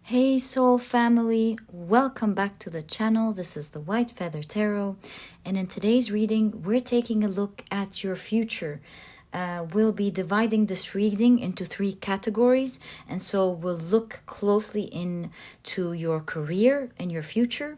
Hey soul family, welcome back to the channel. This is the White Feather Tarot, and in today's reading we're taking a look at your future. We'll be dividing this reading into 3 categories, and so we'll look closely into your career and your future,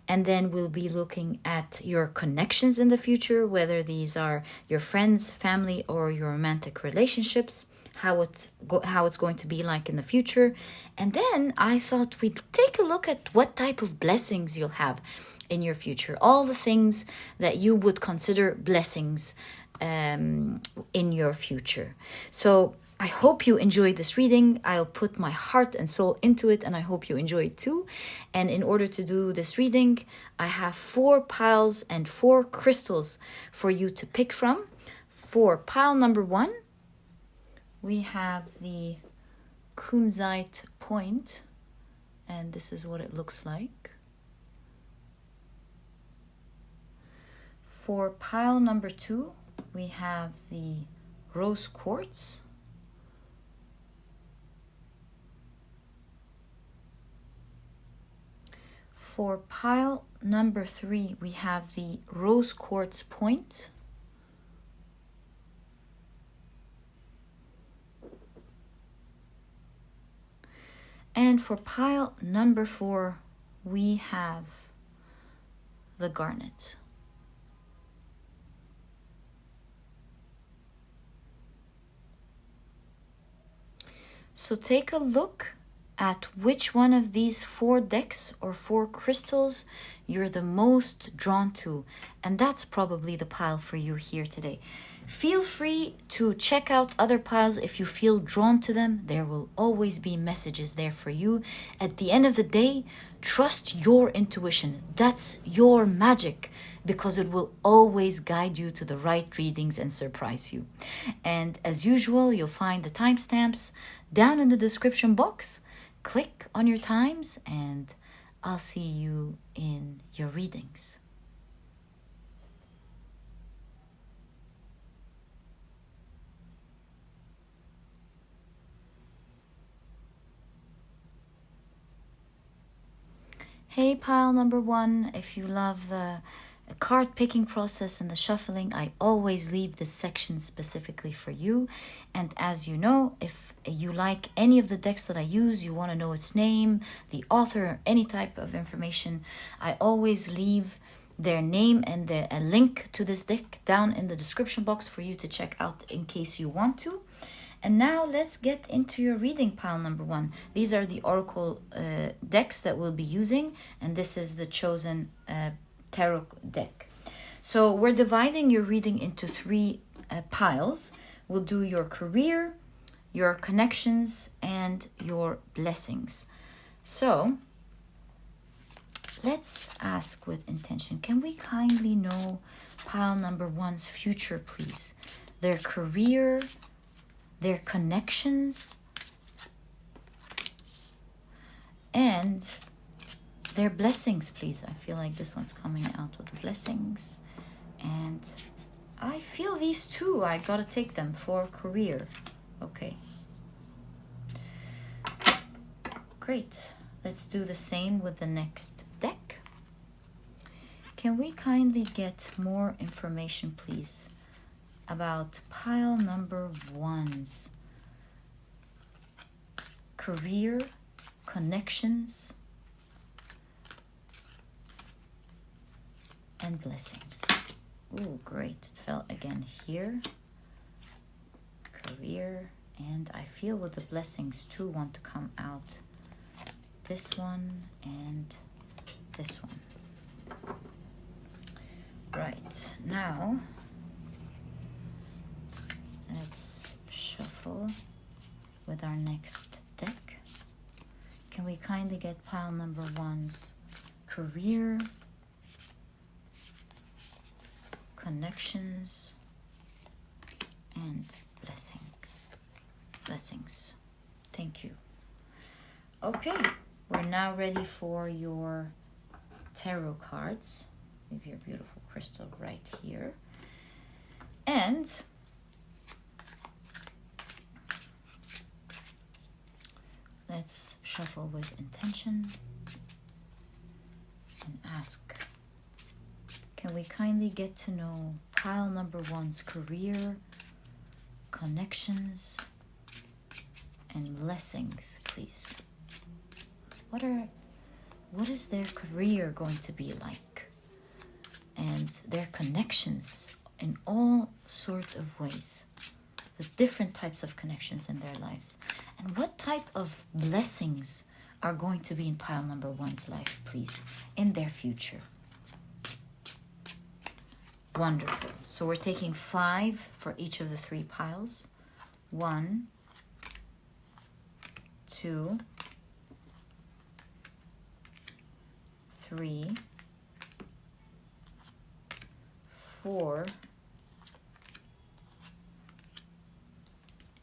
and then we'll be looking at your connections in the future, whether these are your friends, family, or your romantic relationships. How it's going to be like in the future. And then I thought we'd take a look at what type of blessings you'll have in your future. All the things that you would consider blessings in your future. So I hope you enjoyed this reading. I'll put my heart and soul into it, and I hope you enjoy it too. And in order to do this reading, I have 4 piles and 4 crystals for you to pick from. For pile number 1, we have the Kunzite point, and this is what it looks like. For pile number 2, we have the rose quartz. For pile number 3, we have the rose quartz point. And for pile number 4, we have the garnet. So take a look at which one of these 4 decks or 4 crystals you're the most drawn to. And that's probably the pile for you here today. Feel free to check out other piles if you feel drawn to them. There will always be messages there for you. At the end of the day, trust your intuition. That's your magic, because it will always guide you to the right readings and surprise you. And as usual, you'll find the timestamps down in the description box. Click on your times and I'll see you in your readings. Hey pile number 1, if you love the card picking process and the shuffling, I always leave this section specifically for you. And as you know, if you like any of the decks that I use, you want to know its name, the author, any type of information, I always leave their name and a link to this deck down in the description box for you to check out in case you want to. And now let's get into your reading, pile number 1. These are the oracle decks that we'll be using, and this is the chosen tarot deck. So we're dividing your reading into 3 piles. We'll do your career, your connections, and your blessings. So let's ask with intention. Can we kindly know pile number 1's future, please? Their career, their connections, and their blessings, please. I feel like this one's coming out with the blessings, and I feel these 2, I gotta take them for career. Okay, great. Let's do the same with the next deck. Can we kindly get more information, please, about pile number 1's career, connections, and blessings? Oh, great. It fell again here. Career, and I feel with the blessings too want to come out. This one and this one. Right, now let's shuffle with our next deck. Can we kindly get pile number 1's career, connections, and blessings? Thank you. Okay, we're now ready for your tarot cards. Leave your beautiful crystal right here. And Let's shuffle with intention and ask, can we kindly get to know pile number one's career, connections, and blessings, please? What is their career going to be like? And their connections in all sorts of ways. The different types of connections in their lives. And what type of blessings are going to be in pile number one's life, please, in their future? Wonderful. So we're taking 5 for each of the 3 piles. 1, 2, 3, 4,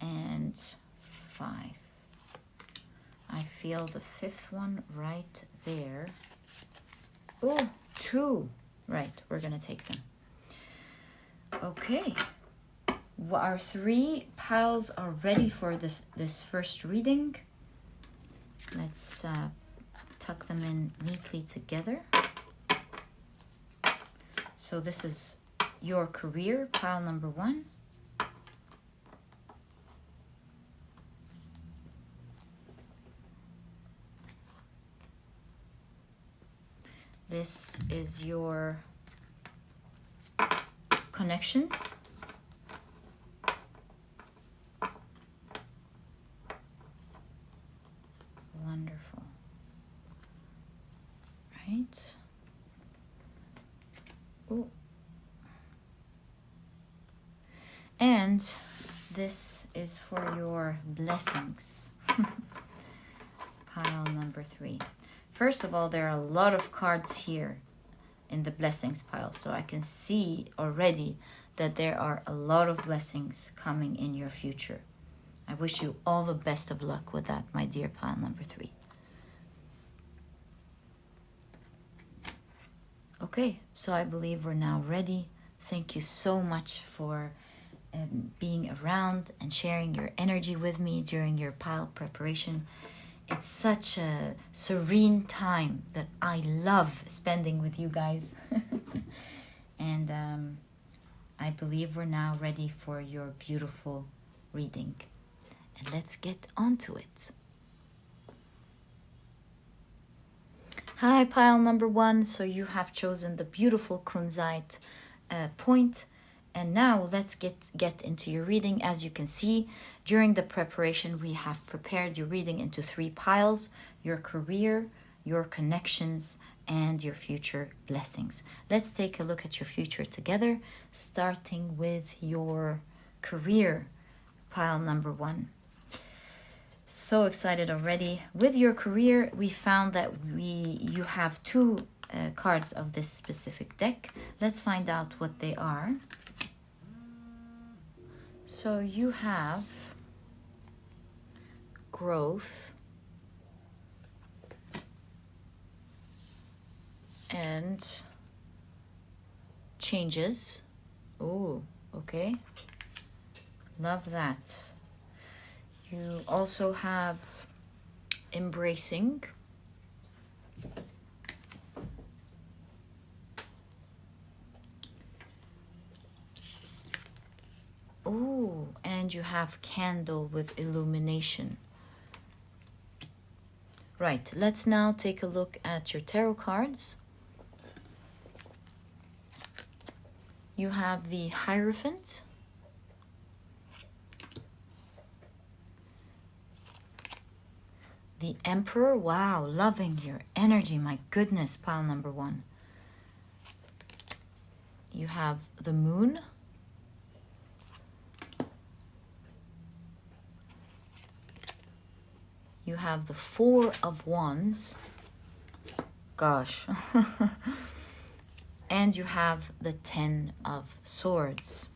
and 5. I feel the 5th one right there. Oh, 2. Right, we're going to take them. Okay. Our 3 piles are ready for this first reading. Let's tuck them in neatly together. So this is your career, pile number 1. This is your connections. Wonderful. Right. Oh. And this is for your blessings. Pile number 3. First of all, there are a lot of cards here in the blessings pile. So I can see already that there are a lot of blessings coming in your future. I wish you all the best of luck with that, my dear pile number 3. Okay, so I believe we're now ready. Thank you so much for being around and sharing your energy with me during your pile preparation. It's such a serene time that I love spending with you guys. And I believe we're now ready for your beautiful reading. And let's get on to it. Hi, pile number 1. So you have chosen the beautiful Kunzite point. And now let's get into your reading. As you can see, during the preparation, we have prepared your reading into 3 piles: your career, your connections, and your future blessings. Let's take a look at your future together, starting with your career, pile number 1. So excited already. With your career, we found that you have 2 cards of this specific deck. Let's find out what they are. So you have growth and changes. Oh, okay. Love that. You also have embracing. Oh, and you have candle with illumination. Right, let's now take a look at your tarot cards. You have the Hierophant. The Emperor. Wow, loving your energy. My goodness, pile number 1. You have the Moon. You have the 4 of Wands. Gosh. And you have the 10 of Swords.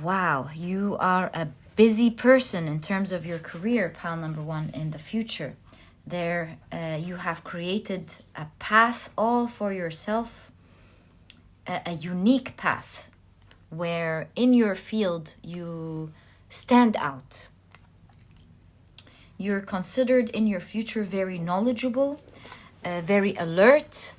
Wow, you are a busy person in terms of your career, pile number 1, in the future. There, you have created a path all for yourself, a unique path where in your field you stand out. You're considered in your future very knowledgeable, very alert,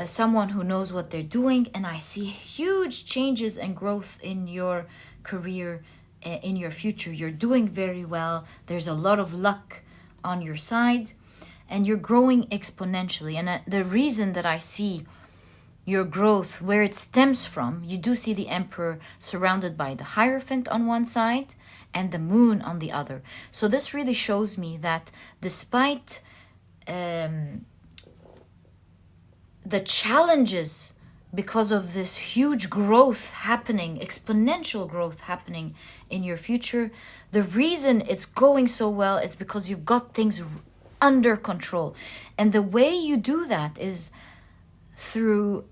someone who knows what they're doing. And I see huge changes and growth in your career, in your future. You're doing very well. There's a lot of luck on your side, and you're growing exponentially. And the reason that I see your growth, where it stems from, you do see the Emperor surrounded by the Hierophant on one side and the Moon on the other. So this really shows me that despite the challenges, because of this huge growth happening, exponential growth happening in your future, the reason it's going so well is because you've got things under control. And the way you do that is through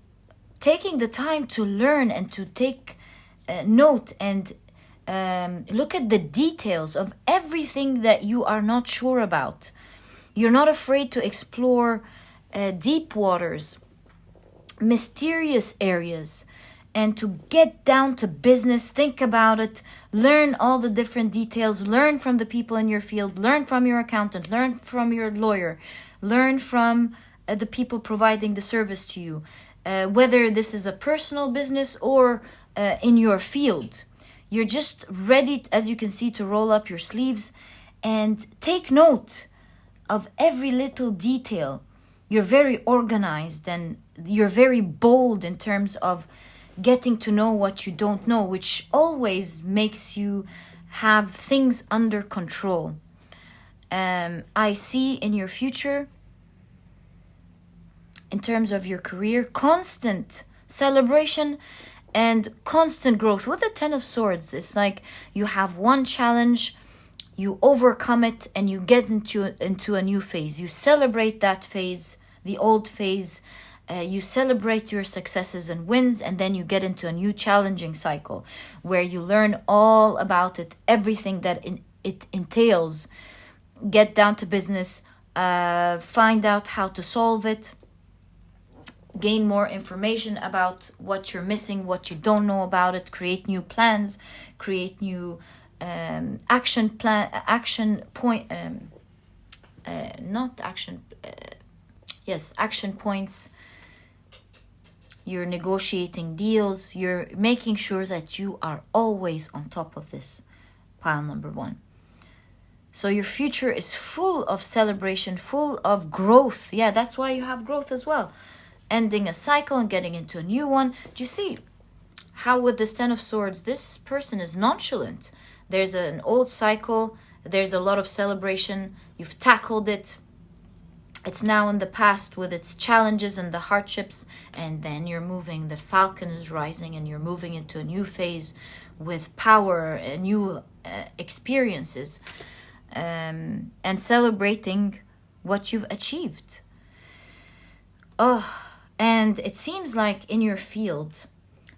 taking the time to learn and to take note and look at the details of everything that you are not sure about. You're not afraid to explore deep waters, mysterious areas, and to get down to business. Think about it, learn all the different details, learn from the people in your field, learn from your accountant, learn from your lawyer, learn from the people providing the service to you, whether this is a personal business or in your field. You're just ready, as you can see, to roll up your sleeves and take note of every little detail. You're very organized and you're very bold in terms of getting to know what you don't know, which always makes you have things under control. I see in your future, in terms of your career, constant celebration and constant growth. With the Ten of Swords, it's like you have one challenge, you overcome it, and you get into a new phase. You celebrate that phase, the old phase. You celebrate your successes and wins, and then you get into a new challenging cycle where you learn all about it, everything that it entails. Get down to business, find out how to solve it, gain more information about what you're missing, what you don't know about it, create new plans, create new action points. You're negotiating deals. You're making sure that you are always on top of this, pile number 1. So your future is full of celebration, full of growth. Yeah, that's why you have growth as well. Ending a cycle and getting into a new one. Do you see how with this Ten of Swords, this person is nonchalant? There's an old cycle. There's a lot of celebration. You've tackled it. It's now in the past with its challenges and the hardships. And then you're moving. The Falcon is rising and you're moving into a new phase with power and new experiences. And celebrating what you've achieved. And it seems like in your field,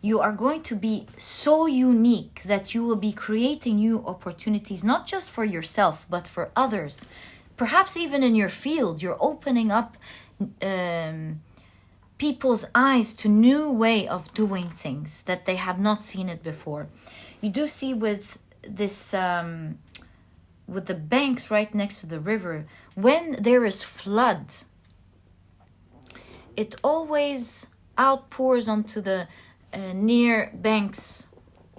you are going to be so unique that you will be creating new opportunities, not just for yourself, but for others. Perhaps even in your field, you're opening up people's eyes to new way of doing things that they have not seen it before. You do see with this, with the banks right next to the river, when there is flood, it always outpours onto the near banks,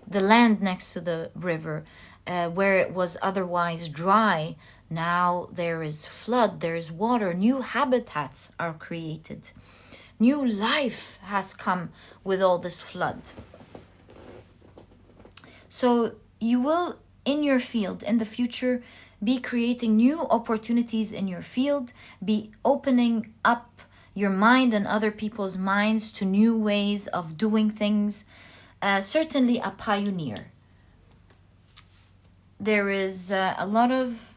the land next to the river, where it was otherwise dry. Now there is flood, there is water, new habitats are created. New life has come with all this flood. So you will, in your field, in the future, be creating new opportunities in your field, be opening up your mind and other people's minds to new ways of doing things. Certainly a pioneer. There is a lot of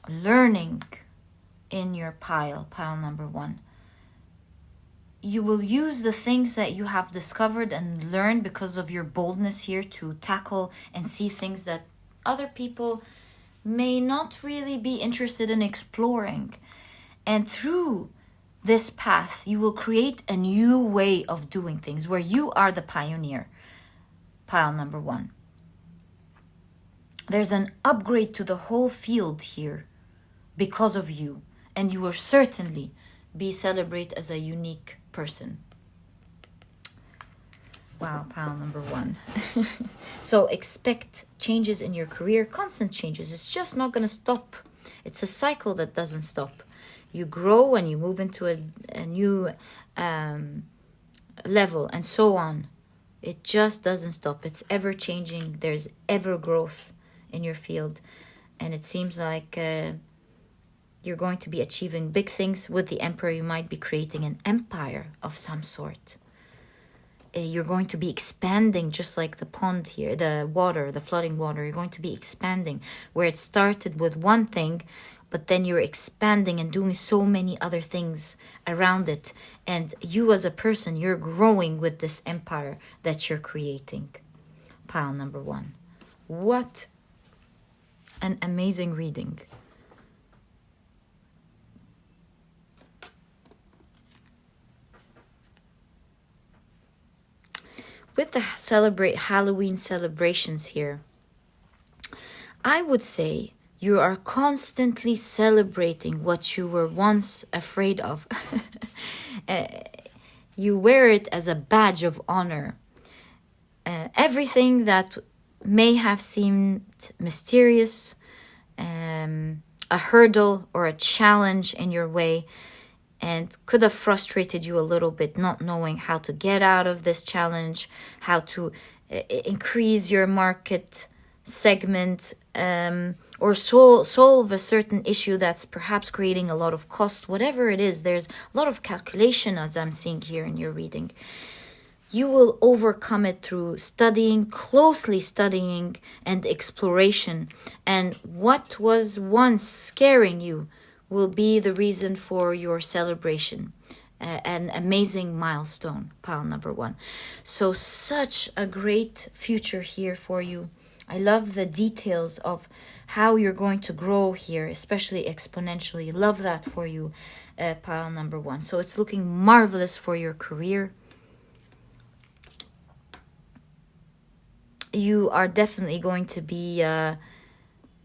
learning in your pile number 1. You will use the things that you have discovered and learned because of your boldness here to tackle and see things that other people may not really be interested in exploring. And through this path, you will create a new way of doing things where you are the pioneer. Pile number 1. there's an upgrade to the whole field here because of you. And you will certainly be celebrated as a unique person. Wow, pile number 1. So expect changes in your career, constant changes. It's just not going to stop. It's a cycle that doesn't stop. You grow and you move into a new level and so on. It just doesn't stop. It's ever changing. There's ever growth in your field. And it seems like you're going to be achieving big things with the Emperor. You might be creating an empire of some sort. You're going to be expanding, just like the pond here, the water, the flooding water. You're going to be expanding where it started with one thing, but then you're expanding and doing so many other things around it. And you as a person, you're growing with this empire that you're creating. Pile number 1. What an amazing reading. With the Halloween celebrations here, I would say you are constantly celebrating what you were once afraid of. You wear it as a badge of honor. Everything that may have seemed mysterious, a hurdle or a challenge in your way, and could have frustrated you a little bit, not knowing how to get out of this challenge, how to increase your market segment, or solve a certain issue that's perhaps creating a lot of cost. Whatever it is, there's a lot of calculation, as I'm seeing here in your reading. You will overcome it through studying, closely studying, and exploration. And what was once scaring you will be the reason for your celebration. An amazing milestone, pile number 1. So such a great future here for you. I love the details of how you're going to grow here, especially exponentially. Love that for you, pile number 1. So it's looking marvelous for your career. You are definitely going to be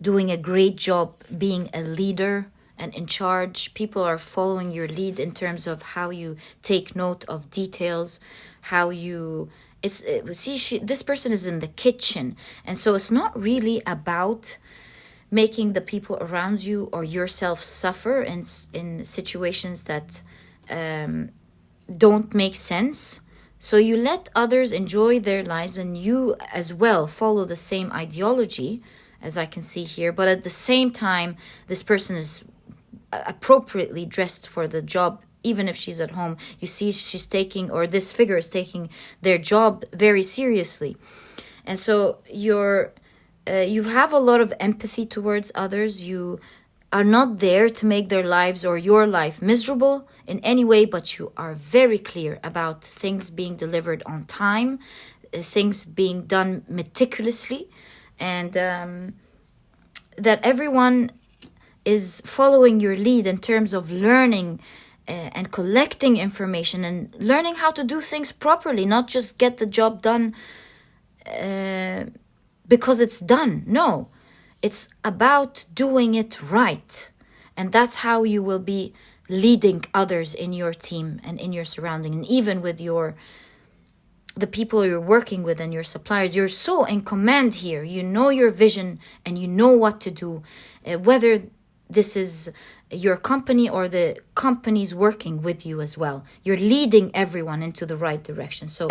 doing a great job being a leader and in charge. People are following your lead in terms of how you take note of details, how you... this person is in the kitchen, and so it's not really about making the people around you or yourself suffer in situations that don't make sense. So you let others enjoy their lives, and you as well follow the same ideology, as I can see here. But at the same time, this person is appropriately dressed for the job. Even if she's at home, you see she's taking, or this figure is taking their job very seriously. And so you have a lot of empathy towards others. You are not there to make their lives or your life miserable in any way, but you are very clear about things being delivered on time, things being done meticulously, and that everyone is following your lead in terms of learning and collecting information and learning how to do things properly, not just get the job done because it's done. No, it's about doing it right. And that's how you will be leading others in your team and in your surrounding, and even with the people you're working with and your suppliers. You're so in command here. You know your vision and you know what to do, whether this is your company or the company's working with you as well. You're leading everyone into the right direction. So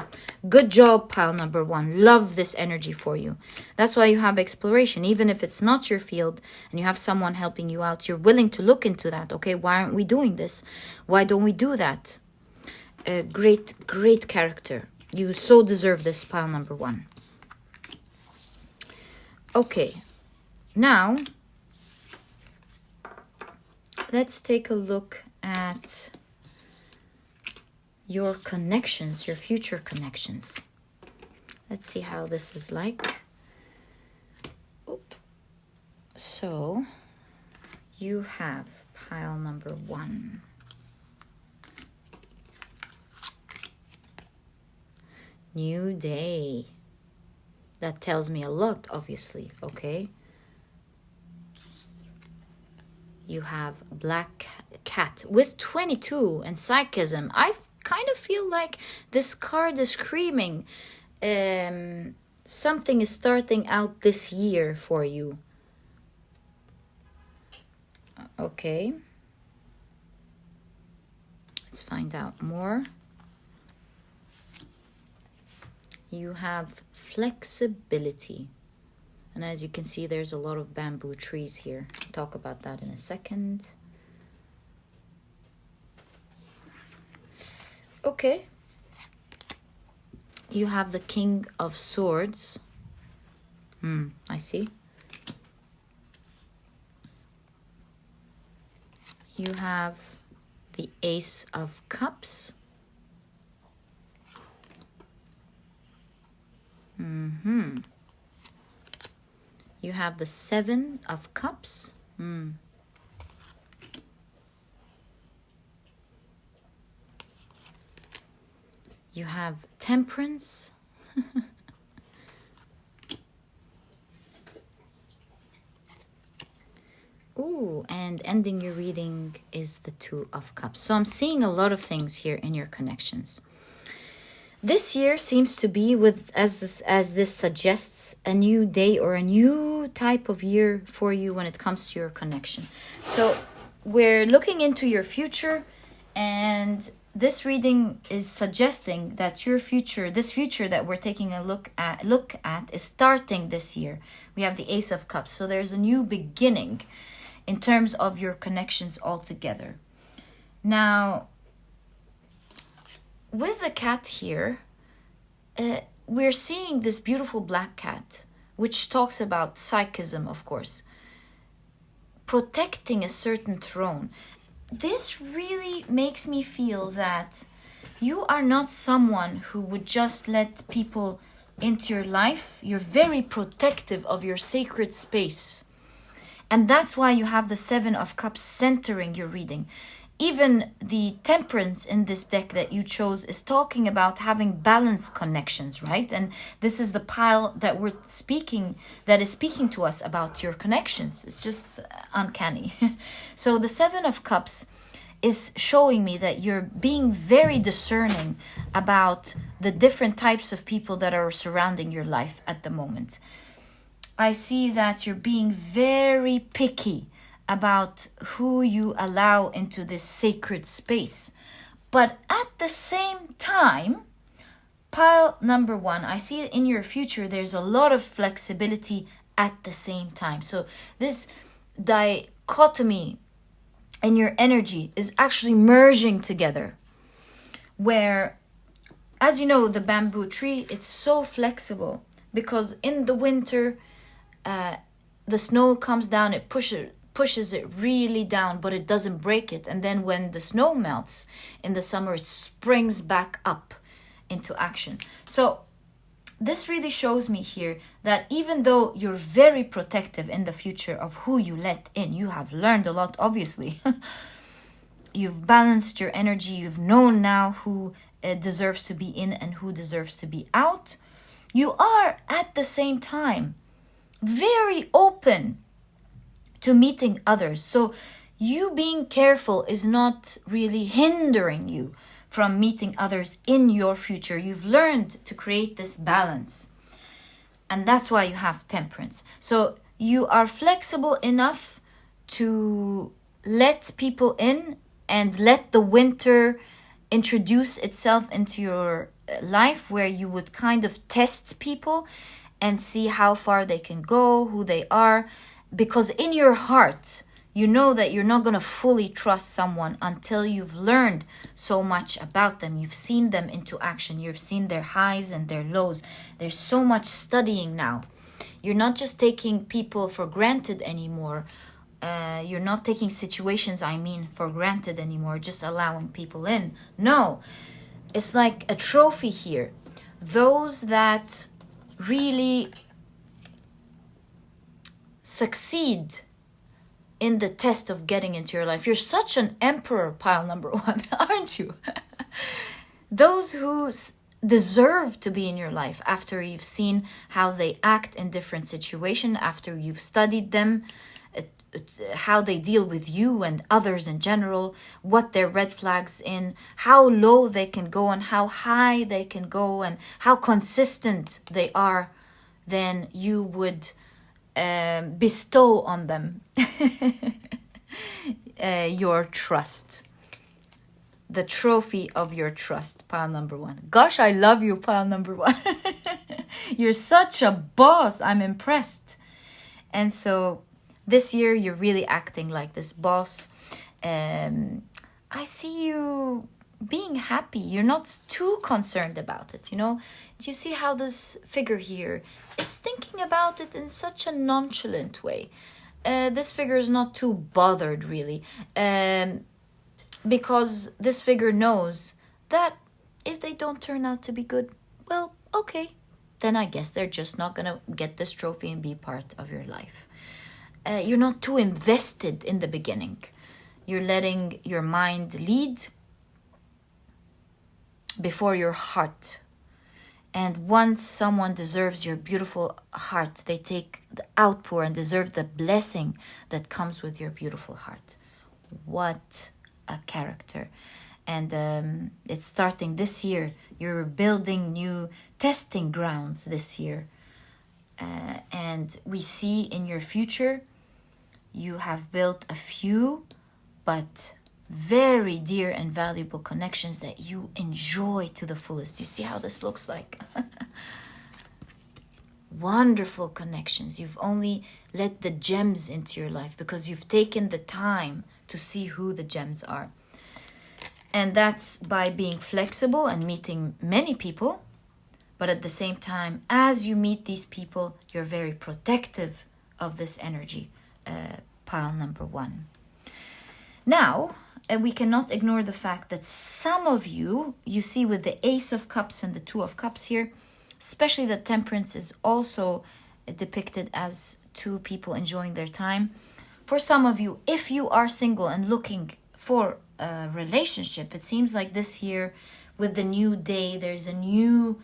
good job, pile number 1. Love this energy for you. That's why you have exploration. Even if it's not your field and you have someone helping you out, you're willing to look into that. Okay, why aren't we doing this? Why don't we do that? Great character. You so deserve this, pile number 1. Okay, now let's take a look at your connections, your future connections. Let's see how this is like. Oop. So you have pile number 1. New day. That tells me a lot, obviously, okay? You have Black Cat with 22 and Psychism. I kind of feel like this card is screaming something is starting out this year for you. Okay. Let's find out more. You have flexibility. And as you can see, there's a lot of bamboo trees here. I'll talk about that in a second. Okay. You have the King of Swords. I see. You have the Ace of Cups. You have the Seven of Cups. You have Temperance. Ooh, and ending your reading is the Two of Cups. So I'm seeing a lot of things here in your connections. This year seems to be, with as this suggests, a new day or a new type of year for you when it comes to your connection. So we're looking into your future, and this reading is suggesting that your future, this future that we're taking a look at is starting this year. We have the Ace of Cups. So there's a new beginning in terms of your connections altogether. Now, with the cat here, we're seeing this beautiful black cat, which talks about psychism, of course, protecting a certain throne. This really makes me feel that you are not someone who would just let people into your life. You're very protective of your sacred space. And that's why you have the Seven of Cups centering your reading. Even the Temperance in this deck that you chose is talking about having balanced connections, right? And this is the pile that we're speaking, that is speaking to us about your connections. It's just uncanny. So the Seven of Cups is showing me that you're being very discerning about the different types of people that are surrounding your life at the moment. I see that you're being very picky about who you allow into this sacred space. But at the same time, pile number one, I see in your future there's a lot of flexibility at the same time. So this dichotomy in your energy is actually merging together. Where, as you know, the bamboo tree, it's so flexible because in the winter, the snow comes down, it pushes it really down, but it doesn't break it. And then when the snow melts in the summer, it springs back up into action. So this really shows me here that even though you're very protective in the future of who you let in, you have learned a lot, obviously. You've balanced your energy. You've known now who deserves to be in and who deserves to be out. You are at the same time very open to meeting others. So you being careful is not really hindering you from meeting others in your future. You've learned to create this balance. And that's why you have Temperance. So you are flexible enough to let people in and let the winter introduce itself into your life, where you would kind of test people and see how far they can go, who they are. Because in your heart, you know that you're not going to fully trust someone until you've learned so much about them. You've seen them into action. You've seen their highs and their lows. There's so much studying now. You're not just taking people for granted anymore. You're not taking situations, for granted anymore, just allowing people in. No, it's like a trophy here. Those that really succeed in the test of getting into your life. You're such an emperor, pile number one, aren't you? Those who deserve to be in your life after you've seen how they act in different situations, after you've studied them, how they deal with you and others in general, what their red flags in, how low they can go and how high they can go, and how consistent they are, then you would bestow on them your trust. The trophy of your trust, pile number 1. Gosh, I love you, pile number 1. You're such a boss. I'm impressed. And so this year, you're really acting like this boss. I see you being happy. You're not too concerned about it, you know. Do you see how this figure here is thinking about it in such a nonchalant way? This figure is not too bothered, really. Because this figure knows that if they don't turn out to be good, well, okay. Then I guess they're just not going to get this trophy and be part of your life. You're not too invested in the beginning. You're letting your mind lead before your heart. And once someone deserves your beautiful heart, they take the outpour and deserve the blessing that comes with your beautiful heart. What a character. And it's starting this year. You're building new testing grounds this year. And we see in your future, you have built a few, but very dear and valuable connections that you enjoy to the fullest. You see how this looks like? Wonderful connections. You've only let the gems into your life because you've taken the time to see who the gems are. And that's by being flexible and meeting many people. But at the same time, as you meet these people, you're very protective of this energy, pile number 1. Now, we cannot ignore the fact that some of you see with the Ace of Cups and the Two of Cups here, especially the Temperance is also depicted as two people enjoying their time. For some of you, if you are single and looking for a relationship, it seems like this year with the new day, there's a new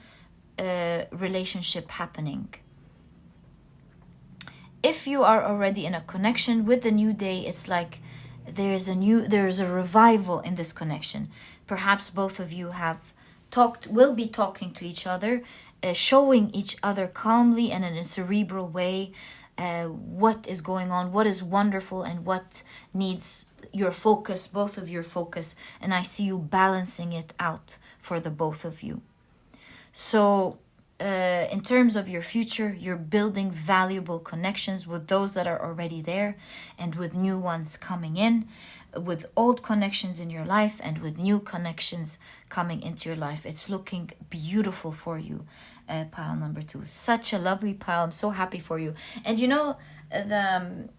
relationship happening. If you are already in a connection with the new day, it's like there's a revival in this connection. Perhaps both of you will be talking to each other, showing each other calmly and in a cerebral way what is going on, what is wonderful, and what needs your focus, both of your focus. And I see you balancing it out for the both of you. So in terms of your future, you're building valuable connections with those that are already there and with new ones coming in, with old connections in your life and with new connections coming into your life. It's looking beautiful for you, pile number 2. Such a lovely pile. I'm so happy for you. And you know, the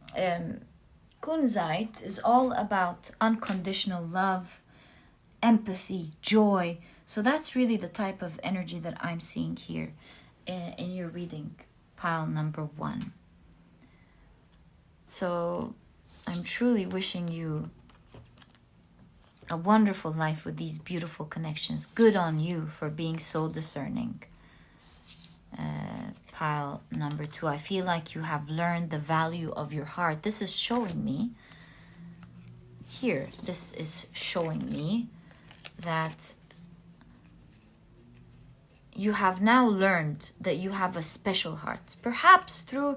Kunzite is all about unconditional love, empathy, joy. So that's really the type of energy that I'm seeing here in your reading, pile number 1. So I'm truly wishing you a wonderful life with these beautiful connections. Good on you for being so discerning. Pile number 2. I feel like you have learned the value of your heart. This is showing me here. This is showing me that you have now learned that you have a special heart. Perhaps through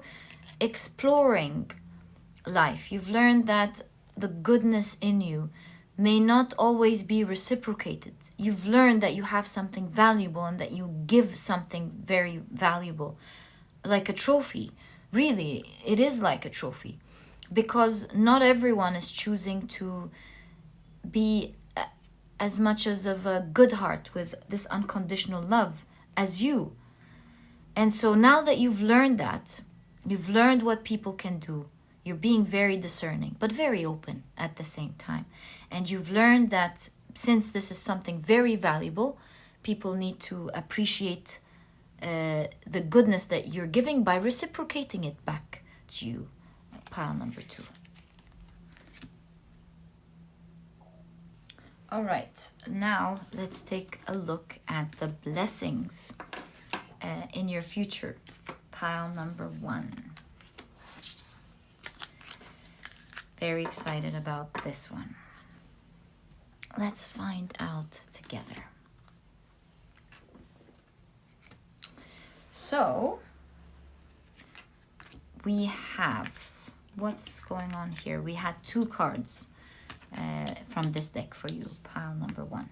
exploring life, you've learned that the goodness in you may not always be reciprocated. You've learned that you have something valuable and that you give something very valuable, like a trophy. Really, it is like a trophy, because not everyone is choosing to be as much as of a good heart with this unconditional love as you. And so now that you've learned that, you've learned what people can do, you're being very discerning, but very open at the same time. And you've learned that since this is something very valuable, people need to appreciate the goodness that you're giving by reciprocating it back to you. Pile number 2. All right, now let's take a look at the blessings in your future. Pile number 1. Very excited about this one. Let's find out together. So, we have, what's going on here? We had 2 cards from this deck for you, pile number 1.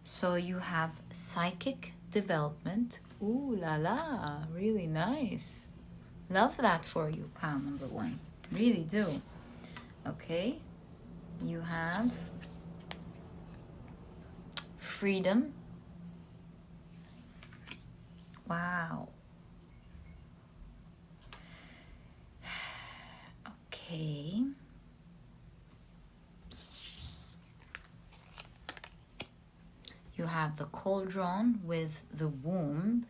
So you have Psychic Development. Ooh la la, really nice. Love that for you, pile number 1. Really do. Okay, you have Freedom. Wow. Okay. You have the Cauldron with the Womb.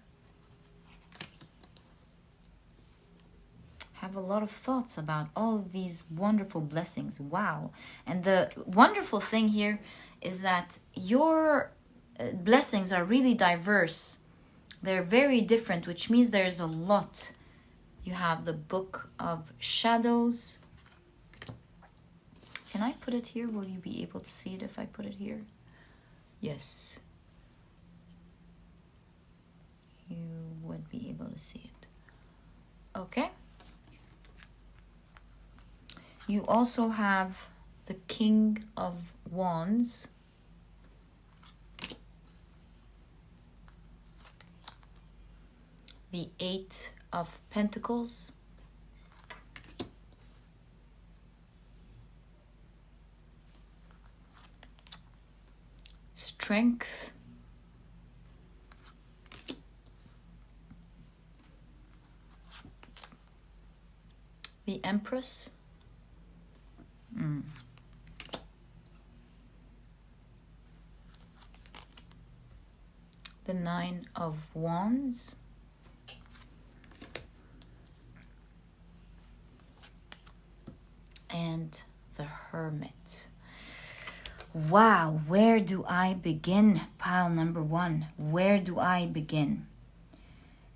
Have a lot of thoughts about all of these wonderful blessings. Wow. And the wonderful thing here is that your blessings are really diverse. They're very different, which means there's a lot. You have the Book of Shadows. Can I put it here? Will you be able to see it if I put it here? Yes. You would be able to see it. Okay. You also have the King of Wands. The 8 of Pentacles. Strength. The Empress. The 9 of Wands. And the Hermit. Wow, where do I begin? Pile number 1. Where do I begin?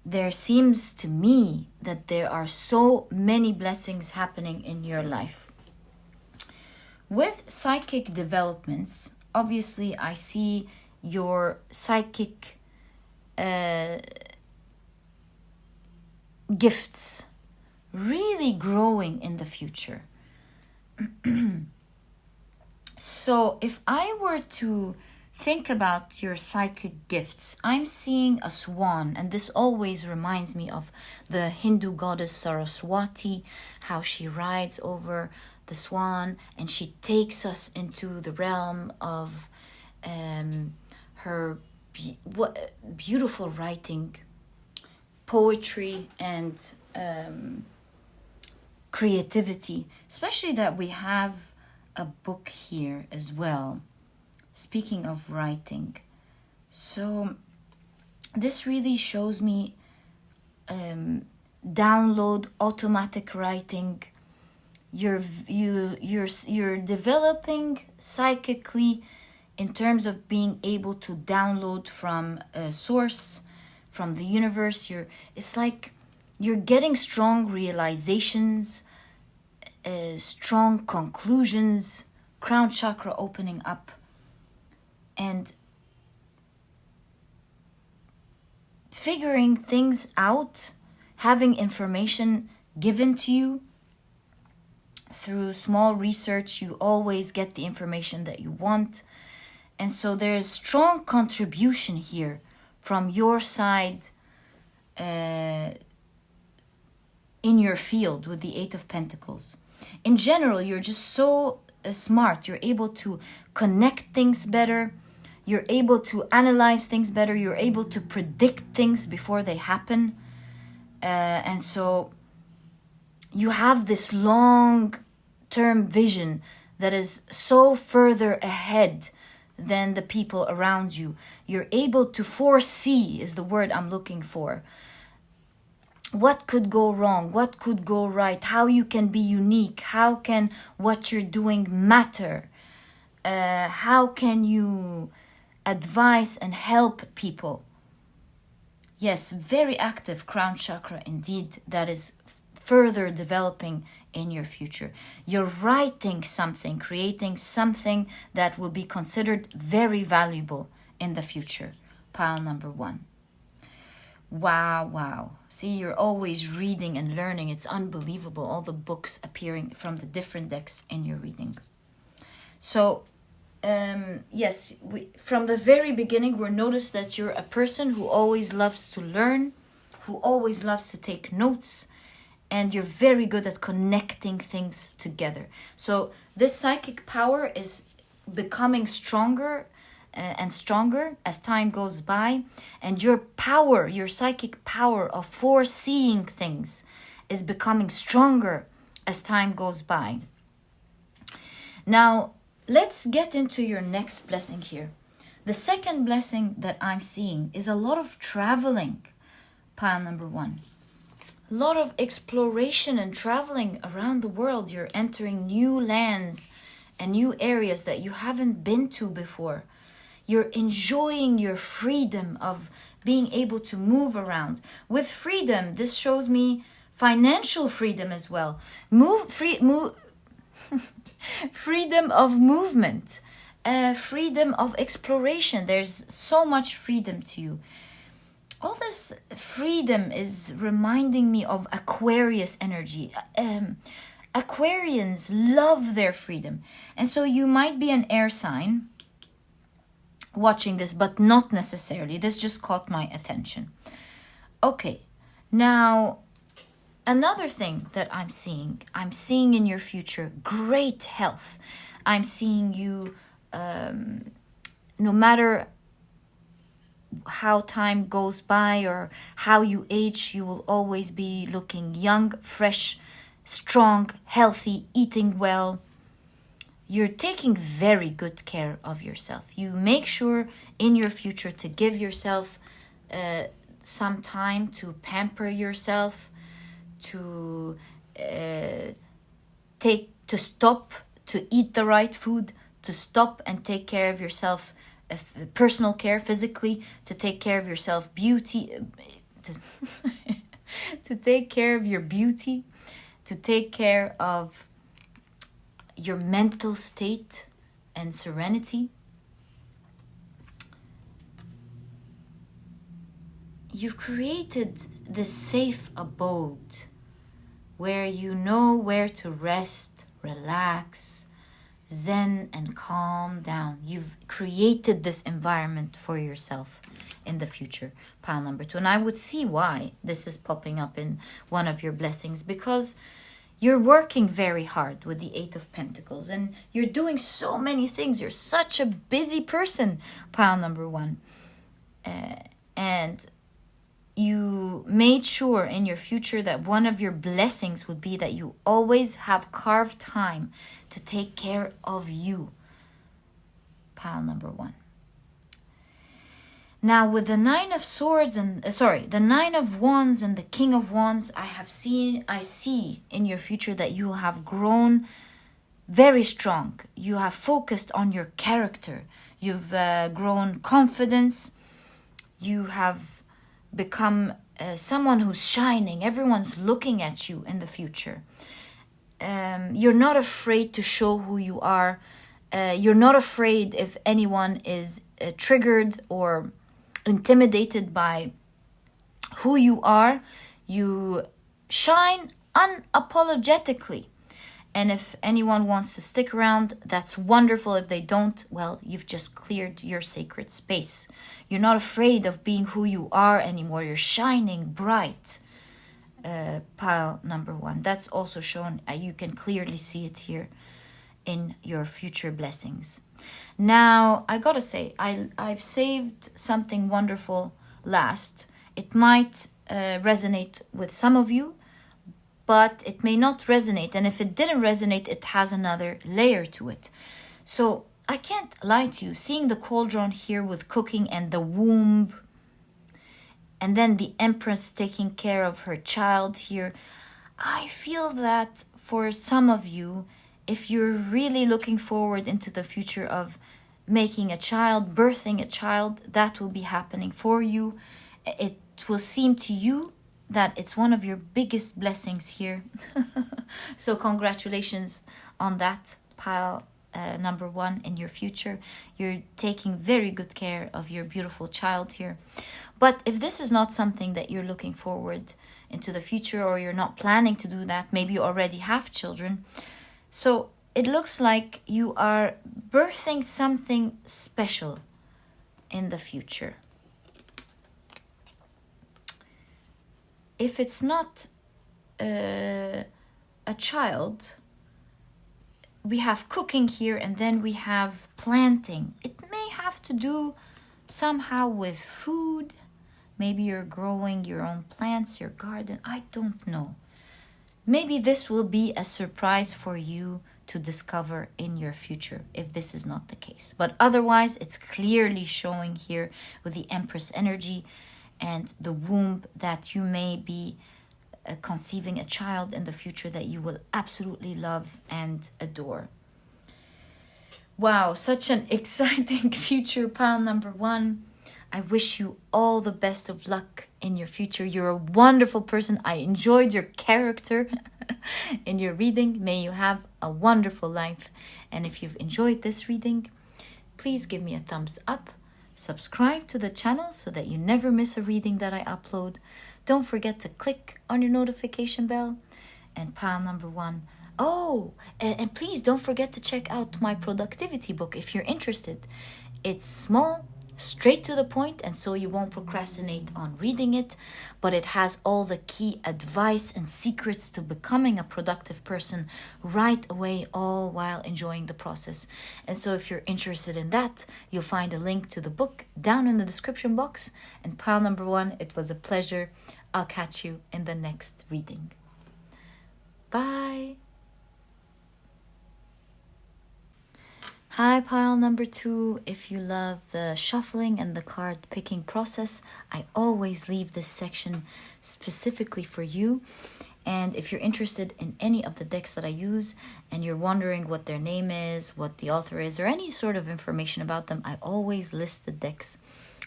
There seems to me that there are so many blessings happening in your life. With psychic developments, obviously I see your psychic gifts really growing in the future. So if I were to think about your psychic gifts, I'm seeing a swan, and this always reminds me of the Hindu goddess Saraswati, how she rides over the swan and she takes us into the realm of her beautiful writing, poetry, and creativity, especially that we have a book here as well. Speaking of writing, so this really shows me download automatic writing. You're developing psychically in terms of being able to download from a source, from the universe. It's like you're getting strong realizations, strong conclusions, crown chakra opening up, and figuring things out, having information given to you through small research. You always get the information that you want. And so there's strong contribution here from your side in your field with the 8 of Pentacles. In general, you're just so smart. You're able to connect things better. You're able to analyze things better. You're able to predict things before they happen. And so you have this long-term vision that is so further ahead than the people around you. You're able to foresee, is the word I'm looking for. What could go wrong? What could go right? How you can be unique? How can what you're doing matter? How can you advise and help people? Yes, very active crown chakra indeed. That is further developing in your future. You're writing something, creating something that will be considered very valuable in the future. Pile number 1. Wow, wow. See, you're always reading and learning. It's unbelievable, all the books appearing from the different decks in your reading. So, yes, from the very beginning, we noticed that you're a person who always loves to learn, who always loves to take notes, and you're very good at connecting things together. So this psychic power is becoming stronger and stronger as time goes by, and your power, your psychic power of foreseeing things is becoming stronger as time goes by. Now, let's get into your next blessing here. The second blessing that I'm seeing is a lot of traveling, pile number 1. A lot of exploration and traveling around the world. You're entering new lands and new areas that you haven't been to before. You're enjoying your freedom of being able to move around. With freedom, this shows me financial freedom as well. Freedom of movement, freedom of exploration. There's so much freedom to you. All this freedom is reminding me of Aquarius energy. Aquarians love their freedom. And so you might be an air sign watching this, but not necessarily. This just caught my attention. Okay, now another thing that I'm seeing in your future, great health. I'm seeing you, no matter how time goes by or how you age, you will always be looking young, fresh, strong, healthy, eating well. You're taking very good care of yourself. You make sure in your future to give yourself some time to pamper yourself, to stop, to eat the right food, to stop and take care of yourself, personal care physically, to take care of yourself, beauty, to take care of your beauty, to take care of your mental state and serenity. You've created this safe abode where you know where to rest, relax, zen, and calm down. You've created this environment for yourself in the future, pile number 2. And I would see why this is popping up in one of your blessings, because you're working very hard with the 8 of Pentacles and you're doing so many things. You're such a busy person, pile number 1. And you made sure in your future that one of your blessings would be that you always have carved time to take care of you, pile number 1. Now with the 9 of swords and the 9 of wands and the King of wands, I see in your future that you have grown very strong. You have focused on your character. You've grown confidence. You have become someone who's shining. Everyone's looking at you in the future. You're not afraid to show who you are. You're not afraid if anyone is triggered or intimidated by who you are. You shine unapologetically. And if anyone wants to stick around, that's wonderful. If they don't, well, you've just cleared your sacred space. You're not afraid of being who you are anymore. You're shining bright, pile number 1. That's also shown. You can clearly see it here in your future blessings. Now, I gotta say, I've saved something wonderful last. It might resonate with some of you, but it may not resonate. And if it didn't resonate, it has another layer to it. So I can't lie to you. Seeing the cauldron here with cooking and the womb, and then the Empress taking care of her child here, I feel that for some of you, if you're really looking forward into the future of making a child, birthing a child, that will be happening for you. It will seem to you that it's one of your biggest blessings here. So congratulations on that, pile number 1 in your future. You're taking very good care of your beautiful child here. But if this is not something that you're looking forward into the future, or you're not planning to do that, maybe you already have children, so it looks like you are birthing something special in the future. If it's not a child, we have cooking here, and then we have planting. It may have to do somehow with food. Maybe you're growing your own plants, your garden. I don't know. Maybe this will be a surprise for you to discover in your future, if this is not the case. But otherwise, it's clearly showing here with the Empress energy and the womb that you may be conceiving a child in the future that you will absolutely love and adore. Wow, such an exciting future, pile number 1. I wish you all the best of luck in your future. You're a wonderful person. I enjoyed your character in your reading. May you have a wonderful life. And if you've enjoyed this reading, please give me a thumbs up. Subscribe to the channel so that you never miss a reading that I upload. Don't forget to click on your notification bell. And pile number 1. Oh, and please don't forget to check out my productivity book if you're interested. It's small, straight to the point, and so you won't procrastinate on reading it, but it has all the key advice and secrets to becoming a productive person right away, all while enjoying the process. And so if you're interested in that, you'll find a link to the book down in the description box. And pile number 1, it was a pleasure. I'll catch you in the next reading. Bye. Hi, pile number 2. If you love the shuffling and the card picking process, I always leave this section specifically for you. And if you're interested in any of the decks that I use and you're wondering what their name is, what the author is, or any sort of information about them, I always list the decks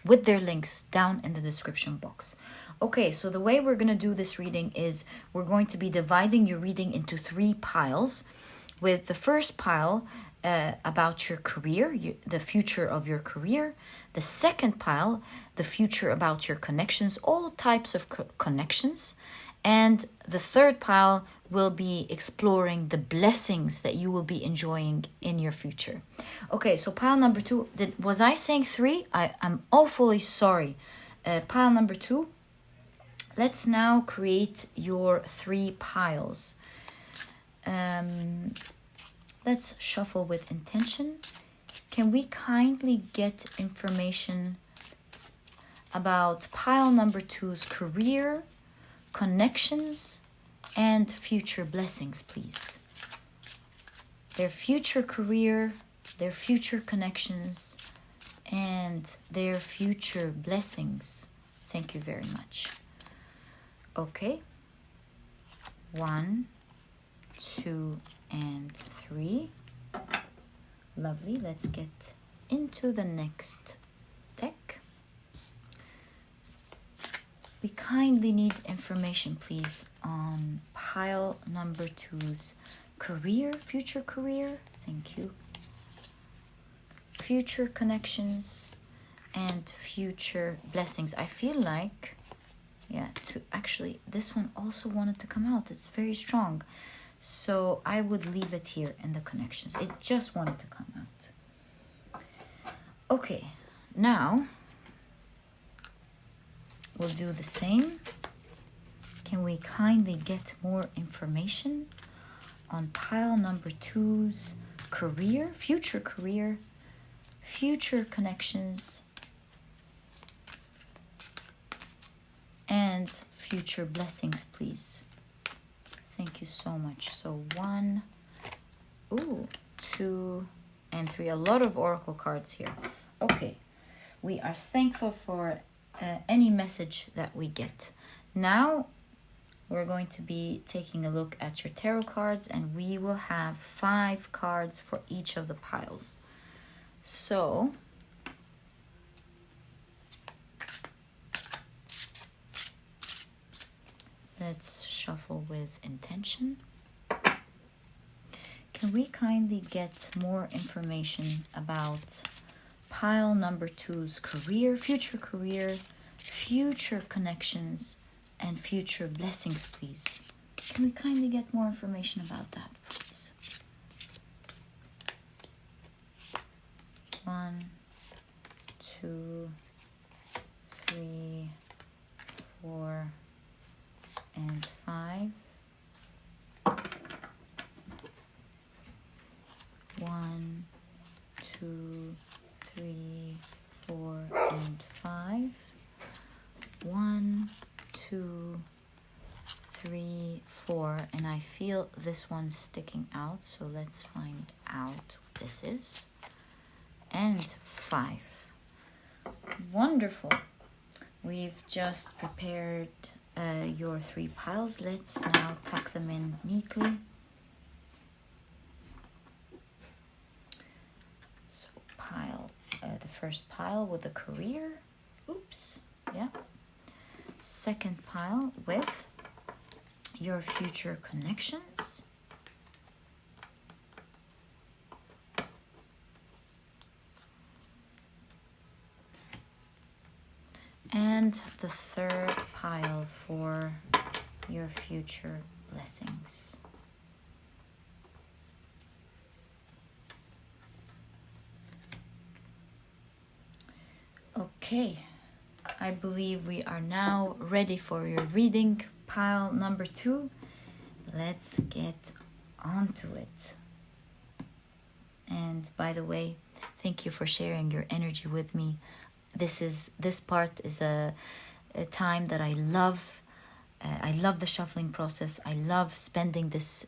with their links down in the description box. Okay, so the way we're going to do this reading is we're going to be dividing your reading into 3 piles, with the first pile about your career, the future of your career. The second pile, the future about your connections, all types of connections. And the third pile will be exploring the blessings that you will be enjoying in your future. Okay, so pile number 2, was I saying 3? I'm awfully sorry. Pile number 2, let's now create your 3 piles. Let's shuffle with intention. Can we kindly get information about pile number 2's career, connections, and future blessings, please? Their future career, their future connections, and their future blessings. Thank you very much. Okay. 1, 2, and 3. Lovely. Let's get into the next deck. We kindly need information, please, on pile number 2's career, future career. Thank you. Future connections and future blessings. I feel like, actually, this one also wanted to come out. It's very strong. So I would leave it here in the connections. It just wanted to come out. Okay, now we'll do the same. Can we kindly get more information on pile number 2's career, future connections, and future blessings, please? Thank you so much. So 1, 2, and 3. A lot of oracle cards here. Okay, we are thankful for any message that we get. Now we're going to be taking a look at your tarot cards, and we will have 5 cards for each of the piles. So Let's shuffle with intention. Can we kindly get more information about pile number 2's career, future connections, and future blessings, please? Can we kindly get more information about that, please? 1, 2, 3, 4, and 5. 1, 2, 3, 4, and 5. 1, 2, 3, 4, and I feel this one's sticking out, so let's find out what this is. And 5. Wonderful. We've just prepared your 3 piles. Let's now tuck them in neatly. So pile, the first pile with the career. Oops, yeah. Second pile with your future connections. And the third pile for your future blessings. Okay, I believe we are now ready for your reading. Pile number 2. Let's get onto it. And by the way, thank you for sharing your energy with me. This part is a time that I love. I love the shuffling process. I love spending this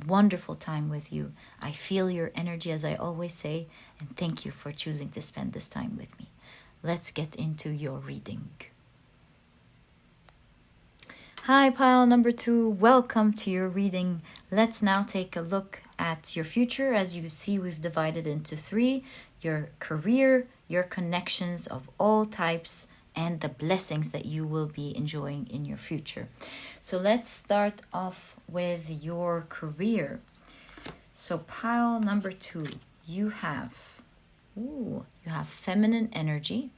wonderful time with you. I feel your energy, as I always say, and thank you for choosing to spend this time with me. Let's get into your reading. Hi, pile number 2. Welcome to your reading. Let's now take a look at your future. As you see, we've divided into 3. Your career, your connections of all types, and the blessings that you will be enjoying in your future. So let's start off with your career. So pile number 2, you have feminine energy.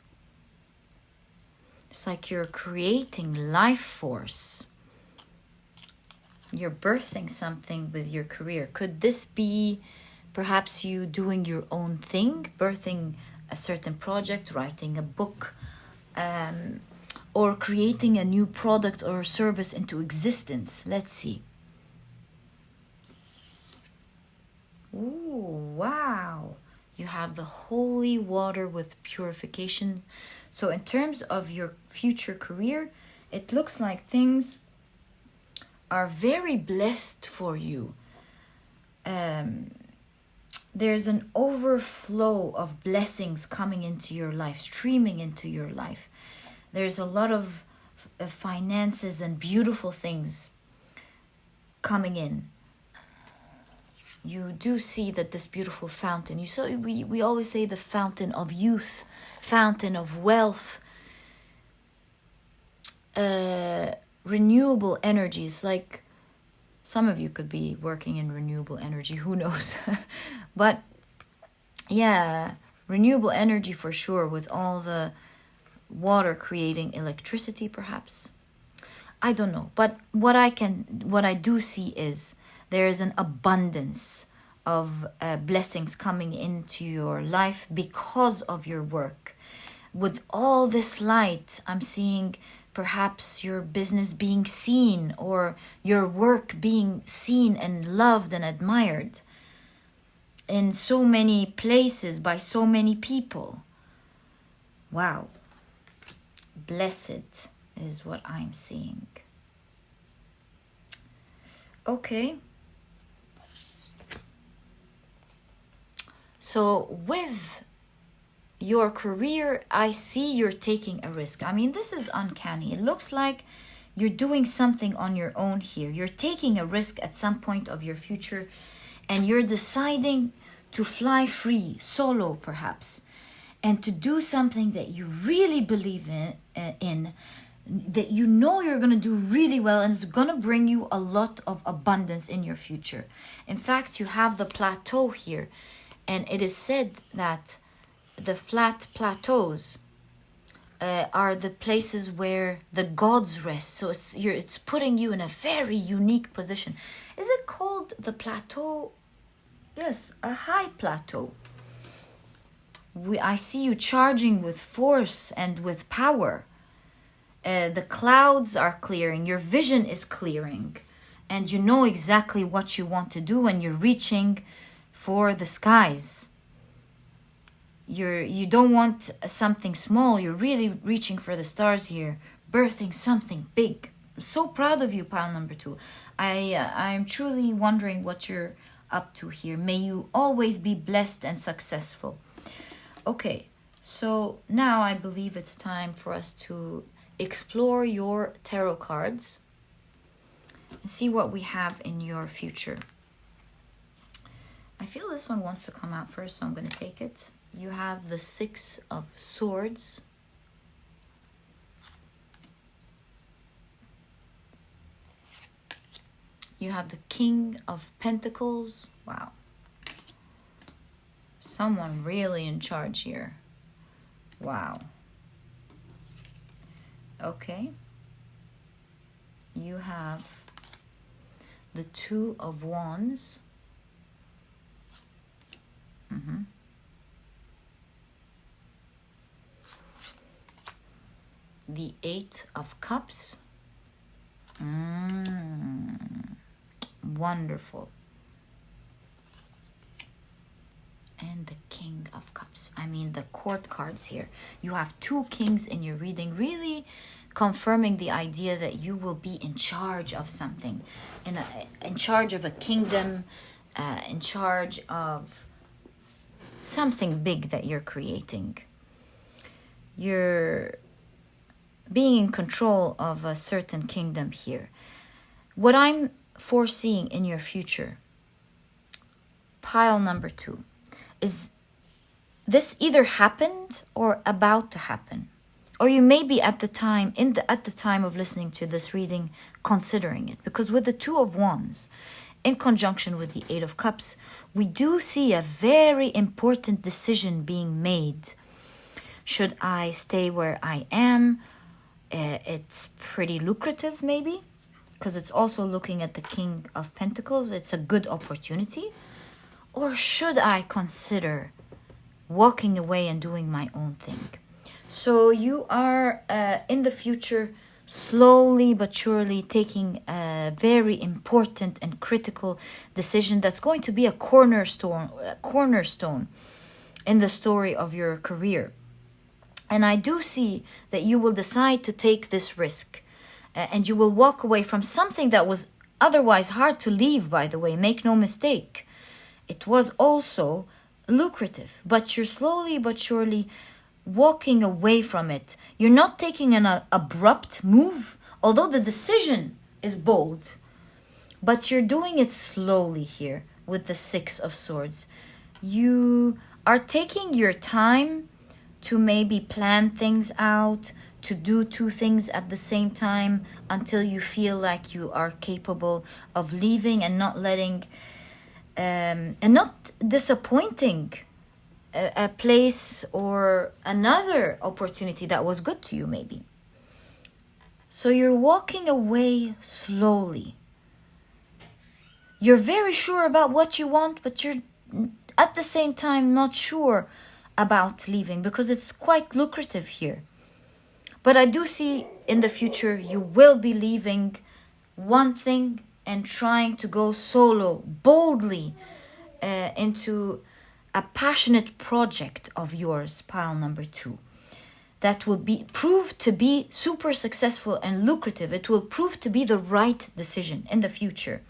It's like you're creating life force. You're birthing something with your career. Could this be perhaps you doing your own thing, birthing a certain project, writing a book, or creating a new product or service into existence? Let's see. Ooh, wow. You have the holy water with purification. So in terms of your future career, it looks like things are very blessed for you. There's an overflow of blessings coming into your life, streaming into your life. There's a lot of finances and beautiful things coming in. You do see that this beautiful fountain, we always say the fountain of youth, fountain of wealth, renewable energies. Like some of you could be working in renewable energy, who knows? But yeah, renewable energy for sure, with all the water creating electricity perhaps. I don't know, but what I do see is there is an abundance of blessings coming into your life because of your work. With all this light, I'm seeing perhaps your business being seen, or your work being seen and loved and admired in so many places by so many people. Wow. Blessed is what I'm seeing. Okay. So with your career, I see you're taking a risk. I mean, this is uncanny. It looks like you're doing something on your own here. You're taking a risk at some point of your future, and you're deciding to fly free, solo perhaps, and to do something that you really believe in that you know you're going to do really well, and it's going to bring you a lot of abundance in your future. In fact, you have the plateau here, and it is said that the flat plateaus are the places where the gods rest. So it's putting you in a very unique position. Is it called the plateau? Yes, a high plateau. I see you charging with force and with power. The clouds are clearing, your vision is clearing, and you know exactly what you want to do when you're reaching for the skies. You don't want something small, you're really reaching for the stars here, birthing something big. I'm so proud of you, pile number 2. I'm truly wondering what you're up to here. May you always be blessed and successful. Okay, so now I believe it's time for us to explore your tarot cards and see what we have in your future. I feel this one wants to come out first, so I'm going to take it. You have the 6 of Swords. You have the King of Pentacles. Wow. Someone really in charge here. Wow. Okay. You have the 2 of Wands. The 8 of Cups. Wonderful. And the King of Cups. I mean, the court cards here. You have 2 kings in your reading, really confirming the idea that you will be in charge of something, in charge of a kingdom, in charge of something big that you're creating. You're being in control of a certain kingdom here. What I'm foreseeing in your future, pile number 2, is this either happened or about to happen, or you may be at the time of listening to this reading considering it, because with the 2 of Wands in conjunction with the 8 of Cups, we do see a very important decision being made. Should I stay where I am? It's pretty lucrative, maybe, because it's also looking at the King of Pentacles. It's a good opportunity. Or should I consider walking away and doing my own thing? So you are in the future slowly but surely taking a very important and critical decision that's going to be a cornerstone in the story of your career. And I do see that you will decide to take this risk, and you will walk away from something that was otherwise hard to leave, by the way. Make no mistake. It was also lucrative, but you're slowly but surely walking away from it. You're not taking an abrupt move, although the decision is bold, but you're doing it slowly here with the 6 of Swords. You are taking your time to maybe plan things out, to do 2 things at the same time until you feel like you are capable of leaving and not letting and not disappointing a place or another opportunity that was good to you, maybe. So you're walking away slowly. You're very sure about what you want, but you're at the same time not sure about leaving, because it's quite lucrative here. But I do see in the future you will be leaving one thing and trying to go solo, boldly, into a passionate project of yours, pile number 2, that will be prove to be super successful and lucrative. It will prove to be the right decision in the future,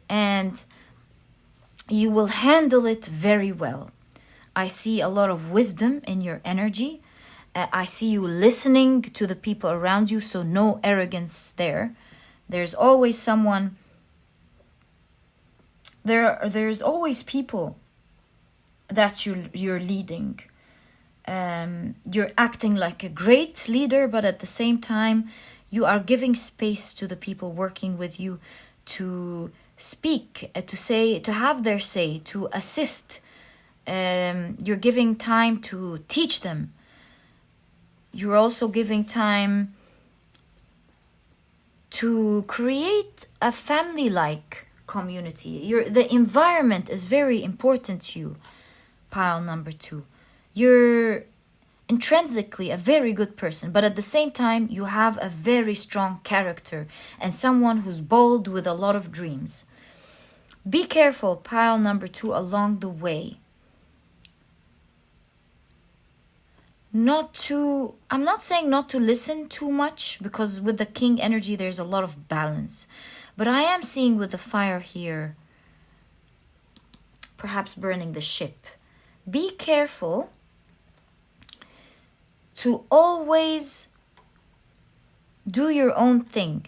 and you will handle it very well. I see a lot of wisdom in your energy. I see you listening to the people around you, so no arrogance there. There's always someone. There's always people that you're leading. You're acting like a great leader, but at the same time, you are giving space to the people working with you to speak, to have their say, to assist. You're giving time to teach them. You're also giving time to create a family-like community. The environment is very important to you, pile number 2. You're intrinsically a very good person, but at the same time, you have a very strong character and someone who's bold with a lot of dreams. Be careful, pile number 2, along the way. I'm not saying not to listen too much, because with the king energy, there's a lot of balance. But I am seeing with the fire here, perhaps burning the ship. Be careful to always do your own thing.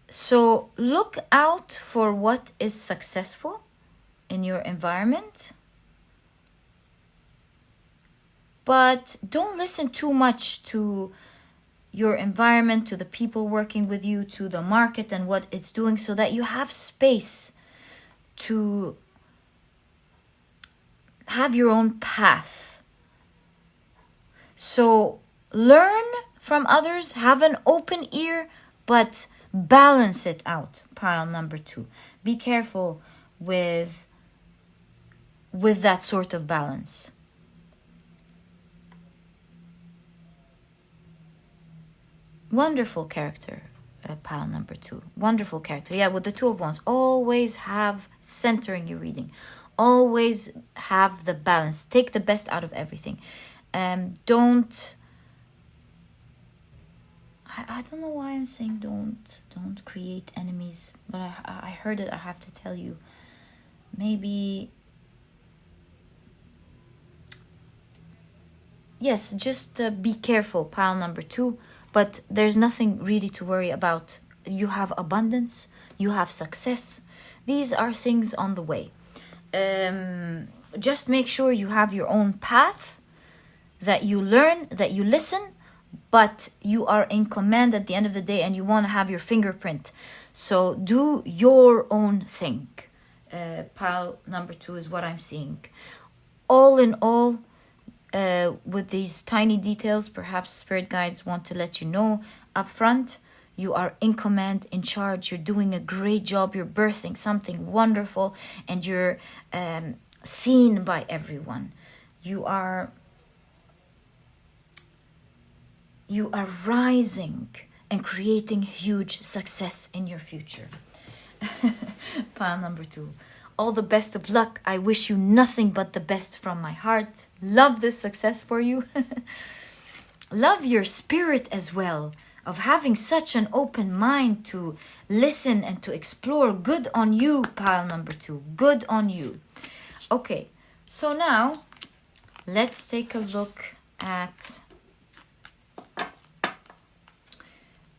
So look out for what is successful in your environment. But don't listen too much to your environment, to the people working with you, to the market and what it's doing, so that you have space to have your own path. So learn from others, have an open ear, but balance it out, pile number 2. Be careful with that sort of balance. Wonderful character, pile number 2. Wonderful character. Yeah, with the 2 of Wands. Always have centering your reading. Always have the balance. Take the best out of everything. Don't... I don't know why I'm saying don't create enemies. But I heard it. I have to tell you. Maybe... Yes, just be careful, pile number 2. But there's nothing really to worry about. You have abundance. You have success. These are things on the way. Just make sure you have your own path, that you learn, that you listen, but you are in command at the end of the day and you want to have your fingerprint. So do your own thing. Pile number 2 is what I'm seeing. All in all, with these tiny details, perhaps spirit guides want to let you know up front, you are in command, in charge. You're doing a great job. You're birthing something wonderful, and you're seen by everyone. You are rising and creating huge success in your future. Pile number 2. All the best of luck. I wish you nothing but the best from my heart. Love this success for you. Love your spirit as well, of having such an open mind to listen and to explore. Good on you, pile number 2. Good on you. Okay, so now let's take a look at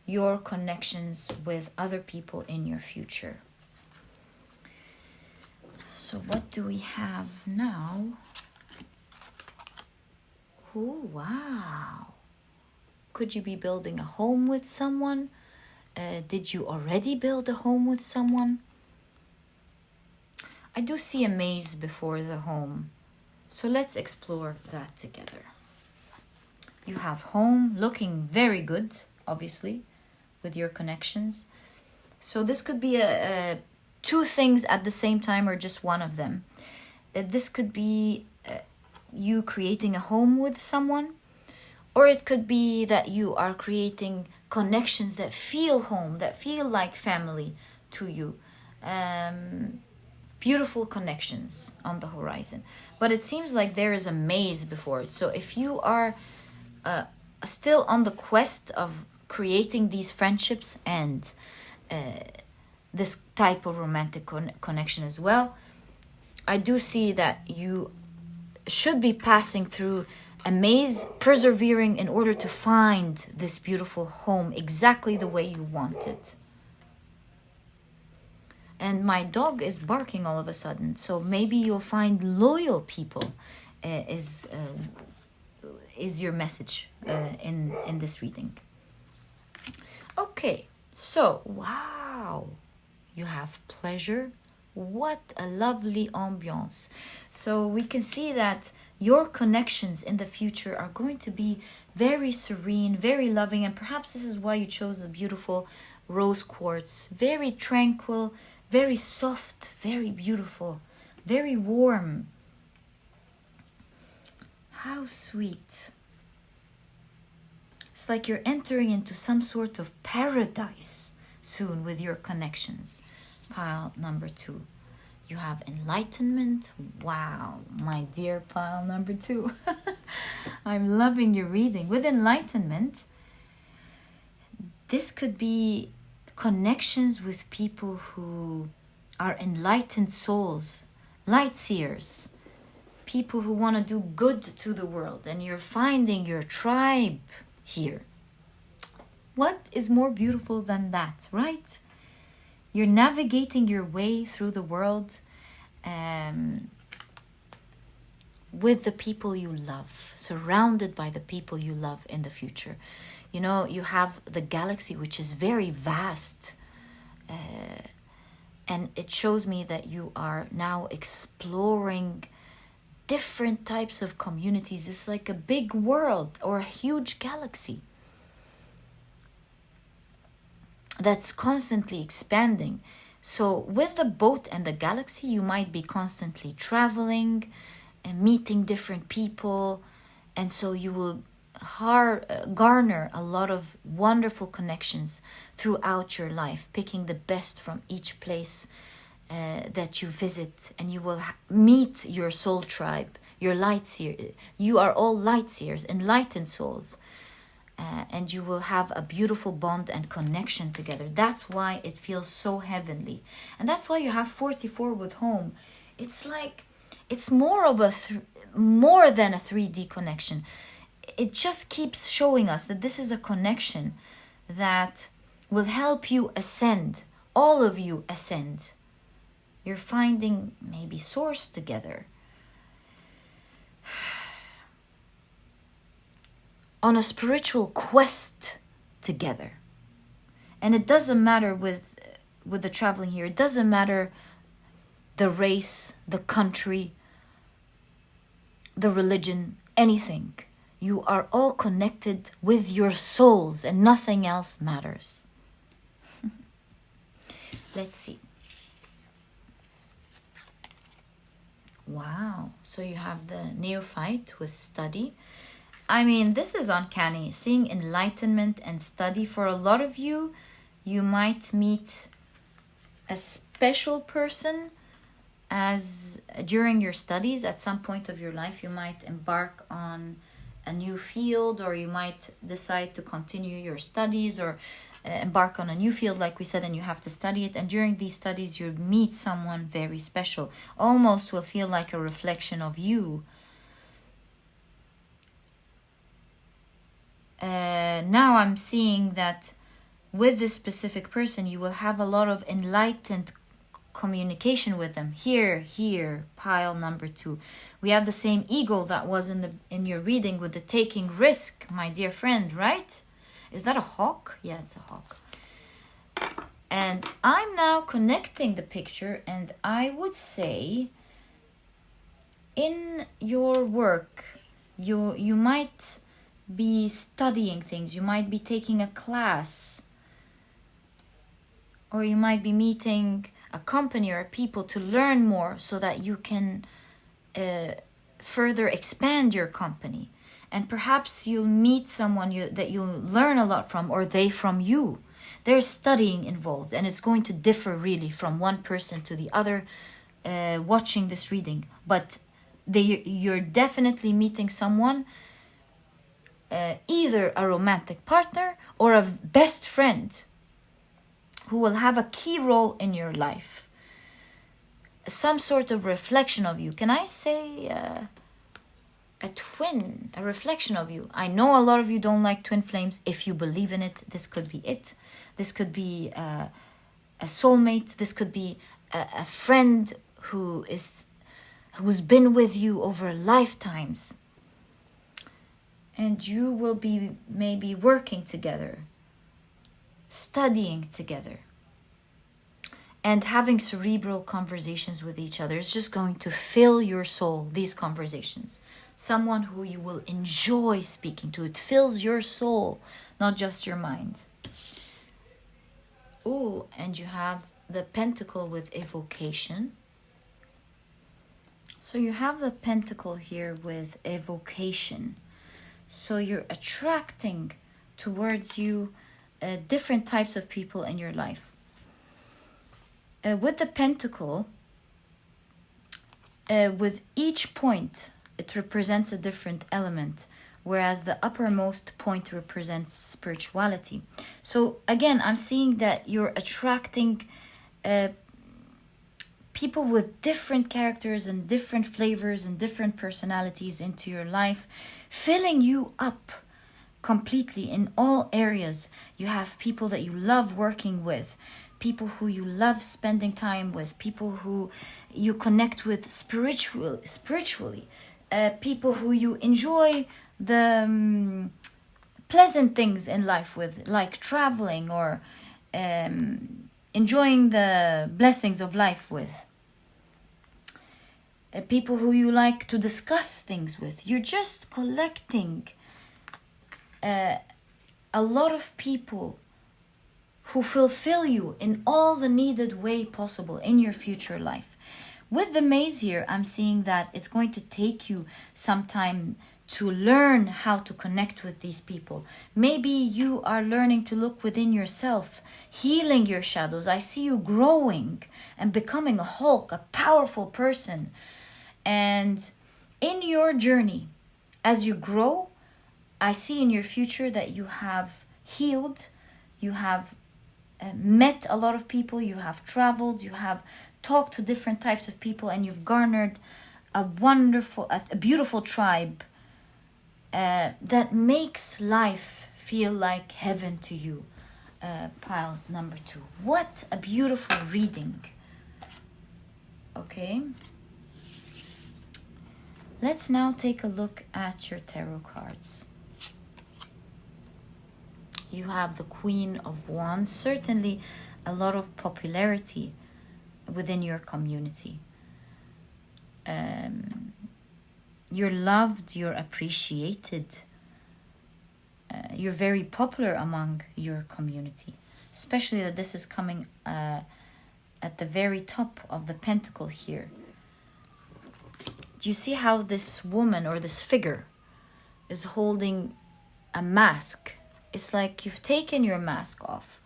your connections with other people in your future. So what do we have now? Oh, wow. Could you be building a home with someone? Did you already build a home with someone? I do see a maze before the home. So let's explore that together. You have home looking very good, obviously, with your connections. So this could be a 2 things at the same time, or just one of them. This could be you creating a home with someone, or it could be that you are creating connections that feel home, that feel like family to you. Beautiful connections on the horizon. But it seems like there is a maze before it. So if you are still on the quest of creating these friendships and this type of romantic connection as well, I do see that you should be passing through a maze, persevering in order to find this beautiful home exactly the way you want it. And my dog is barking all of a sudden, so maybe you'll find loyal people is is your message in this reading. Okay, so wow, you have pleasure. What a lovely ambiance. So we can see that your connections in the future are going to be very serene, very loving, and perhaps this is why you chose the beautiful rose quartz. Very tranquil, very soft, very beautiful, very warm. How sweet. It's like you're entering into some sort of paradise soon with your connections. Pile number 2. You have enlightenment. Wow, my dear pile number 2. I'm loving your reading. With enlightenment, this could be connections with people who are enlightened souls, light seers, people who want to do good to the world, and you're finding your tribe here. What is more beautiful than that, right? You're navigating your way through the world with the people you love, surrounded by the people you love in the future. You know, you have the galaxy, which is very vast. And it shows me that you are now exploring different types of communities. It's like a big world or a huge galaxy that's constantly expanding. So with the boat and the galaxy, you might be constantly traveling and meeting different people. And so you will garner a lot of wonderful connections throughout your life, picking the best from each place that you visit, and you will meet your soul tribe, your light seer. You are all light seers, enlightened souls, and you will have a beautiful bond and connection together. That's why it feels so heavenly, and that's why you have 44 with home. It's like it's more of more than a 3D connection. It just keeps showing us that this is a connection that will help you ascend. All of you ascend. You're finding maybe source together. On a spiritual quest together. And it doesn't matter with the traveling here. It doesn't matter the race, the country, the religion, anything. You are all connected with your souls and nothing else matters. Let's see. Wow. So you have the neophyte with study. I mean, this is uncanny. Seeing enlightenment and study. For a lot of you, you might meet a special person as during your studies. At some point of your life, you might embark on a new field, or you might decide to continue your studies, or embark on a new field, like we said, and you have to study it. And during these studies, you meet someone very special, almost will feel like a reflection of you. Now I'm seeing that with this specific person, you will have a lot of enlightened communication with them. Here, pile number 2. We have the same ego that was in your reading with the taking risk, my dear friend, right? Is that a hawk? Yeah, it's a hawk. And I'm now connecting the picture, and I would say in your work, you might be studying things. You might be taking a class, or you might be meeting a company or people to learn more so that you can further expand your company. And perhaps you'll meet someone that you'll learn a lot from, or they from you. There's studying involved, and it's going to differ really from one person to the other watching this reading. But you're definitely meeting someone, either a romantic partner or a best friend, who will have a key role in your life. Some sort of reflection of you. Can I say a twin, a reflection of you? I know a lot of you don't like twin flames. If you believe in it, this could be it. This could be a soulmate. This could be a friend who's been with you over lifetimes. And you will be maybe working together, studying together, and having cerebral conversations with each other. Is just going to fill your soul, these conversations. Someone who you will enjoy speaking to. It fills your soul, not just your mind. Ooh, and you have the pentacle with evocation. So you have the pentacle here with evocation. So you're attracting towards you different types of people in your life. With the pentacle, with each point, it represents a different element, whereas the uppermost point represents spirituality. So again, I'm seeing that you're attracting people with different characters and different flavors and different personalities into your life, filling you up completely in all areas. You have people that you love working with, people who you love spending time with, people who you connect with spiritually, people who you enjoy the pleasant things in life with, like traveling or enjoying the blessings of life with. People who you like to discuss things with. You're just collecting a lot of people who fulfill you in all the needed way possible in your future life. With the maze here, I'm seeing that it's going to take you some time to learn how to connect with these people. Maybe you are learning to look within yourself, healing your shadows. I see you growing and becoming a Hulk, a powerful person. And in your journey, as you grow, I see in your future that you have healed, you have met a lot of people, you have traveled, you have talked to different types of people, and you've garnered a beautiful tribe that makes life feel like heaven to you. Pile number 2. What a beautiful reading. Okay. Let's now take a look at your tarot cards. You have the Queen of Wands, certainly a lot of popularity within your community. You're loved, you're appreciated. You're very popular among your community, especially that this is coming at the very top of the pentacle here. Do you see how this woman or this figure is holding a mask? It's like you've taken your mask off.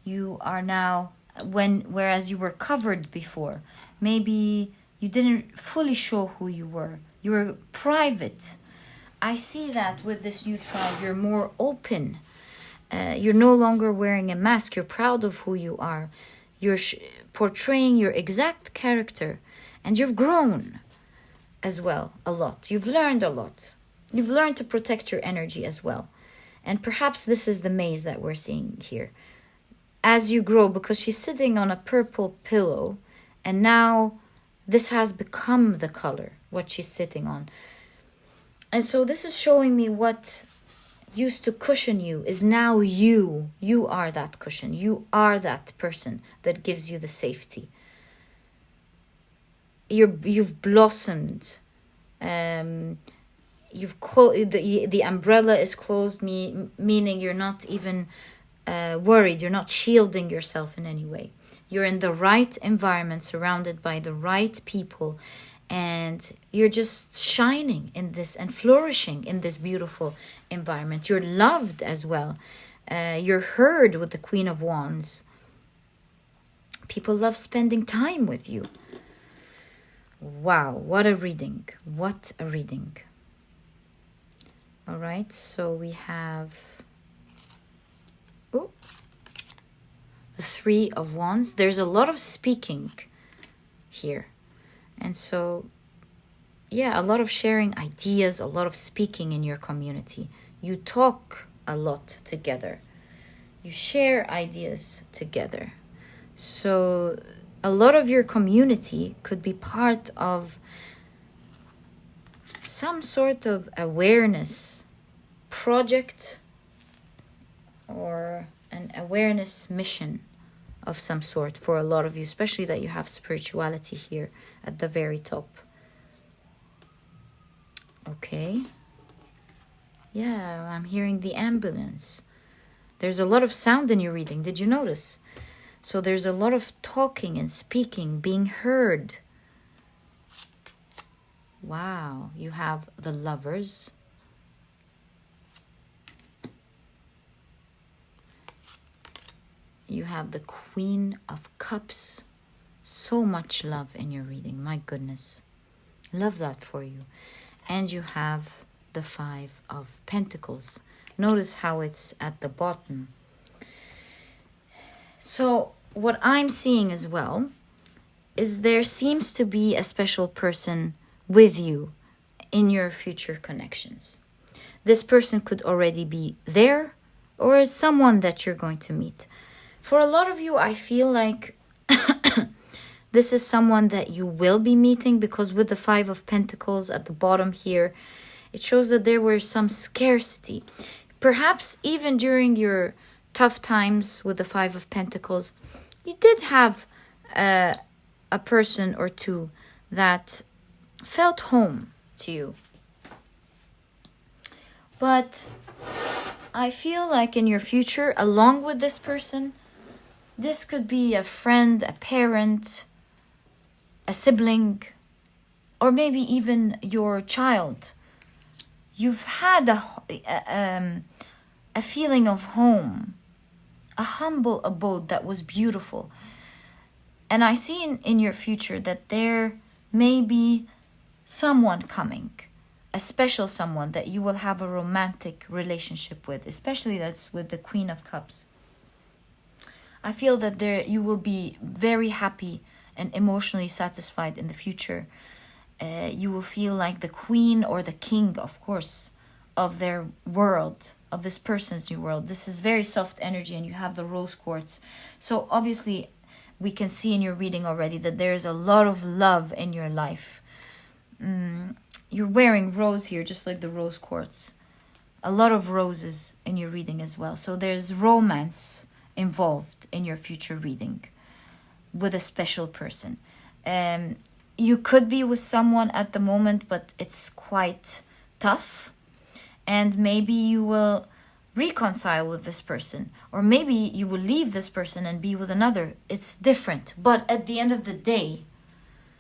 You are now, whereas you were covered before, maybe you didn't fully show who you were. You were private. I see that with this new tribe, you're more open. You're no longer wearing a mask. You're proud of who you are. You're portraying your exact character. And you've grown as well a lot. You've learned a lot. You've learned to protect your energy as well. And perhaps this is the maze that we're seeing here. As you grow, because she's sitting on a purple pillow, and now this has become the color, what she's sitting on. And so this is showing me what used to cushion you is now you. You are that cushion. You are that person that gives you the safety. You've blossomed. The umbrella is closed, meaning you're not even worried. You're not shielding yourself in any way. You're in the right environment, surrounded by the right people, and you're just shining in this and flourishing in this beautiful environment. You're loved as well. You're heard with the Queen of Wands. People love spending time with you. Wow, what a reading. What a reading. All right, so we have the Three of Wands. There's a lot of speaking here. And so, yeah, a lot of sharing ideas, a lot of speaking in your community. You talk a lot together. You share ideas together. So a lot of your community could be part of some sort of awareness project or an awareness mission of some sort for a lot of you, especially that you have spirituality here at the very top. Okay. Yeah, I'm hearing the ambulance. There's a lot of sound in your reading. Did you notice? So there's a lot of talking and speaking, being heard. Wow, you have the Lovers. You have the Queen of Cups. So much love in your reading. My goodness. Love that for you. And you have the Five of Pentacles. Notice how it's at the bottom. So what I'm seeing as well is there seems to be a special person with you in your future connections. This person could already be there or someone that you're going to meet. For a lot of you, I feel like this is someone that you will be meeting, because with the Five of Pentacles at the bottom here, it shows that there was some scarcity. Perhaps even during your tough times with the Five of Pentacles, you did have a person or two that felt home to you. But I feel like in your future, along with this person, this could be a friend, a parent, a sibling, or maybe even your child. You've had a feeling of home, a humble abode that was beautiful. And I see in your future that there may be someone coming, a special someone that you will have a romantic relationship with, especially that's with the Queen of Cups. I feel that there you will be very happy and emotionally satisfied in the future. You will feel like the queen or the king, of course, of their world, of this person's new world. This is very soft energy, and you have the rose quartz. So obviously, we can see in your reading already that there's a lot of love in your life. You're wearing rose here, just like the rose quartz. A lot of roses in your reading as well. So there's romance involved in your future reading with a special person. You could be with someone at the moment, but it's quite tough. And maybe you will reconcile with this person. Or maybe you will leave this person and be with another. It's different. But at the end of the day,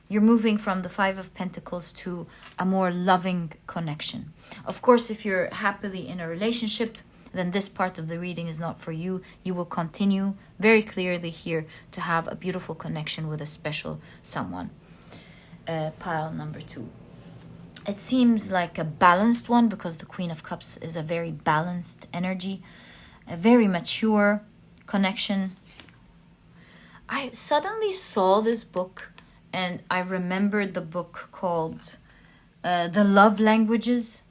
you're moving from the Five of Pentacles to a more loving connection. Of course, if you're happily in a relationship, then this part of the reading is not for you. You will continue very clearly here to have a beautiful connection with a special someone. Pile number 2. It seems like a balanced one, because the Queen of Cups is a very balanced energy, a very mature connection. I suddenly saw this book and I remembered the book called The Love Languages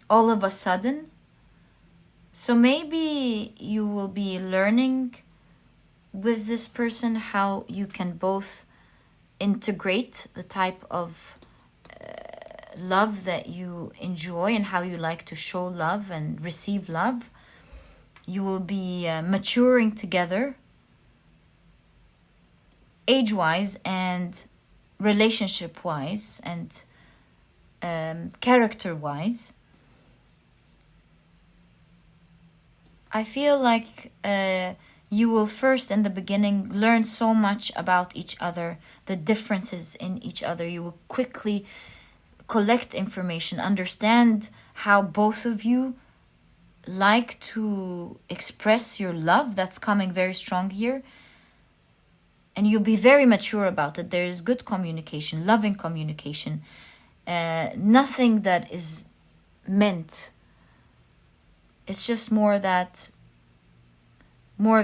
all of a sudden. So maybe you will be learning with this person how you can both integrate the type of love that you enjoy and how you like to show love and receive love. You will be maturing together, age-wise and relationship-wise and character-wise. I feel like you will first in the beginning learn so much about each other, the differences in each other. You will quickly collect information, understand how both of you like to express your love. That's coming very strong here. And you'll be very mature about it. There is good communication, loving communication. Nothing that is meant. It's just more of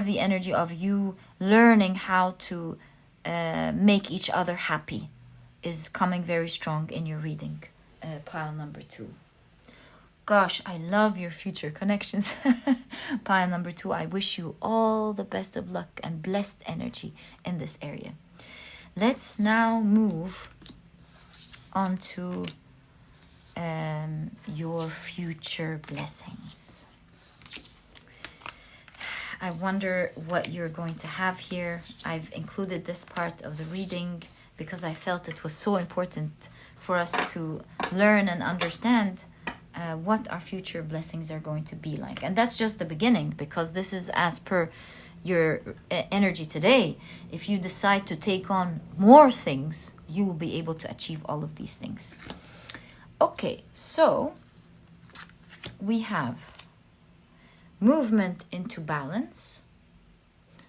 the energy of you learning how to make each other happy is coming very strong in your reading. Pile number 2. Gosh, I love your future connections. Pile number 2, I wish you all the best of luck and blessed energy in this area. Let's now move on to your future blessings. I wonder what you're going to have here. I've included this part of the reading because I felt it was so important for us to learn and understand what our future blessings are going to be like. And that's just the beginning, because this is as per your energy today. If you decide to take on more things, you will be able to achieve all of these things. Okay, so we have movement into balance,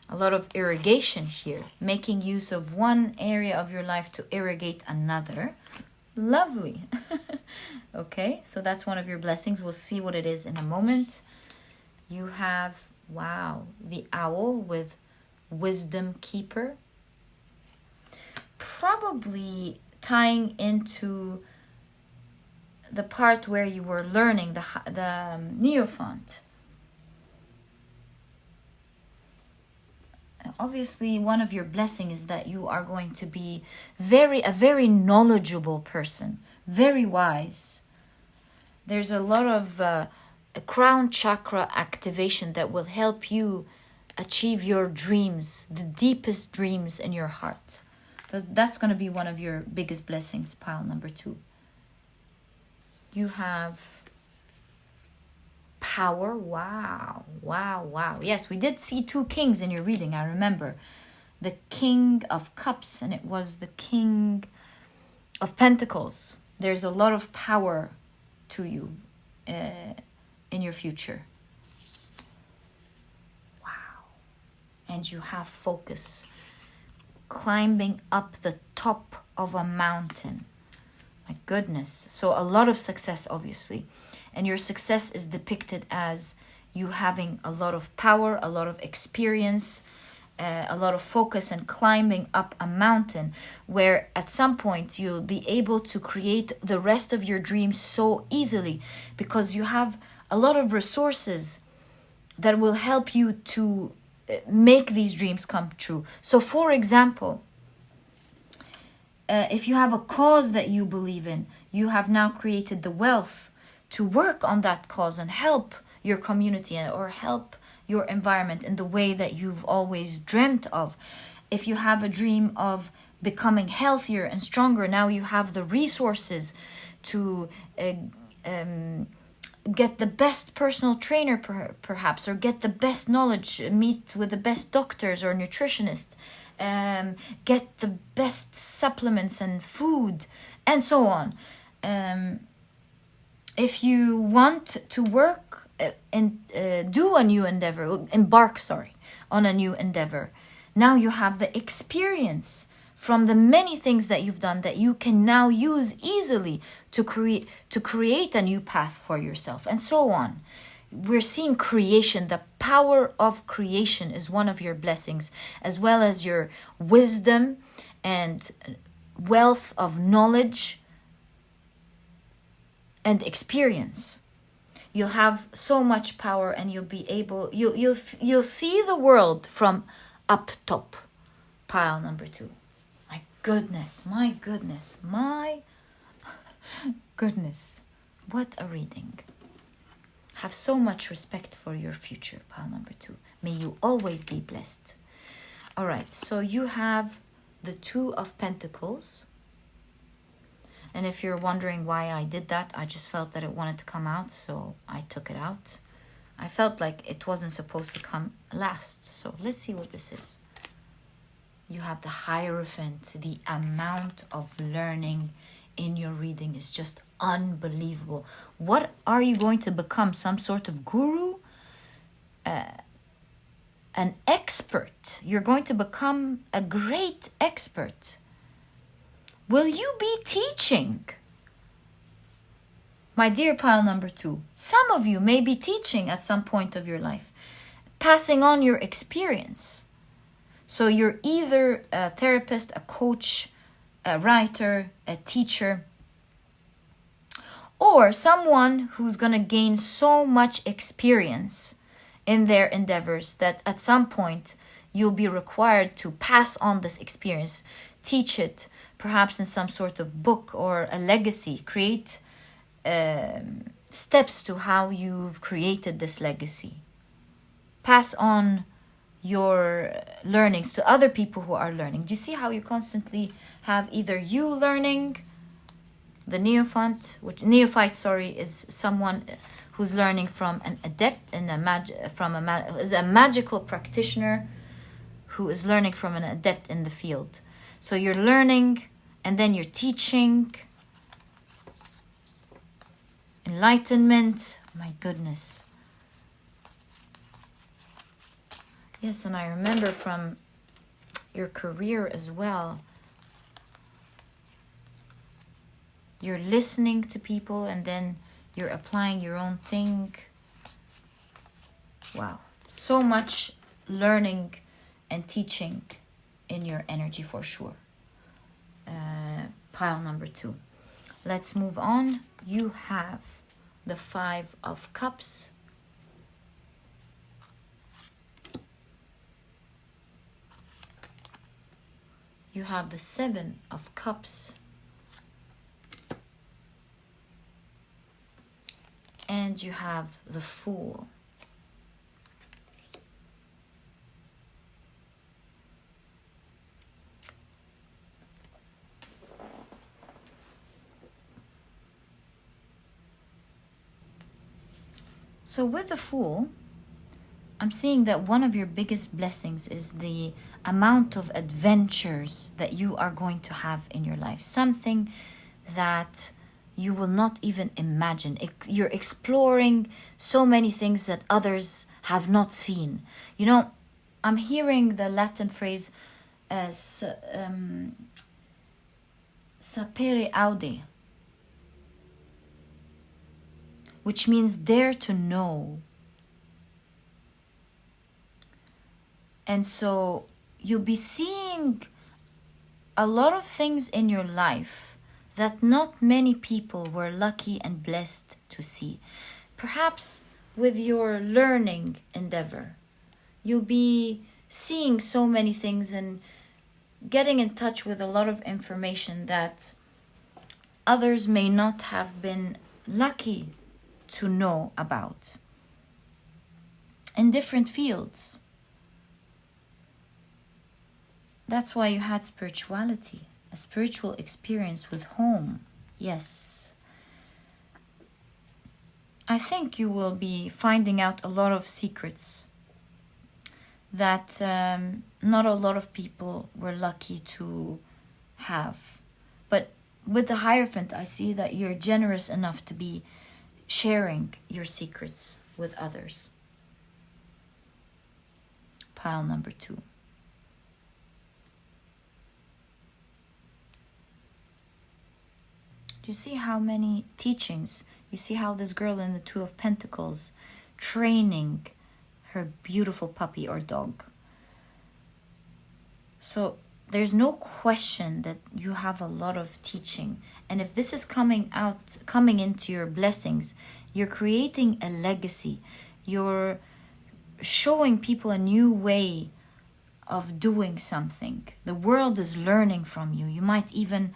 a lot of irrigation here, making use of one area of your life to irrigate another. Lovely. Okay, so that's one of your blessings. We'll see what it is in a moment. You have, wow, the owl with wisdom keeper, probably tying into the part where you were learning the Neophant. Obviously, one of your blessings is that you are going to be a very knowledgeable person, very wise. There's a lot of a crown chakra activation that will help you achieve your dreams, the deepest dreams in your heart. That's going to be one of your biggest blessings, pile number 2. You have power. Wow, wow, wow. Yes, we did see 2 kings in your reading, I remember. The King of Cups, and it was the King of Pentacles. There's a lot of power to you in your future. Wow. And you have focus. Climbing up the top of a mountain. My goodness. So a lot of success, obviously. And your success is depicted as you having a lot of power, a lot of experience, a lot of focus, and climbing up a mountain where at some point you'll be able to create the rest of your dreams so easily, because you have a lot of resources that will help you to make these dreams come true. So for example, if you have a cause that you believe in, you have now created the wealth to work on that cause and help your community or help your environment in the way that you've always dreamt of. If you have a dream of becoming healthier and stronger, now you have the resources to get the best personal trainer perhaps, or get the best knowledge, meet with the best doctors or nutritionists, get the best supplements and food, and so on. If you want to work and do a new endeavor, embark on a new endeavor, now you have the experience from the many things that you've done that you can now use easily to create a new path for yourself, and so on. We're seeing creation. The power of creation is one of your blessings, as well as your wisdom and wealth of knowledge and experience. You'll have so much power, and you'll be able, you'll see the world from up top. Pile number 2. My goodness. What a reading. Have so much respect for your future, pile number 2. May you always be blessed. All right, so you have the 2 of Pentacles. And if you're wondering why I did that, I just felt that it wanted to come out, so I took it out. I felt like it wasn't supposed to come last. So let's see what this is. You have the Hierophant. The amount of learning in your reading is just unbelievable. What are you going to become? Some sort of guru? An expert. You're going to become a great expert. Will you be teaching? My dear pile number 2, some of you may be teaching at some point of your life, passing on your experience. So you're either a therapist, a coach, a writer, a teacher, or someone who's going to gain so much experience in their endeavors that at some point you'll be required to pass on this experience, teach it, perhaps in some sort of book or a legacy, create steps to how you've created this legacy. Pass on your learnings to other people who are learning. Do you see how you constantly have either you learning, the neophyte, is someone who's learning from an adept in is a magical practitioner who is learning from an adept in the field. So you're learning and then you're teaching. Enlightenment, my goodness. Yes, and I remember from your career as well, you're listening to people and then you're applying your own thing. Wow, so much learning and teaching in your energy for sure. Pile number 2. Let's move on. You have the 5 of Cups. You have the 7 of Cups. And you have the Fool. So with the Fool, I'm seeing that one of your biggest blessings is the amount of adventures that you are going to have in your life. Something that you will not even imagine. You're exploring so many things that others have not seen. You know, I'm hearing the Latin phrase sapere aude, which means dare to know. And so you'll be seeing a lot of things in your life that not many people were lucky and blessed to see. Perhaps with your learning endeavor, you'll be seeing so many things and getting in touch with a lot of information that others may not have been lucky to know about in different fields. That's why you had spirituality, a spiritual experience with home. Yes. I think you will be finding out a lot of secrets that not a lot of people were lucky to have. But with the Hierophant, I see that you're generous enough to be sharing your secrets with others. Pile number 2. Do you see how many teachings? You see how this girl in the 2 of Pentacles training her beautiful puppy or dog. So there's no question that you have a lot of teaching. And if this is coming into your blessings, you're creating a legacy. You're showing people a new way of doing something. The world is learning from you. You might even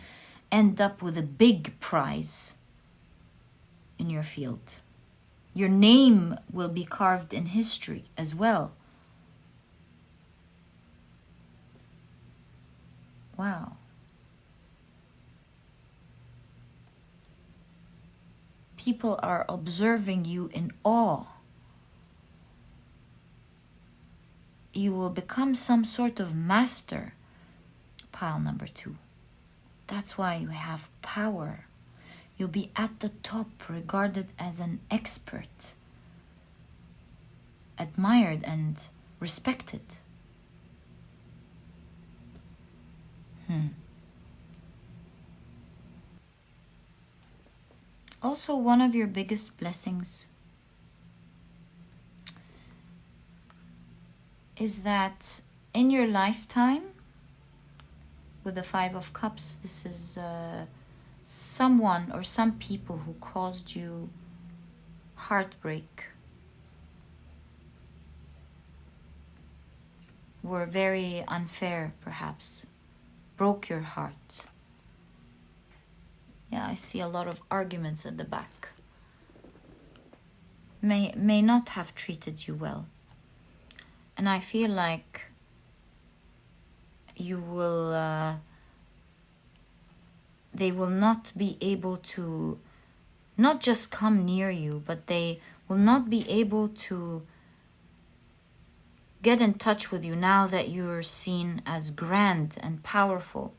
end up with a big prize in your field. Your name will be carved in history as well. Wow. People are observing you in awe. You will become some sort of master. Pile number 2. That's why you have power. You'll be at the top, regarded as an expert, admired and respected. Also, one of your biggest blessings is that in your lifetime, with the 5 of Cups, this is someone or some people who caused you heartbreak, were very unfair perhaps, broke your heart. Yeah, I see a lot of arguments at the back. may not have treated you well. And I feel like you will they will not be able to not just come near you, but they will not be able to get in touch with you now that you're seen as grand and powerful.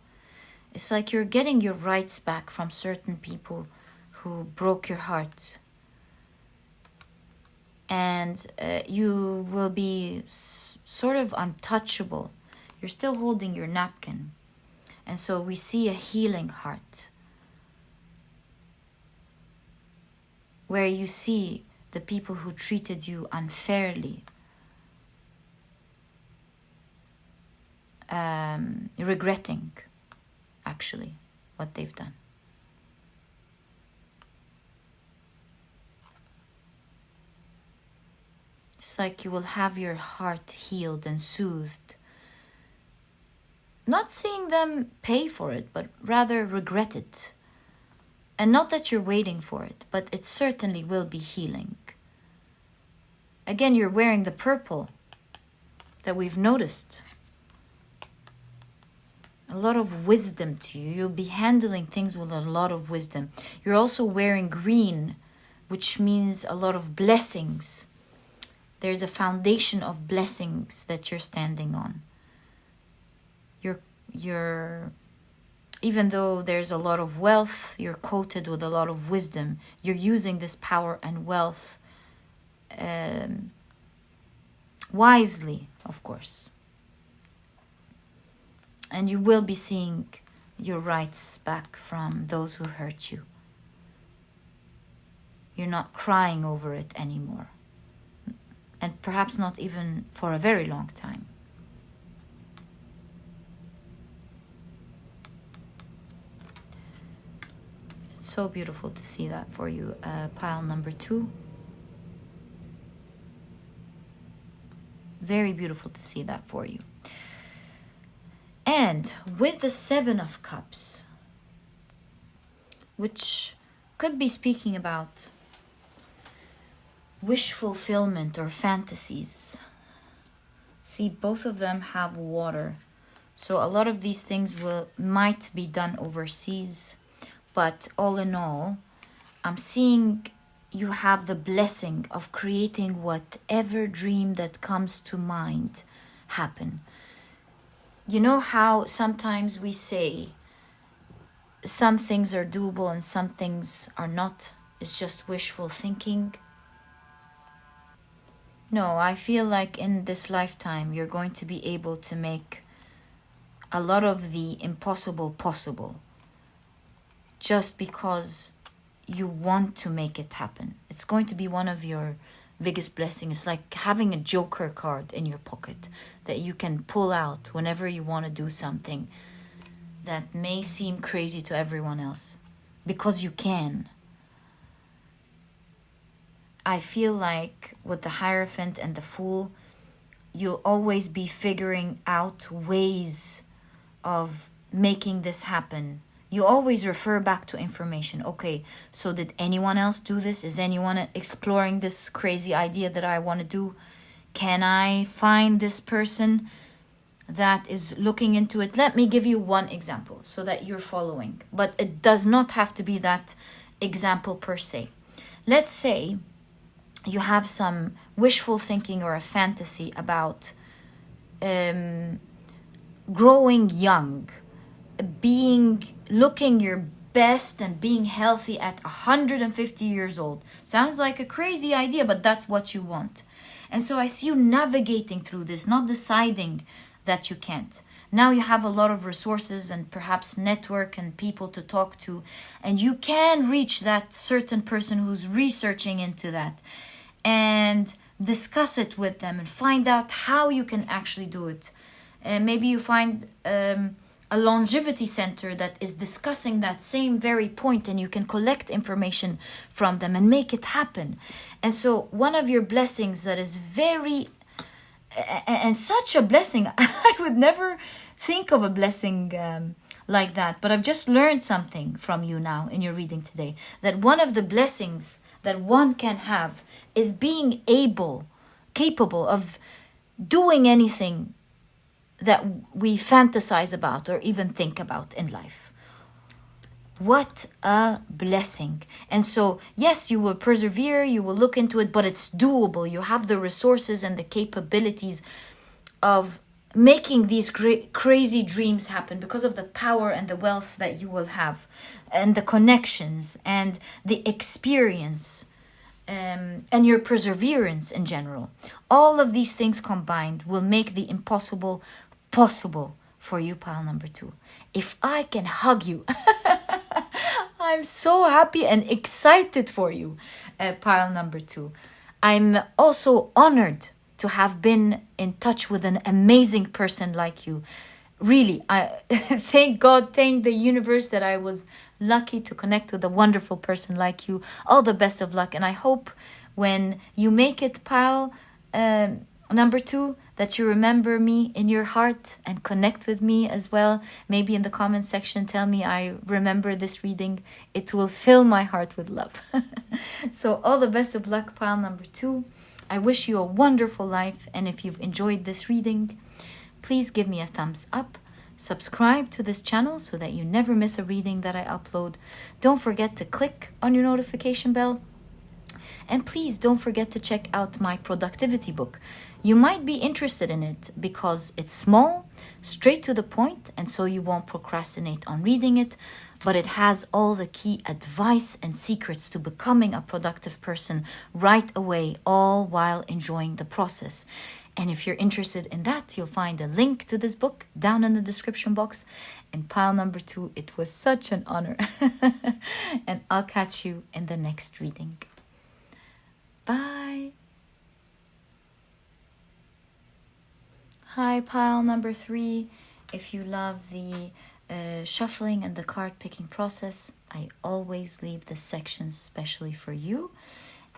It's like you're getting your rights back from certain people who broke your heart. And you will be sort of untouchable. You're still holding your napkin. And so we see a healing heart, where you see the people who treated you unfairly regretting, actually, what they've done. It's like you will have your heart healed and soothed. Not seeing them pay for it, but rather regret it. And not that you're waiting for it, but it certainly will be healing. Again, you're wearing the purple that we've noticed. A lot of wisdom to you. You'll be handling things with a lot of wisdom. You're also wearing green, which means a lot of blessings. There's a foundation of blessings that you're standing on. You're even though there's a lot of wealth, you're coated with a lot of wisdom. You're using this power and wealth wisely, of course. And you will be seeing your rights back from those who hurt you. You're not crying over it anymore. And perhaps not even for a very long time. It's so beautiful to see that for you. Pile number 2. Very beautiful to see that for you. And with the 7 of Cups, which could be speaking about wish fulfillment or fantasies. See, both of them have water. So a lot of these things might be done overseas. But all in all, I'm seeing you have the blessing of creating whatever dream that comes to mind happen. You know how sometimes we say some things are doable and some things are not? It's just wishful thinking. No, I feel like in this lifetime you're going to be able to make a lot of the impossible possible. Just because you want to make it happen. It's going to be one of your biggest blessings. It's like having a joker card in your pocket that you can pull out whenever you want to do something that may seem crazy to everyone else. Because you can. I feel like with the Hierophant and the Fool, you'll always be figuring out ways of making this happen. You always refer back to information. Okay, so did anyone else do this? Is anyone exploring this crazy idea that I want to do? Can I find this person that is looking into it? Let me give you one example so that you're following. But it does not have to be that example per se. Let's say you have some wishful thinking or a fantasy about growing young, looking your best and being healthy at 150 years old. Sounds like a crazy idea, but that's what you want. And so I see you navigating through this, not deciding that you can't. Now you have a lot of resources and perhaps network and people to talk to, and you can reach that certain person who's researching into that and discuss it with them and find out how you can actually do it. And maybe you find a longevity center that is discussing that same very point, and you can collect information from them and make it happen. And so one of your blessings that is very, and such a blessing, I would never think of a blessing like that, but I've just learned something from you now in your reading today, that one of the blessings that one can have is being capable of doing anything that we fantasize about or even think about in life. What a blessing. And so, yes, you will persevere, you will look into it, but it's doable. You have the resources and the capabilities of making these crazy dreams happen because of the power and the wealth that you will have, and the connections and the experience, and your perseverance in general. All of these things combined will make the impossible possible for you, pile number 2. If I can hug you, I'm so happy and excited for you, pile number 2. I'm also honored to have been in touch with an amazing person like you. Really, I thank God, thank the universe that I was lucky to connect with a wonderful person like you. All the best of luck. And I hope when you make it, pile number 2, that you remember me in your heart and connect with me as well. Maybe in the comment section, tell me I remember this reading. It will fill my heart with love. So all the best of luck, pile number 2. I wish you a wonderful life. And if you've enjoyed this reading, please give me a thumbs up. Subscribe to this channel so that you never miss a reading that I upload. Don't forget to click on your notification bell. And please don't forget to check out my productivity book. You might be interested in it because it's small, straight to the point, and so you won't procrastinate on reading it. But it has all the key advice and secrets to becoming a productive person right away, all while enjoying the process. And if you're interested in that, you'll find a link to this book down in the description box. And pile number 2, it was such an honor. And I'll catch you in the next reading. Bye. Hi, pile number 3. If you love the shuffling and the card picking process, I always leave the sections specially for you.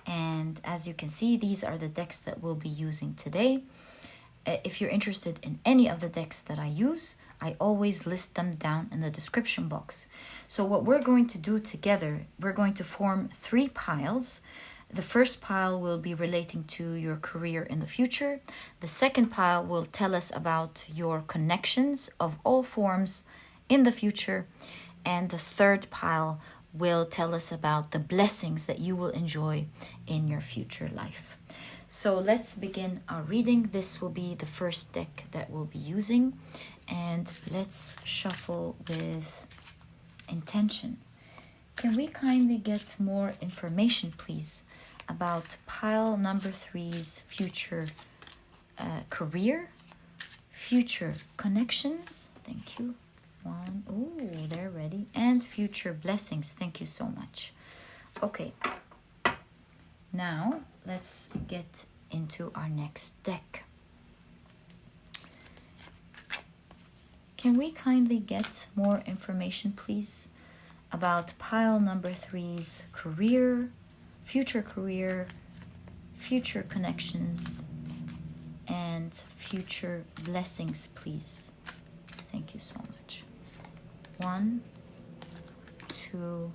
And as you can see, these are the decks that we'll be using today. If you're interested in any of the decks that I use, I always list them down in the description box. So what we're going to do together, we're going to form 3 piles. The first pile will be relating to your career in the future. The second pile will tell us about your connections of all forms in the future. And the third pile will tell us about the blessings that you will enjoy in your future life. So let's begin our reading. This will be the first deck that we'll be using. And let's shuffle with intention. Can we kindly get more information, please, about pile number 3's future career, future connections? Thank you. 1, oh, they're ready. And future blessings. Thank you so much. Okay. Now, let's get into our next deck. Can we kindly get more information, please, about pile number 3's career, future connections, and future blessings, please? Thank you so much. 1, 2,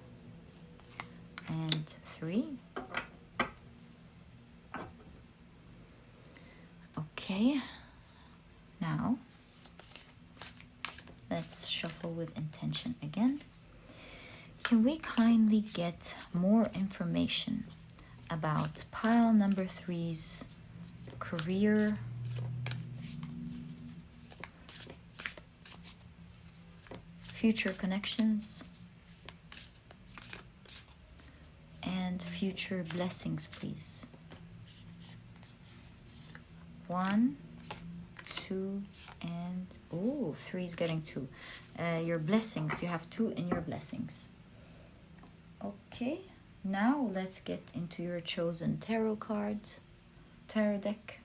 and 3. Okay, now let's shuffle with intention again. Can we kindly get more information about pile number 3's career, future connections, and future blessings, please? 1, 2, and oh, 3 is getting 2. Your blessings, you have 2 in your blessings. Okay, now let's get into your chosen tarot deck.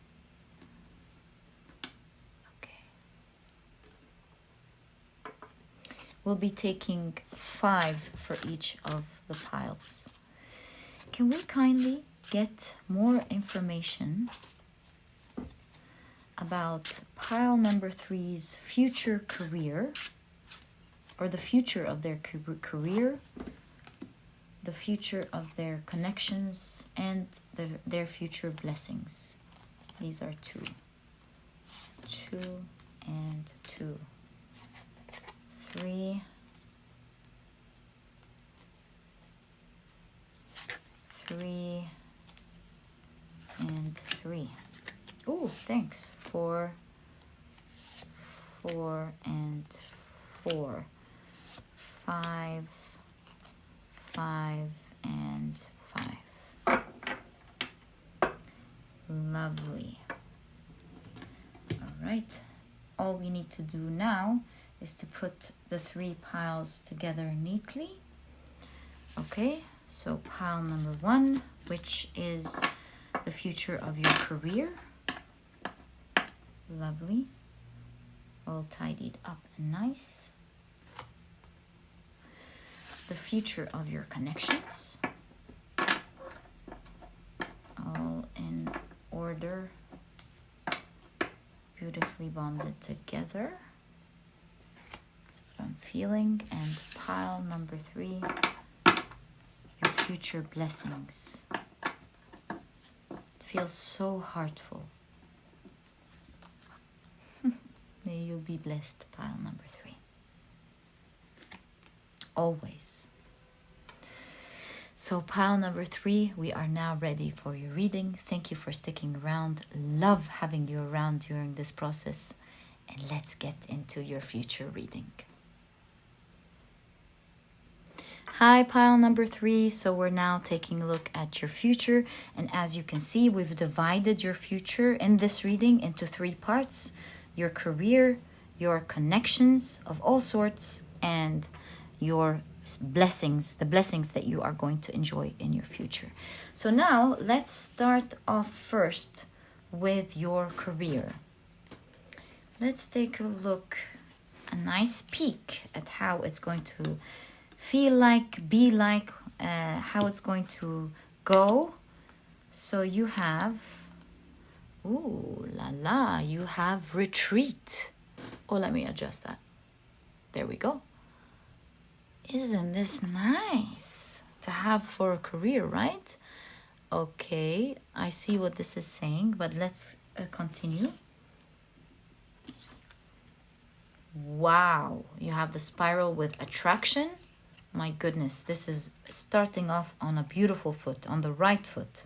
Okay. We'll be taking 5 for each of the piles. Can we kindly get more information about pile number 3's future career, or the future of their career, the future of their connections, and their future blessings. These are 2. 2 and 2. 3. 3 and 3. Oh, thanks. 4. 4 and 4. 5. 5 and 5. Lovely. All right. All we need to do now is to put the 3 piles together neatly. Okay, so pile number 1, which is the future of your career. Lovely. All tidied up and nice. The future of your connections. All in order. Beautifully bonded together. That's what I'm feeling. And pile number 3, your future blessings. It feels so heartful. May you be blessed, pile number 3. Always. So pile number 3, we are now ready for your reading. Thank you for sticking around. Love having you around during this process. And let's get into your future reading. Hi, pile number 3. So we're now taking a look at your future. And as you can see, we've divided your future in this reading into 3 parts. Your career, your connections of all sorts, and your blessings, the blessings that you are going to enjoy in your future. So now let's start off first with your career. Let's take a look, a nice peek at how it's going to feel like, be like, how it's going to go. So you have, ooh la la, you have retreat. Oh, let me adjust that. There we go. Isn't this nice to have for a career, right? Okay, I see what this is saying, but let's continue. Wow, you have the spiral with attraction. My goodness, this is starting off on a beautiful foot, on the right foot,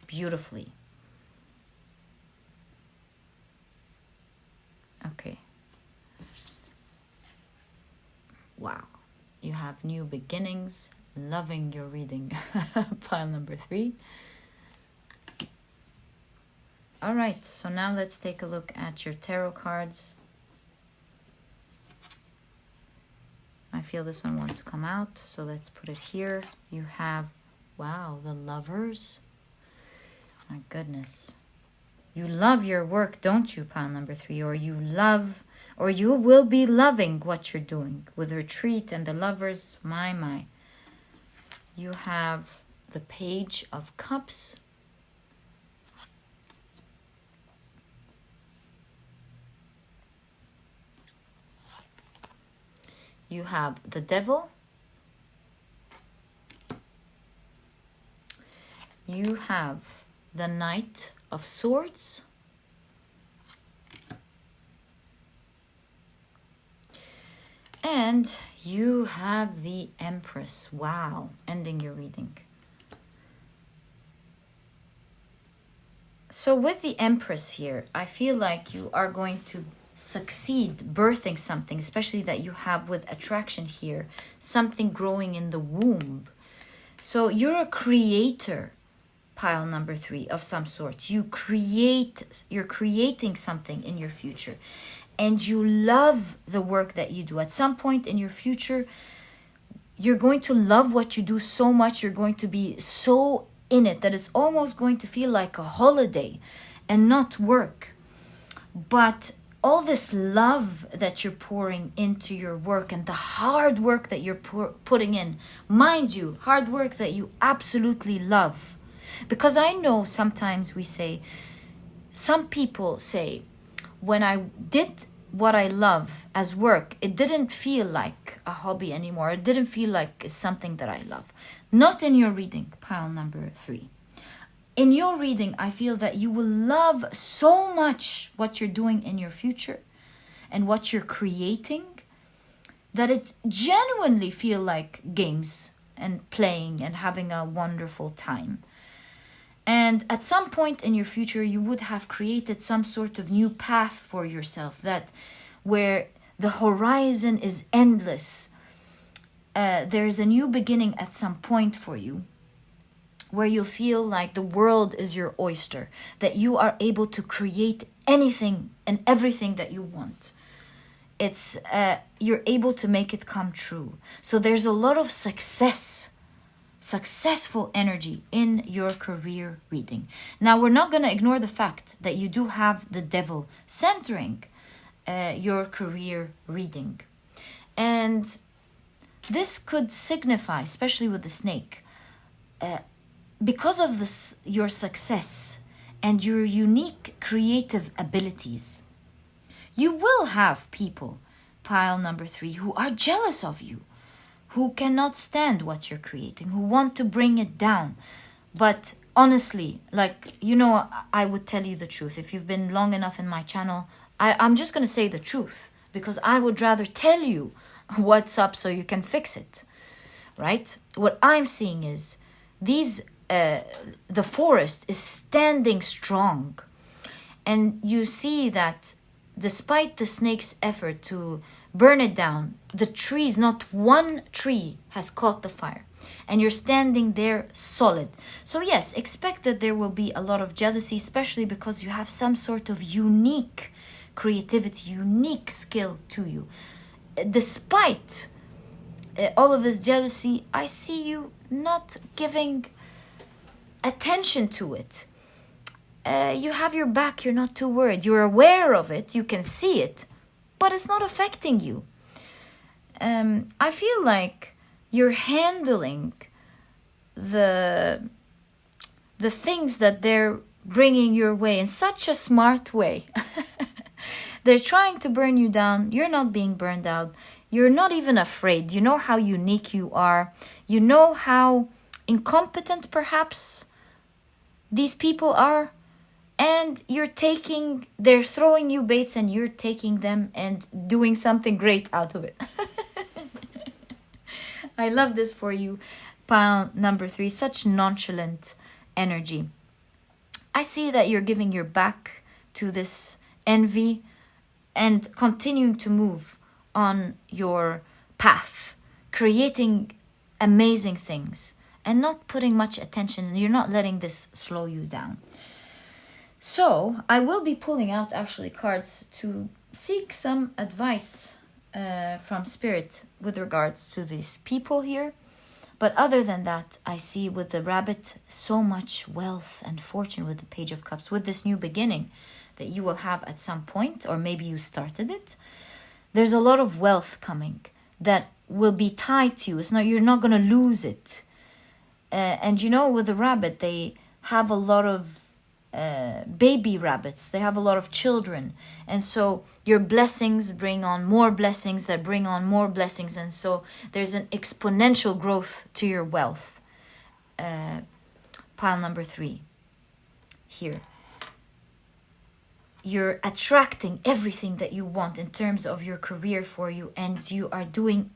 beautifully. Okay. Wow. You have new beginnings. Loving your reading. Pile number 3. All right. So now let's take a look at your tarot cards. I feel this one wants to come out. So let's put it here. You have, wow, the Lovers. My goodness. You love your work, don't you, pile number 3? Or you love, or you will be loving what you're doing with retreat and the Lovers. My. You have the Page of Cups. You have the Devil. You have the Knight of Swords. And you have the Empress. Wow, ending your reading. So with the Empress here, I feel like you are going to succeed birthing something, especially that you have with attraction here, something growing in the womb. So you're a creator, pile number 3, of some sort. You're creating something in your future, and you love the work that you do. At some point in your future, you're going to love what you do so much, you're going to be so in it that it's almost going to feel like a holiday and not work. But all this love that you're pouring into your work and the hard work that you're putting in, mind you, hard work that you absolutely love. Because I know sometimes some people say, when I did what I love as work, it didn't feel like a hobby anymore. It didn't feel like it's something that I love. Not in your reading, pile number 3. In your reading, I feel that you will love so much what you're doing in your future and what you're creating that it genuinely feel like games and playing and having a wonderful time. And at some point in your future, you would have created some sort of new path for yourself, that where the horizon is endless. There's a new beginning at some point for you, where you feel like the world is your oyster, that you are able to create anything and everything that you want. It's you're able to make it come true. So there's a lot of successful energy in your career reading. Now, we're not going to ignore the fact that you do have the devil centering your career reading. And this could signify, especially with the snake, because of this, your success and your unique creative abilities, you will have people, pile number 3, who are jealous of you, who cannot stand what you're creating, who want to bring it down. But honestly, like, you know, I would tell you the truth. If you've been long enough in my channel, I'm just going to say the truth, because I would rather tell you what's up so you can fix it, right? What I'm seeing is the forest is standing strong. And you see that despite the snake's effort to burn it down, the trees, not one tree has caught the fire. And you're standing there solid. So yes, expect that there will be a lot of jealousy, especially because you have some sort of unique creativity, unique skill to you. Despite all of this jealousy, I see you not giving attention to it. You have your back, you're not too worried. You're aware of it, you can see it, but it's not affecting you. I feel like you're handling the things that they're bringing your way in such a smart way. They're trying to burn you down. You're not being burned out. You're not even afraid. You know how unique you are. You know how incompetent perhaps these people are. And they're throwing you baits and you're taking them and doing something great out of it. I love this for you, pile number 3, such nonchalant energy. I see that you're giving your back to this envy and continuing to move on your path, creating amazing things and not putting much attention. You're not letting this slow you down. So I will be pulling out actually cards to seek some advice from Spirit with regards to these people here. But other than that, I see with the rabbit so much wealth and fortune with the Page of Cups, with this new beginning that you will have at some point, or maybe you started it. There's a lot of wealth coming that will be tied to you. You're not going to lose it. And you know, with the rabbit, they have a lot of baby rabbits. They have a lot of children. And so your blessings bring on more blessings that bring on more blessings. And so there's an exponential growth to your wealth. Pile number 3 here. You're attracting everything that you want in terms of your career for you, and you are doing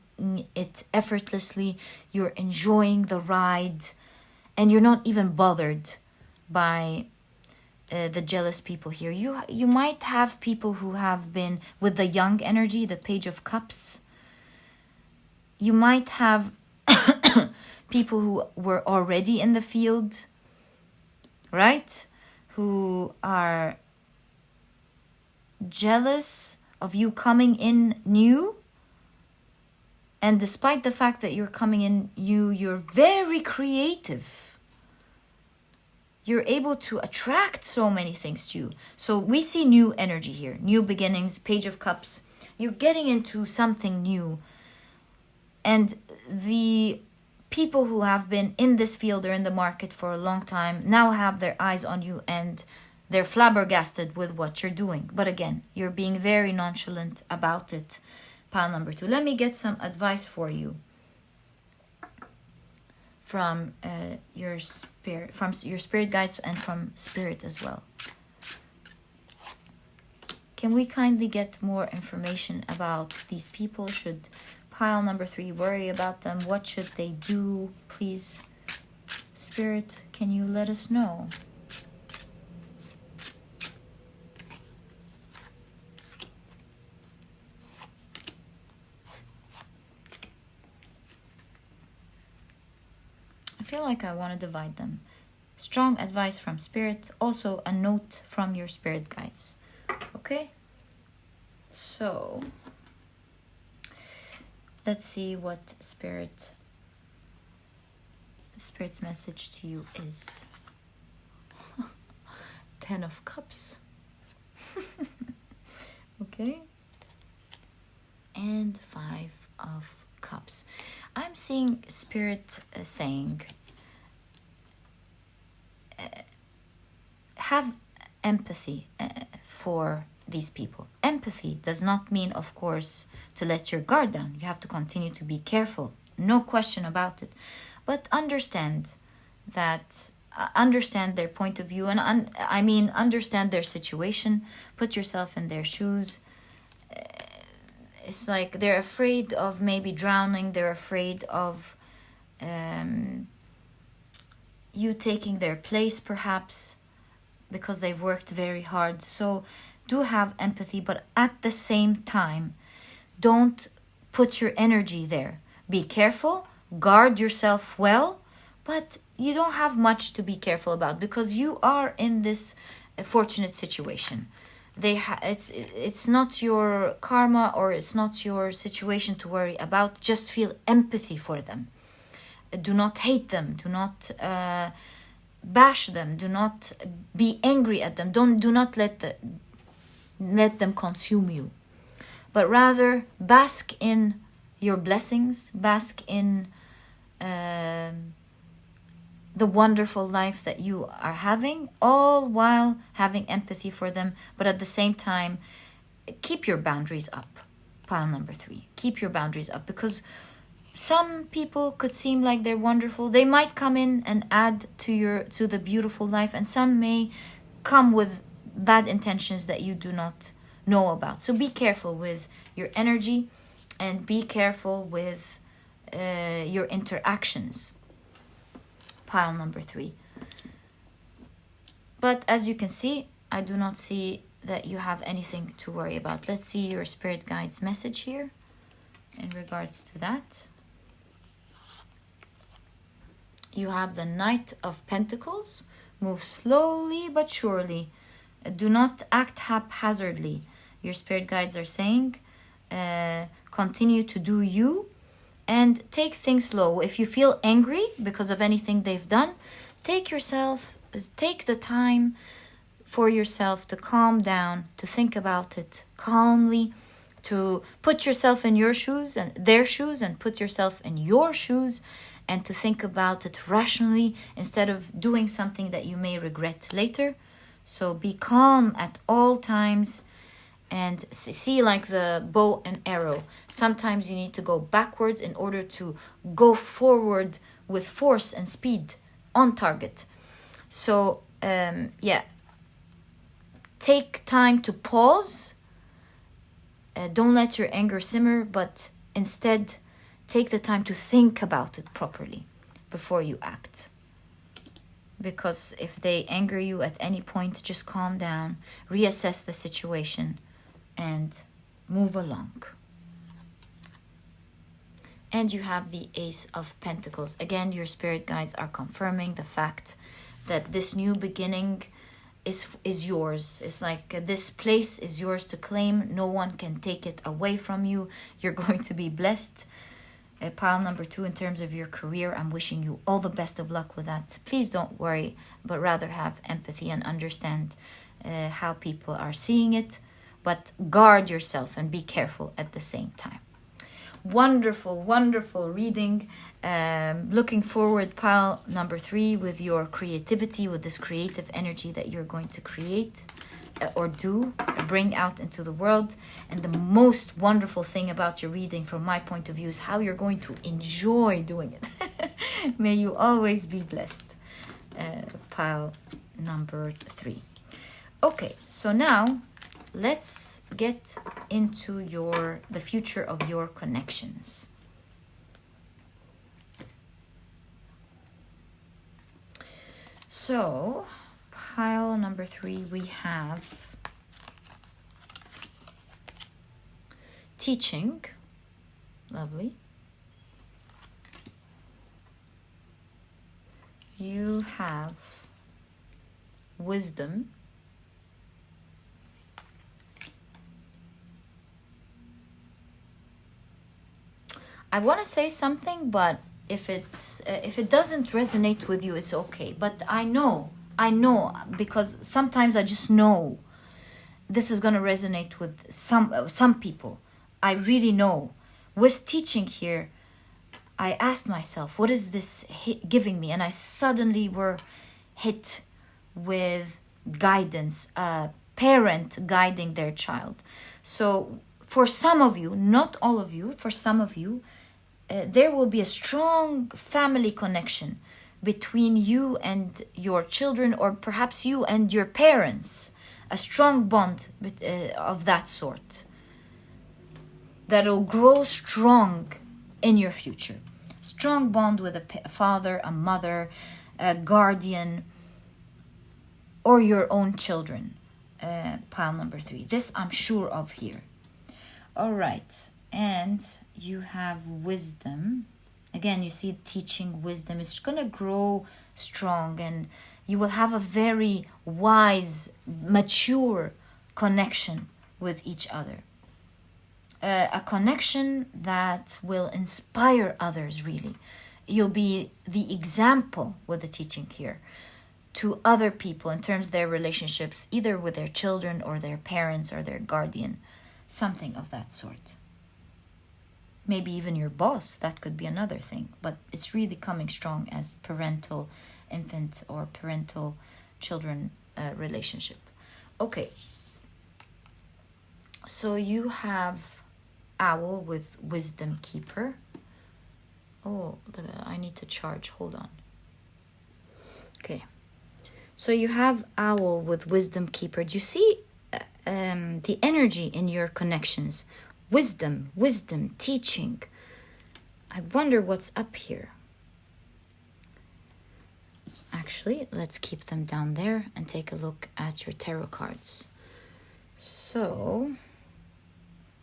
it effortlessly. You're enjoying the ride, and you're not even bothered by the jealous people here. You might have people who have been with the young energy, the Page of Cups. You might have people who were already in the field, right? Who are jealous of you coming in new. And despite the fact that you're coming in new, you're very creative. You're able to attract so many things to you. So we see new energy here, new beginnings, Page of Cups. You're getting into something new. And the people who have been in this field or in the market for a long time now have their eyes on you, and they're flabbergasted with what you're doing. But again, you're being very nonchalant about it. Pile number 2. Let me get some advice for you from your spirit guides and from spirit as well. Can we kindly get more information about these people? Should pile number 3 worry about them? What should they do? Please, Spirit, can you let us know? I feel like I want to divide them. Strong advice from Spirit, also a note from your spirit guides. Okay, so let's see what Spirit's message to you is. 10 of Cups. Okay, and 5 of Cups. I'm seeing Spirit saying, have empathy for these people. Empathy does not mean, of course, to let your guard down. You have to continue to be careful, no question about it. But understand that, understand their point of view, and understand their situation. Put yourself in their shoes. It's like they're afraid of maybe drowning. They're afraid of you taking their place, perhaps, because they've worked very hard. So do have empathy, but at the same time, don't put your energy there. Be careful, guard yourself well, but you don't have much to be careful about because you are in this fortunate situation. It's not your karma or it's not your situation to worry about. Just feel empathy for them. Do not hate them. Do not bash them. Do not be angry at them. Do not let them consume you, but rather bask in your blessings, bask in the wonderful life that you are having, all while having empathy for them. But at the same time, keep your boundaries up. Pile number 3, keep your boundaries up, because some people could seem like they're wonderful. They might come in and add to the beautiful life, and some may come with bad intentions that you do not know about. So be careful with your energy and be careful with your interactions. Pile number 3. But as you can see, I do not see that you have anything to worry about. Let's see your spirit guide's message here in regards to that. You have the Knight of Pentacles. Move slowly but surely. Do not act haphazardly. Your spirit guides are saying, continue to do you and take things slow. If you feel angry because of anything they've done, take the time for yourself to calm down, to think about it calmly, to put yourself in your shoes and their shoes and put yourself in your shoes, and to think about it rationally instead of doing something that you may regret later. So be calm at all times and see, like the bow and arrow. Sometimes you need to go backwards in order to go forward with force and speed on target. So take time to pause. Don't let your anger simmer, but instead take the time to think about it properly before you act. Because if they anger you at any point, just calm down, reassess the situation, and move along. And you have the Ace of Pentacles. Again, your spirit guides are confirming the fact that this new beginning is yours. It's like this place is yours to claim. No one can take it away from you. You're going to be blessed. Pile number 2, in terms of your career, I'm wishing you all the best of luck with that. Please don't worry, but rather have empathy and understand how people are seeing it. But guard yourself and be careful at the same time. Wonderful, wonderful reading. Looking forward, pile number 3, with your creativity, with this creative energy that you're going to create or bring out into the world. And the most wonderful thing about your reading from my point of view is how you're going to enjoy doing it. May you always be blessed. Pile number 3. Okay, so now let's get into the future of your connections. So, pile number 3, we have teaching. Lovely. You have wisdom. I want to say something, but if it doesn't resonate with you, it's okay. But I know, because sometimes I just know this is going to resonate with some people. I really know. With teaching here, I asked myself, what is this giving me? And I suddenly were hit with guidance, a parent guiding their child. So for some of you, not all of you, for some of you, there will be a strong family connection between you and your children, or perhaps you and your parents, a strong bond of that sort that'll grow strong in your future. Strong bond with a father, a mother, a guardian, or your own children. Pile number 3. This I'm sure of here. All right. And you have wisdom. Again, you see teaching wisdom. It's going to grow strong, and you will have a very wise, mature connection with each other. A connection that will inspire others, really. You'll be the example with the teaching here to other people in terms of their relationships, either with their children or their parents or their guardian, something of that sort. Maybe even your boss, that could be another thing, but it's really coming strong as parental infant or parental children relationship. Okay, so you have owl with wisdom keeper. Oh, I need to charge, hold on. Okay, so you have owl with wisdom keeper. Do you see the energy in your connections? Wisdom, teaching. I wonder what's up here. Actually, let's keep them down there and take a look at your tarot cards. So,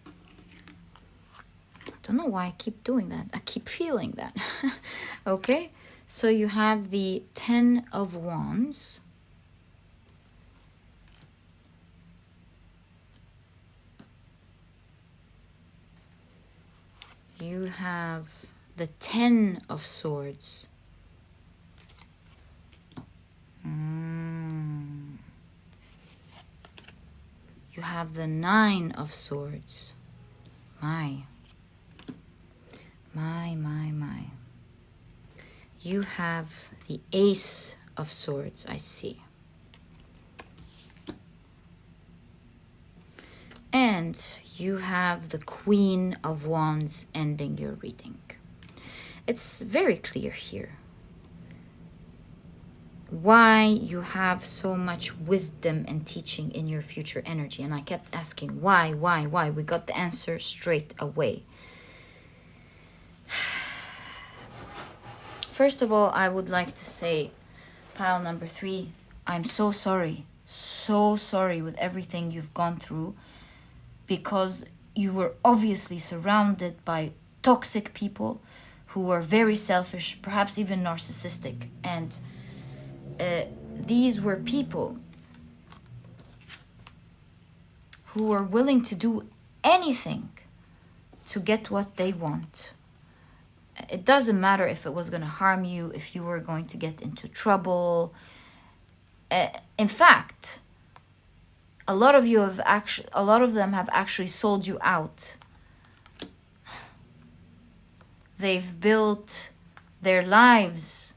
I don't know why I keep doing that. I keep feeling that. Okay, so you have the 10 of Wands. You have the 10 of Swords. You have the 9 of Swords. My. You have the Ace of Swords, I see. And you have the Queen of Wands ending your reading. It's very clear here why you have so much wisdom and teaching in your future energy. And I kept asking, why? We got the answer straight away. First of all, I would like to say, pile number 3, I'm so sorry with everything you've gone through, because you were obviously surrounded by toxic people who were very selfish, perhaps even narcissistic. And these were people who were willing to do anything to get what they want. It doesn't matter if it was going to harm you, if you were going to get into trouble. In fact, a lot of them have actually sold you out. They've built their lives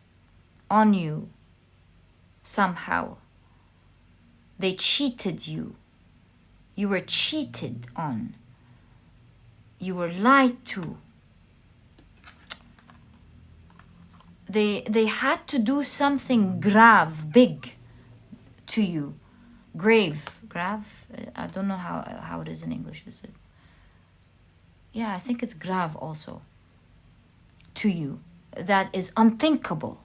on you somehow. They cheated you. You were cheated on. You were lied to. they had to do something grave, big to you. Grave. I don't know how it is in English, is it? Yeah, I think it's grave also. To you. That is unthinkable.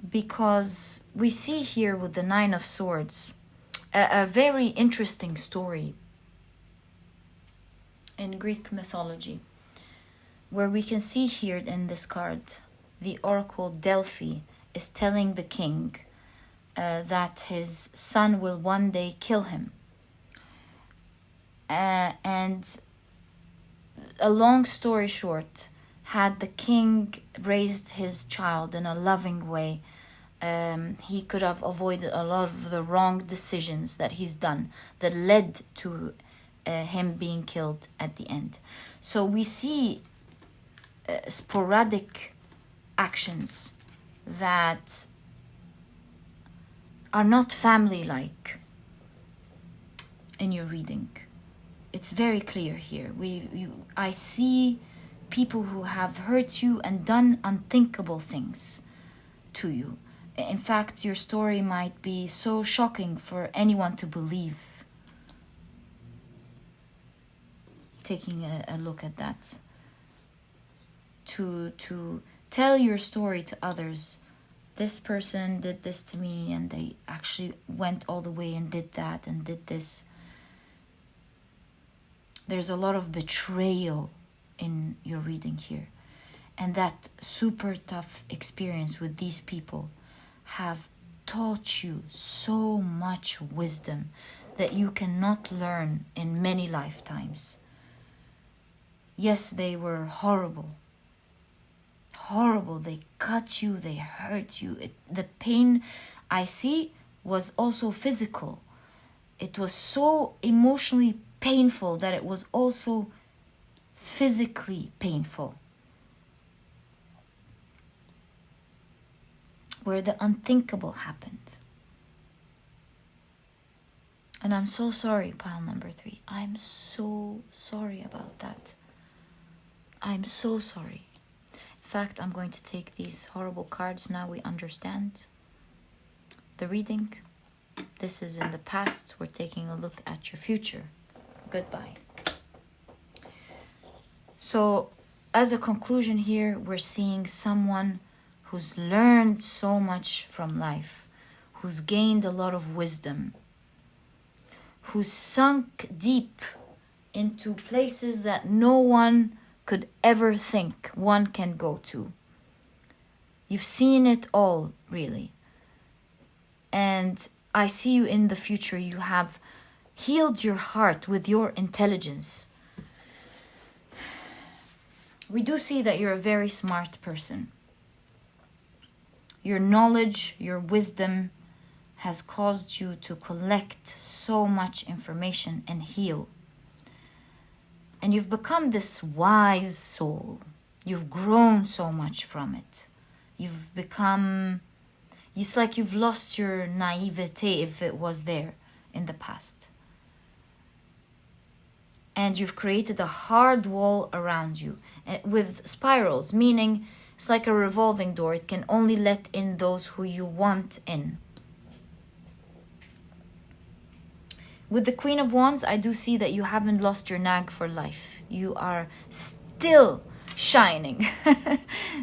Because we see here with the Nine of Swords a very interesting story in Greek mythology, where we can see here in this card, the oracle Delphi is telling the king that his son will one day kill him. And a long story short, had the king raised his child in a loving way, he could have avoided a lot of the wrong decisions that he's done that led to him being killed at the end. So we see sporadic actions that are not family-like in your reading. It's very clear here. I see people who have hurt you and done unthinkable things to you. In fact, your story might be so shocking for anyone to believe. Taking a look at that. To tell your story to others. This person did this to me, and they actually went all the way and did that and did this. There's a lot of betrayal in your reading here. And that super tough experience with these people have taught you so much wisdom that you cannot learn in many lifetimes. Yes, they were horrible. Horrible. They cut you, they hurt you. The pain I see was also physical. It was so emotionally painful that it was also physically painful. Where the unthinkable happened. And I'm so sorry, pile number 3. I'm so sorry about that. I'm so sorry. In fact, I'm going to take these horrible cards. Now we understand the reading. This is in the past. We're taking a look at your future. Goodbye. So, as a conclusion here, we're seeing someone who's learned so much from life, who's gained a lot of wisdom, who's sunk deep into places that no one could ever think one can go to. You've seen it all, really. And I see you in the future. You have healed your heart with your intelligence. We do see that you're a very smart person. Your knowledge, your wisdom has caused you to collect so much information and heal. And you've become this wise soul. You've grown so much from it. You've become... It's like you've lost your naivete if it was there in the past. And you've created a hard wall around you with spirals, meaning it's like a revolving door. It can only let in those who you want in. With the Queen of Wands, I do see that you haven't lost your nag for life. You are still shining,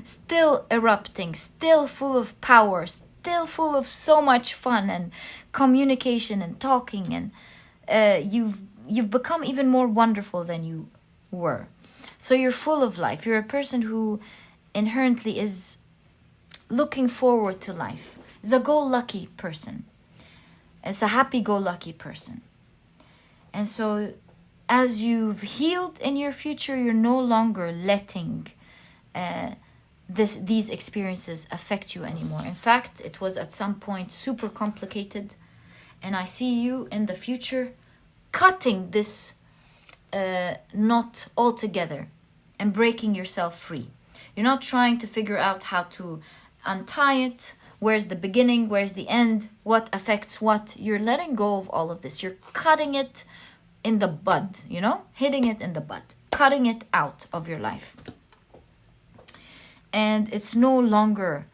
still erupting, still full of power, still full of so much fun and communication and talking. And you've become even more wonderful than you were. So you're full of life. You're a person who inherently is looking forward to life. Is a go-lucky person. It's a happy-go-lucky person. And so as you've healed in your future, you're no longer letting these experiences affect you anymore. In fact, it was at some point super complicated. And I see you in the future cutting this knot altogether and breaking yourself free. You're not trying to figure out how to untie it. Where's the beginning? Where's the end? What affects what? You're letting go of all of this. You're cutting it in the bud, you know, hitting it in the bud, cutting it out of your life. And it's no longer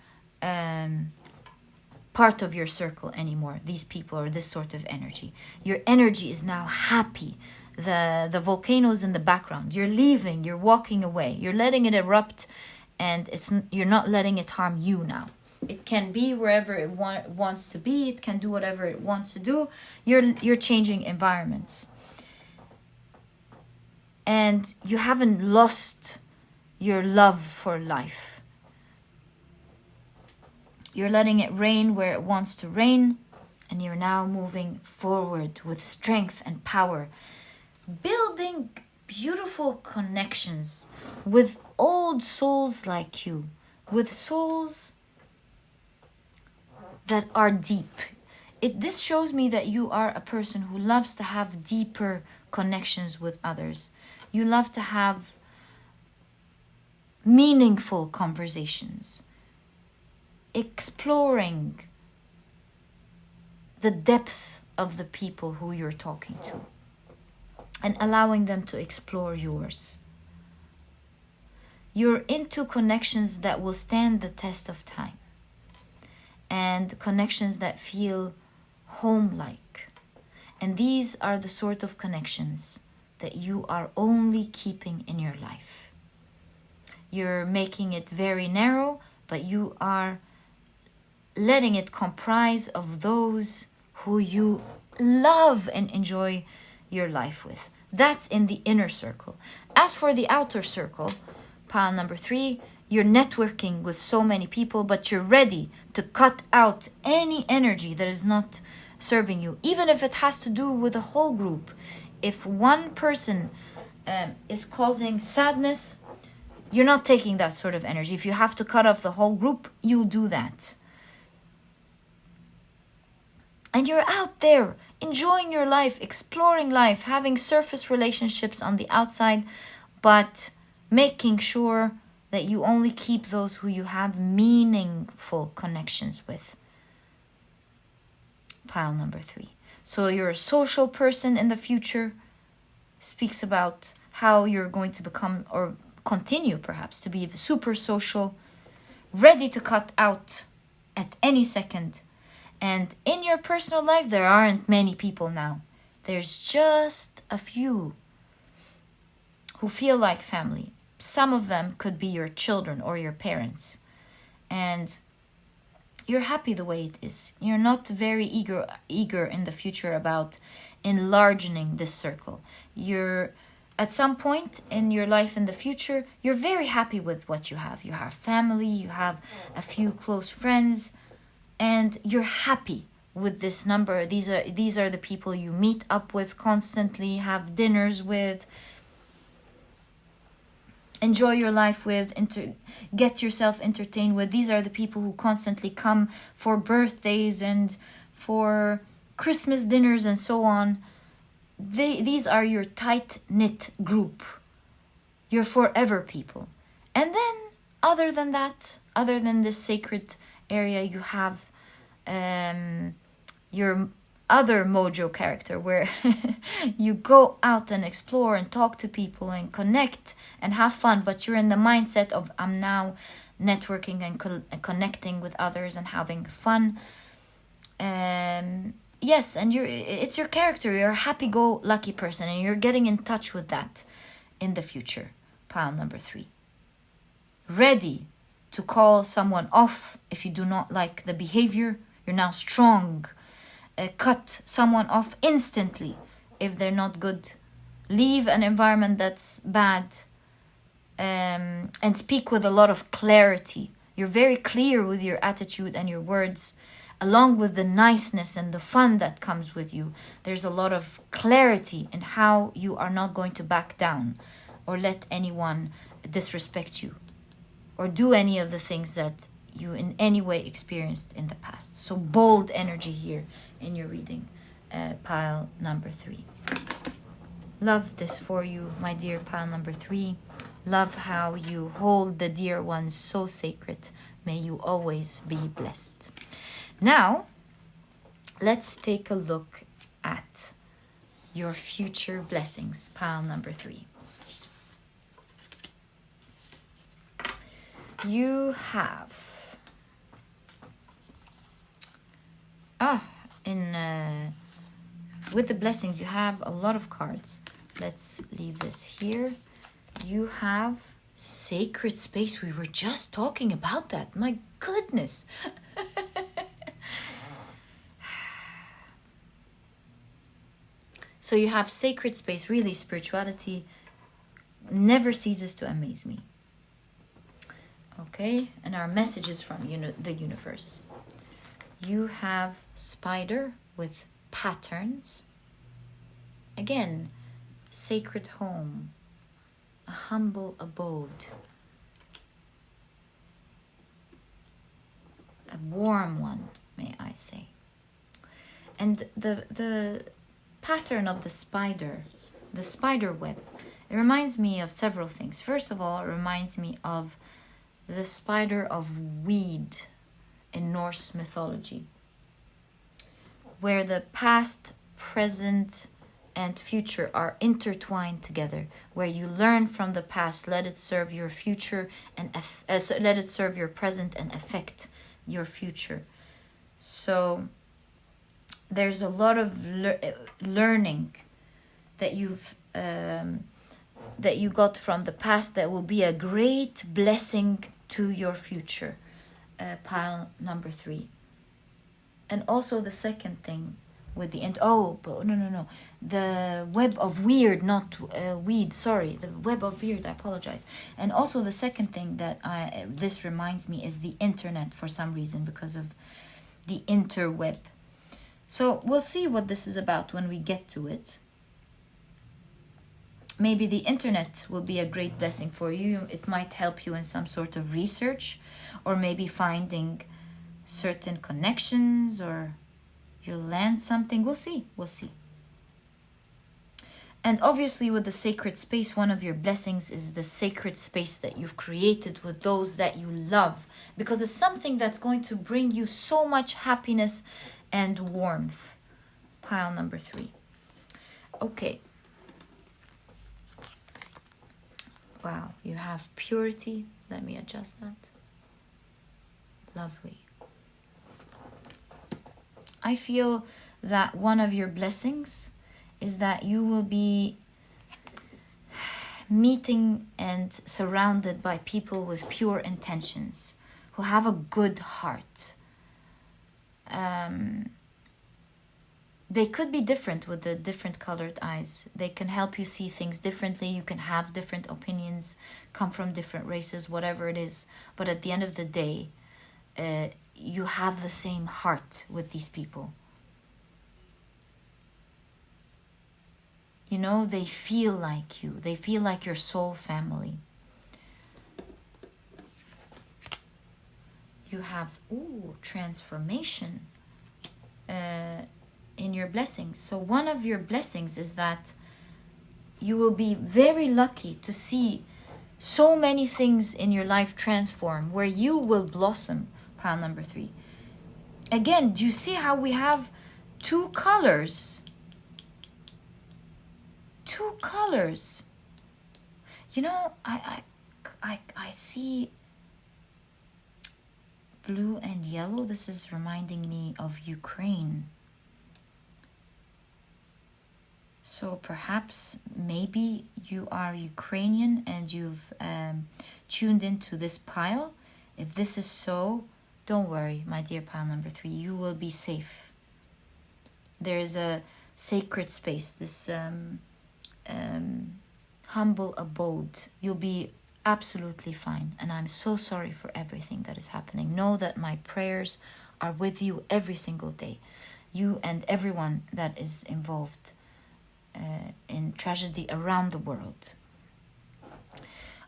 part of your circle anymore, these people or this sort of energy. Your energy is now happy. The volcano's in the background. You're leaving, you're walking away, you're letting it erupt, and you're not letting it harm you now. It can be wherever it wants to be. It can do whatever it wants to do. You're changing environments. And you haven't lost your love for life. You're letting it rain where it wants to rain. And you're now moving forward with strength and power. Building beautiful connections with old souls like you. With souls that are deep. This shows me that you are a person who loves to have deeper connections with others. You love to have meaningful conversations, exploring the depth of the people who you're talking to and allowing them to explore yours. You're into connections that will stand the test of time. And connections that feel home-like. And these are the sort of connections that you are only keeping in your life. You're making it very narrow, but you are letting it comprise of those who you love and enjoy your life with. That's in the inner circle. As for the outer circle, pile number 3, you're networking with so many people, but you're ready to cut out any energy that is not serving you, even if it has to do with a whole group. If one person is causing sadness, you're not taking that sort of energy. If you have to cut off the whole group, you'll do that. And you're out there enjoying your life, exploring life, having surface relationships on the outside, but making sure that you only keep those who you have meaningful connections with. Pile number 3. So you're a social person in the future. Speaks about how you're going to become or continue perhaps to be super social, ready to cut out at any second. And in your personal life, there aren't many people now. There's just a few who feel like family. Some of them could be your children or your parents. And you're happy the way it is. You're not very eager in the future about enlarging this circle. You're at some point in your life in the future, you're very happy with what you have. You have family, you have a few close friends, and you're happy with this number. These are the people you meet up with constantly, have dinners with, enjoy your life with, get yourself entertained with. These are the people who constantly come for birthdays and for Christmas dinners and so on. These are your tight-knit group, your forever people. And then, other than that, other than this sacred area, you have your other mojo character, where you go out and explore and talk to people and connect and have fun, but you're in the mindset of I'm now networking and connecting with others and having fun. Yes, and it's your character. You're a happy-go-lucky person, and you're getting in touch with that in the future. Pile number 3. Ready to call someone off if you do not like the behavior. You're now strong. Cut someone off instantly if they're not good. Leave an environment that's bad. And speak with a lot of clarity. You're very clear with your attitude and your words, along with the niceness and the fun that comes with you. There's a lot of clarity in how you are not going to back down or let anyone disrespect you or do any of the things that you in any way experienced in the past. So bold energy here in your reading, pile number 3. Love this for you, my dear pile number 3. Love how you hold the dear ones so sacred. May you always be blessed. Now, let's take a look at your future blessings, pile number 3. You have with the blessings you have a lot of cards. Let's leave this here. You have sacred space. We were just talking about that. My goodness. So you have sacred space. Really, spirituality never ceases to amaze me. Okay, and our messages from the universe. You have spider with patterns. Again, sacred home, a humble abode, a warm one, may I say. And the pattern of the spider web, it reminds me of several things. First of all, it reminds me of the spider of weed in Norse mythology, where the past, present, and future are intertwined together, where you learn from the past, let it serve your future, and let it serve your present and affect your future. So there's a lot of learning that that you got from the past that will be a great blessing to your future. Pile number 3. And also the second thing with the end. Oh, but no. The web of weird, not weed. Sorry, the web of weird. I apologize. And also the second thing that this reminds me is the internet for some reason, because of the interweb. So we'll see what this is about when we get to it. Maybe the internet will be a great blessing for you. It might help you in some sort of research, or maybe finding certain connections, or you'll land something. We'll see. And obviously with the sacred space, one of your blessings is the sacred space that you've created with those that you love, because it's something that's going to bring you so much happiness and warmth. Pile number 3. Okay. Wow, you have purity. Let me adjust that. Lovely. I feel that one of your blessings is that you will be meeting and surrounded by people with pure intentions, who have a good heart. They could be different with the different colored eyes. They can help you see things differently. You can have different opinions, come from different races, whatever it is. But at the end of the day, you have the same heart with these people. You know, they feel like you. They feel like your soul family. You have, transformation in your blessings. So one of your blessings is that you will be very lucky to see so many things in your life transform, where you will blossom. Pile number 3. Again, do you see how we have 2 colors? 2 colors. You know, I see blue and yellow. This is reminding me of Ukraine. So perhaps, maybe you are Ukrainian and you've tuned into this pile. If this is so, don't worry, my dear pile number 3. You will be safe. There's a sacred space, this humble abode. You'll be absolutely fine. And I'm so sorry for everything that is happening. Know that my prayers are with you every single day. You and everyone that is involved in tragedy around the world.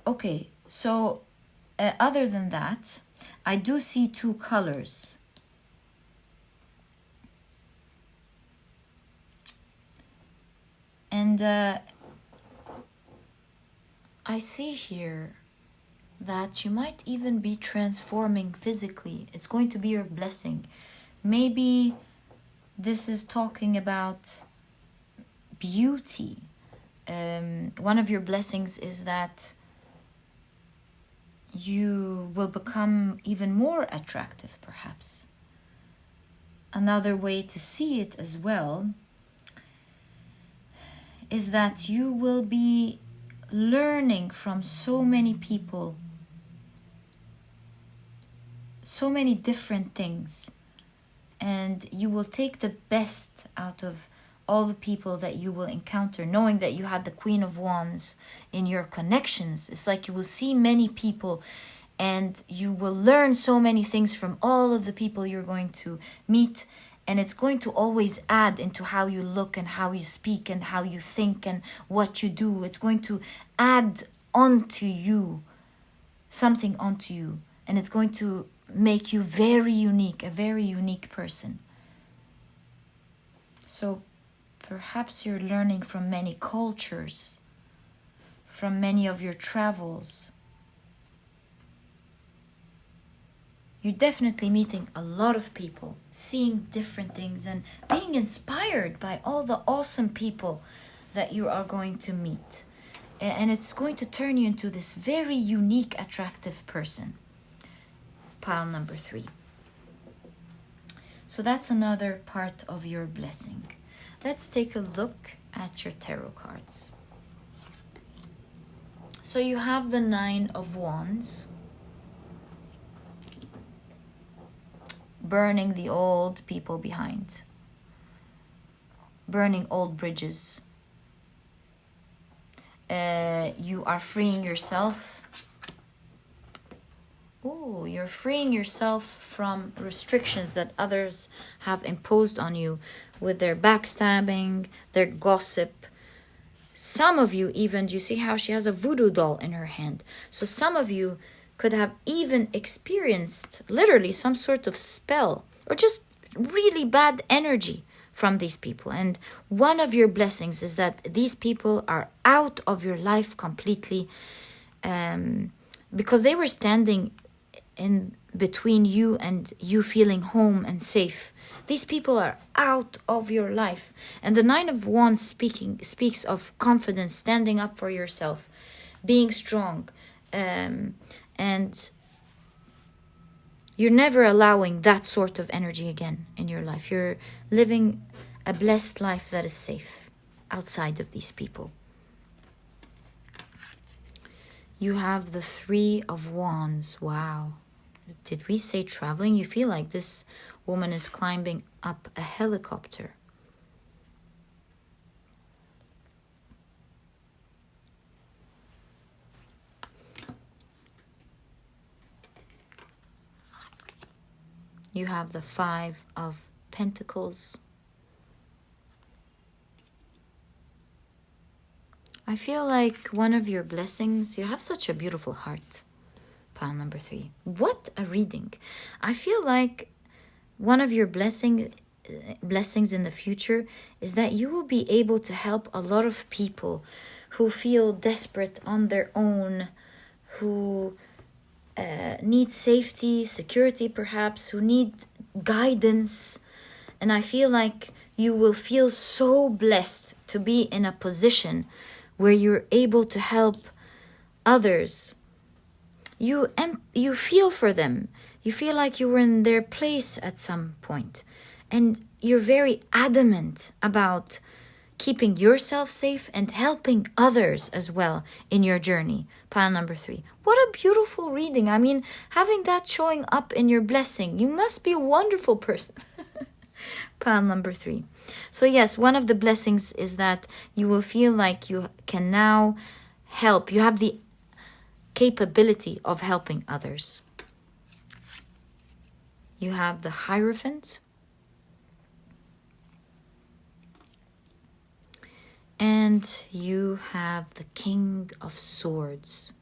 Okay, so other than that, I do see 2 colors. And I see here that you might even be transforming physically. It's going to be your blessing. Maybe this is talking about beauty. One of your blessings is that you will become even more attractive, perhaps. Another way to see it as well is that you will be learning from so many people, so many different things, and you will take the best out of all the people that you will encounter, knowing that you had the Queen of Wands in your connections. It's like you will see many people and you will learn so many things from all of the people you're going to meet, and it's going to always add into how you look and how you speak and how you think and what you do. It's going to add onto you, something onto you, and it's going to make you very unique, a very unique person. So perhaps you're learning from many cultures, from many of your travels. You're definitely meeting a lot of people, seeing different things, and being inspired by all the awesome people that you are going to meet. And it's going to turn you into this very unique, attractive person. Pile number 3. So that's another part of your blessing. Let's take a look at your tarot cards. So you have the 9 of Wands. Burning the old people behind. Burning old bridges. You are freeing yourself. Oh, you're freeing yourself from restrictions that others have imposed on you with their backstabbing, their gossip. Some of you even, do you see how she has a voodoo doll in her hand? So some of you could have even experienced literally some sort of spell or just really bad energy from these people. And one of your blessings is that these people are out of your life completely, because they were standing in between you and you feeling home and safe. These people are out of your life. And the 9 of Wands speaks of confidence, standing up for yourself, being strong, and you're never allowing that sort of energy again in your life. You're living a blessed life that is safe outside of these people. You have the 3 of Wands. Wow. Did we say traveling? You feel like this woman is climbing up a helicopter. You have the 5 of Pentacles. I feel like one of your blessings, you have such a beautiful heart. Pile number 3. What a reading. I feel like one of your blessings in the future is that you will be able to help a lot of people who feel desperate on their own, who need safety, security perhaps, who need guidance. And I feel like you will feel so blessed to be in a position where you're able to help others. You feel for them. You feel like you were in their place at some point. And you're very adamant about keeping yourself safe and helping others as well in your journey. Pile number 3. What a beautiful reading. I mean, having that showing up in your blessing, you must be a wonderful person. Pile number 3. So yes, one of the blessings is that you will feel like you can now help. You have the capability of helping others. You have the Hierophant. And you have the King of Swords.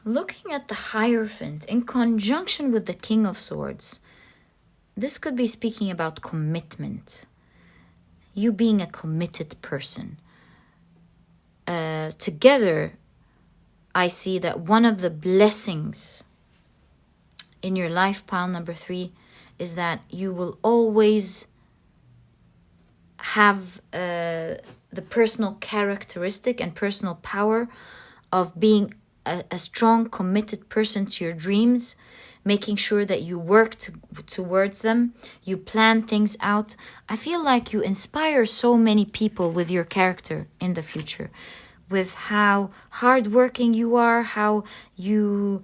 Looking at the Hierophant in conjunction with the King of Swords, this could be speaking about commitment. you being a committed person. Together, I see that one of the blessings in your life, pile number 3, is that you will always have the personal characteristic and personal power of being a strong, committed person to your dreams, making sure that you work towards them, you plan things out. I feel like you inspire so many people with your character in the future, with how hardworking you are, how you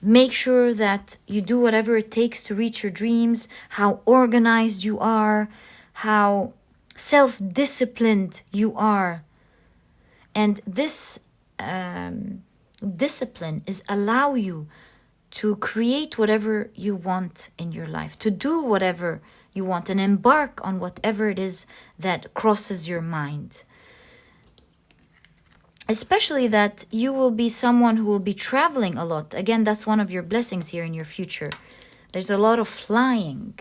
make sure that you do whatever it takes to reach your dreams, how organized you are, how self-disciplined you are. And this discipline is allow you to create whatever you want in your life, to do whatever you want, and embark on whatever it is that crosses your mind. Especially that you will be someone who will be traveling a lot. Again, that's one of your blessings here in your future. There's a lot of flying.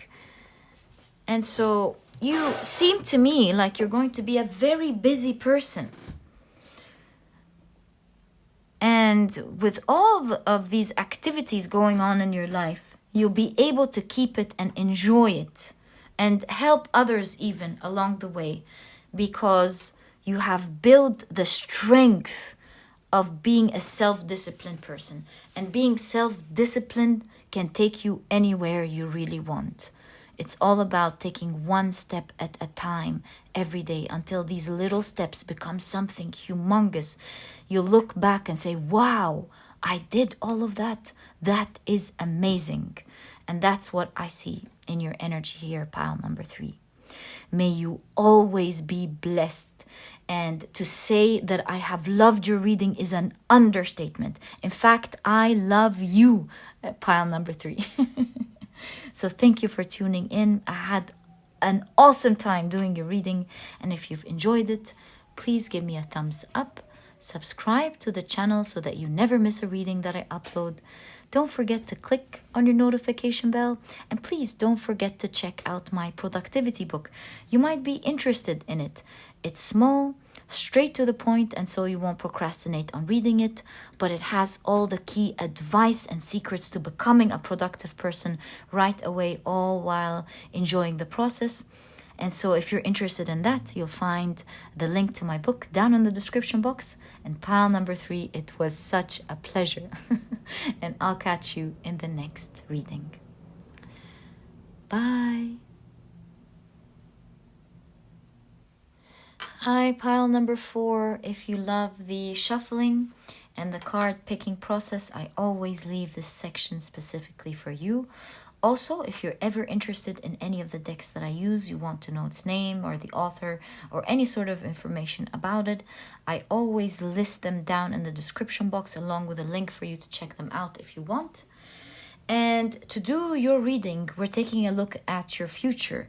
And so you seem to me like you're going to be a very busy person. And with all of these activities going on in your life, you'll be able to keep it and enjoy it and help others even along the way, because you have built the strength of being a self-disciplined person. And being self-disciplined can take you anywhere you really want. It's all about taking one step at a time every day until these little steps become something humongous. You look back and say, wow, I did all of that. That is amazing. And that's what I see in your energy here, pile number 3. May you always be blessed. And to say that I have loved your reading is an understatement. In fact, I love you, pile number 3. So thank you for tuning in. I had an awesome time doing your reading. And if you've enjoyed it, please give me a thumbs up. Subscribe to the channel so that you never miss a reading that I upload. Don't forget to click on your notification bell. And please don't forget to check out my productivity book. You might be interested in it. It's small, straight to the point, and so you won't procrastinate on reading it. But it has all the key advice and secrets to becoming a productive person right away, all while enjoying the process. And so if you're interested in that, you'll find the link to my book down in the description box. And pile number 3, it was such a pleasure. And I'll catch you in the next reading. Bye. Hi, pile number 4. If you love the shuffling and the card picking process, I always leave this section specifically for you. Also, if you're ever interested in any of the decks that I use, you want to know its name or the author or any sort of information about it, I always list them down in the description box along with a link for you to check them out if you want. And to do your reading, we're taking a look at your future,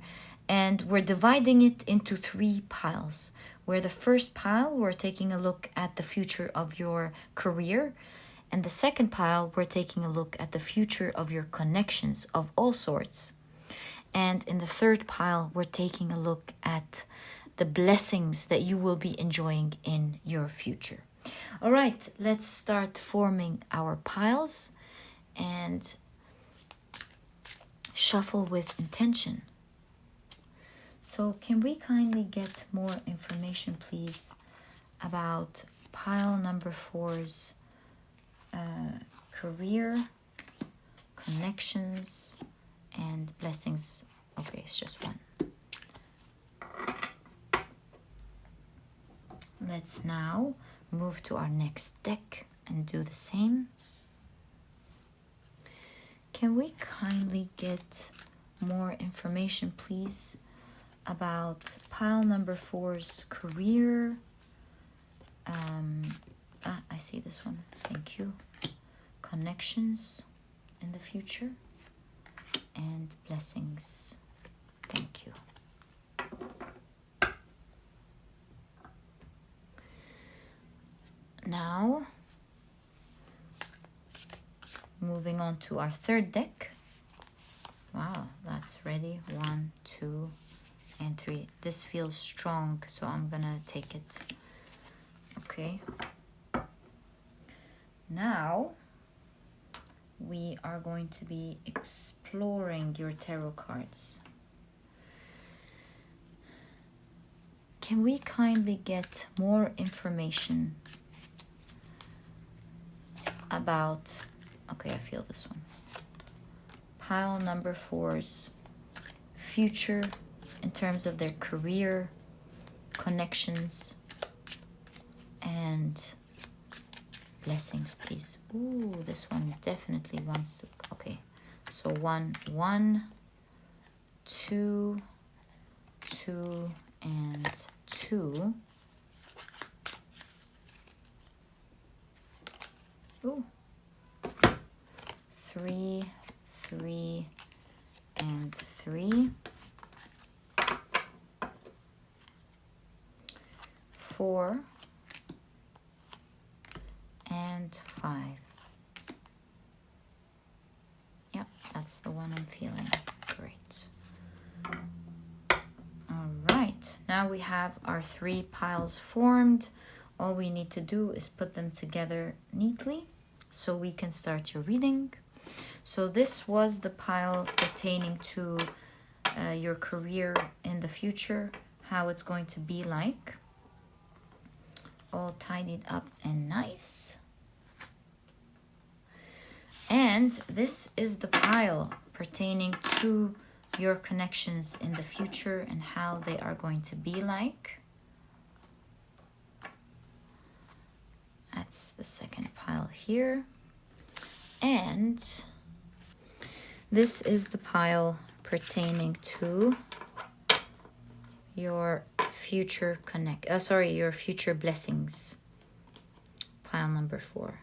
and we're dividing it into 3 piles. Where the first pile, we're taking a look at the future of your career. And the second pile, we're taking a look at the future of your connections of all sorts. And in the third pile, we're taking a look at the blessings that you will be enjoying in your future. All right, let's start forming our piles and shuffle with intention. So can we kindly get more information, please, about pile number 4's career, connections, and blessings? Okay, it's just one. Let's now move to our next deck and do the same. Can we kindly get more information, please, about pile number 4's career? I see this one. Thank you. Connections in the future and blessings. Thank you. Now, moving on to our third deck. Wow, that's ready. 1, 2, and 3. This feels strong, so I'm gonna take it. Okay. Now we are going to be exploring your tarot cards. Can we kindly get more information about, okay, I feel this one. Pile number 4's future in terms of their career, connections, and blessings, please. Ooh, this one definitely wants to, okay. So 1, 2, 2, and 2. Ooh. 3, 3, and 3. 4 and 5. Yep, that's the one I'm feeling. Great. All right, now we have our 3 piles formed. All we need to do is put them together neatly so we can start your reading. So this was the pile pertaining to your career in the future, how it's going to be like. All tidied up and nice. And this is the pile pertaining to your connections in the future and how they are going to be like. That's the second pile here. And this is the pile pertaining to your future your future blessings. Pile number 4.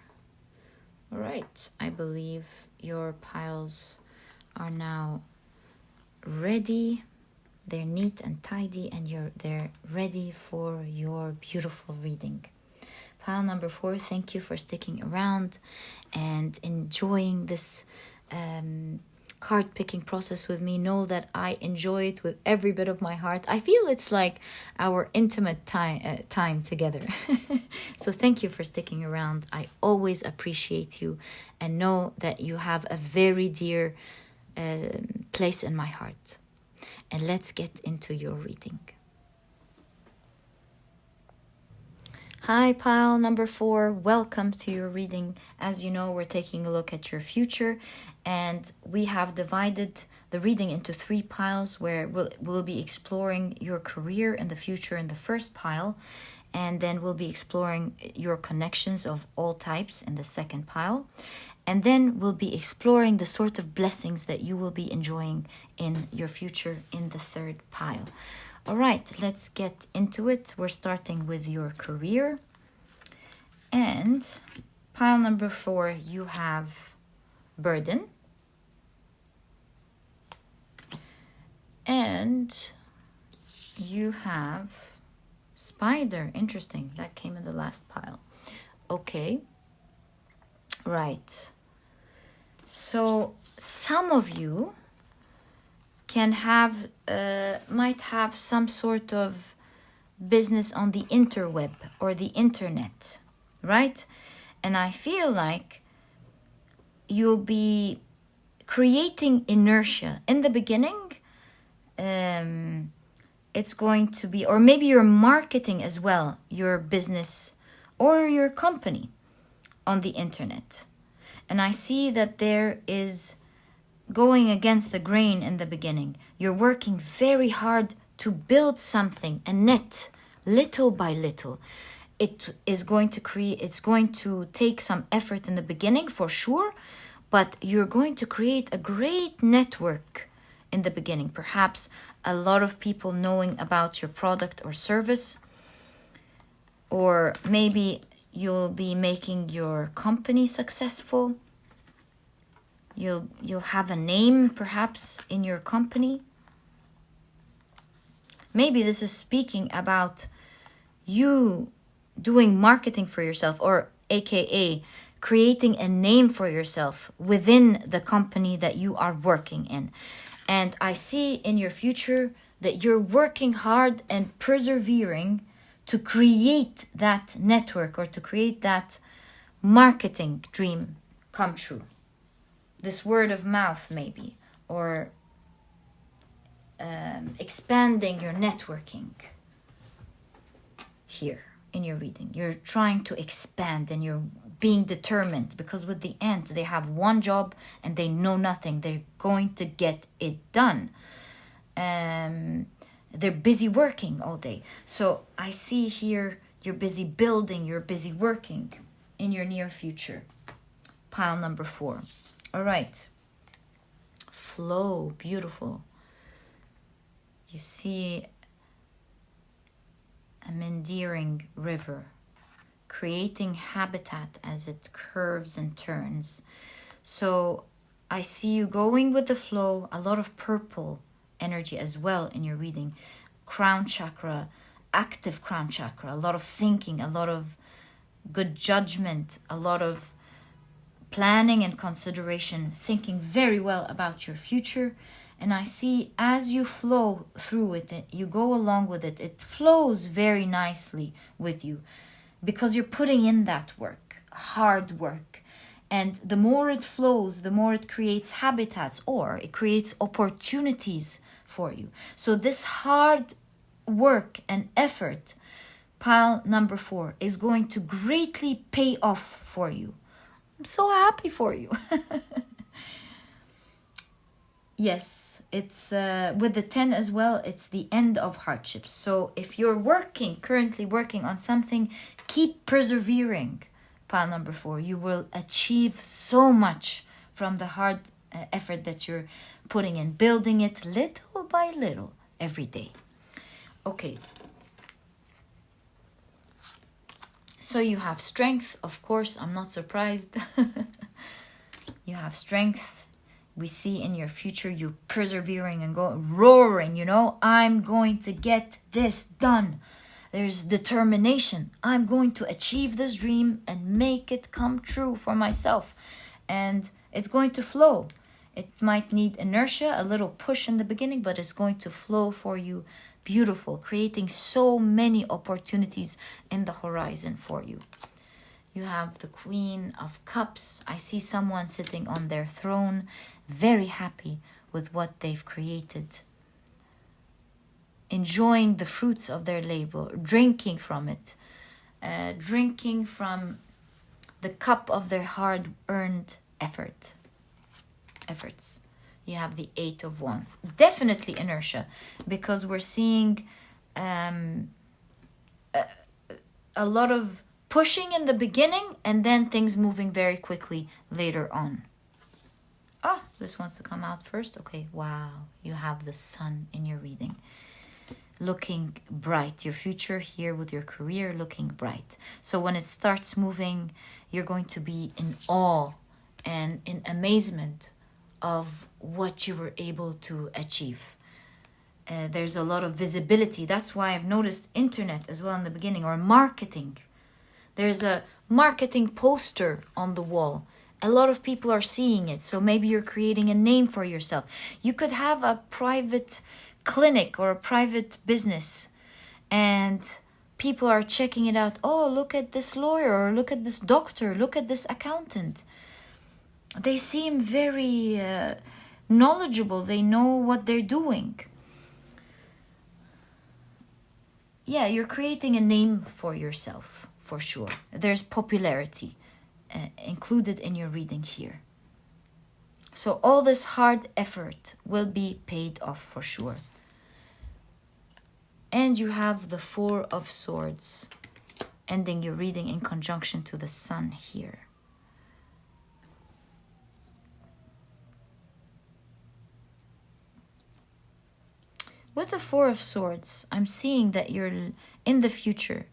All right, I believe your piles are now ready. They're neat and tidy, and they're ready for your beautiful reading. Pile number 4, thank you for sticking around and enjoying this card picking process with me. Know that I enjoy it with every bit of my heart. I feel it's like our intimate time together. So thank you for sticking around. I always appreciate you and know that you have a very dear place in my heart. And let's get into your reading. Hi, pile number 4. Welcome to your reading. As you know, we're taking a look at your future, and we have divided the reading into 3 piles where we'll be exploring your career in the future in the first pile, and then we'll be exploring your connections of all types in the second pile, and then we'll be exploring the sort of blessings that you will be enjoying in your future in the third pile. All right, let's get into it. We're starting with your career. And pile number 4, you have burden. And you have spider. Interesting, that came in the last pile. Okay, right. So some of you might have some sort of business on the interweb or the internet, right? And I feel like you'll be creating inertia in the beginning. It's going to be, or maybe you're marketing as well, your business or your company on the internet. And I see that there is going against the grain in the beginning. You're working very hard to build something, a net, little by little. It's going to take some effort in the beginning for sure, but you're going to create a great network in the beginning. Perhaps a lot of people knowing about your product or service, or maybe you'll be making your company successful. You'll have a name perhaps in your company. Maybe this is speaking about you doing marketing for yourself, or aka creating a name for yourself within the company that you are working in. And I see in your future that you're working hard and persevering to create that network or to create that marketing dream come true. This word of mouth maybe, or expanding your networking here in your reading. You're trying to expand and you're being determined, because with the ant, they have one job and they know nothing. They're going to get it done. They're busy working all day. So I see here you're busy building, you're busy working in your near future. Pile number 4. All right. Flow, beautiful. You see a meandering river, creating habitat as it curves and turns. So I see you going with the flow, a lot of purple energy as well in your reading. Crown chakra, active crown chakra, a lot of thinking, a lot of good judgment, a lot of planning and consideration, thinking very well about your future. And I see as you flow through it, you go along with it, it flows very nicely with you because you're putting in that work, hard work. And the more it flows, the more it creates habitats, or it creates opportunities for you. So this hard work and effort, pile number 4, is going to greatly pay off for you. I'm so happy for you. Yes, it's with the 10 as well, it's the end of hardships. So if you're currently working on something, keep persevering. Pile number 4, you will achieve so much from the hard effort that you're putting in, building it little by little every day. Okay. So you have strength, of course, I'm not surprised. You have strength. We see in your future you persevering and roaring, I'm going to get this done. There's determination. I'm going to achieve this dream and make it come true for myself. And it's going to flow. It might need inertia, a little push in the beginning, but it's going to flow for you. Beautiful, creating so many opportunities in the horizon for you. You have the Queen of Cups. I see someone sitting on their throne, very happy with what they've created, enjoying the fruits of their labor, drinking from it, drinking from the cup of their hard-earned efforts. You have the 8 of Wands. Definitely inertia, because we're seeing a lot of pushing in the beginning and then things moving very quickly later on. Oh, this wants to come out first. Okay, wow. You have the sun in your reading. Looking bright. Your future here with your career looking bright. So when it starts moving, you're going to be in awe and in amazement of what you were able to achieve. There's a lot of visibility. That's why I've noticed internet as well in the beginning, or marketing. There's a marketing poster on the wall. A lot of people are seeing it. So maybe you're creating a name for yourself. You could have a private clinic or a private business, and people are checking it out. Oh, look at this lawyer, or look at this doctor, look at this accountant. They seem very knowledgeable. They know what they're doing. Yeah, you're creating a name for yourself, for sure. There's popularity included in your reading here. So all this hard effort will be paid off for sure. And you have the 4 of Swords, ending your reading in conjunction to the Sun here. With the 4 of Swords, I'm seeing that you're in the future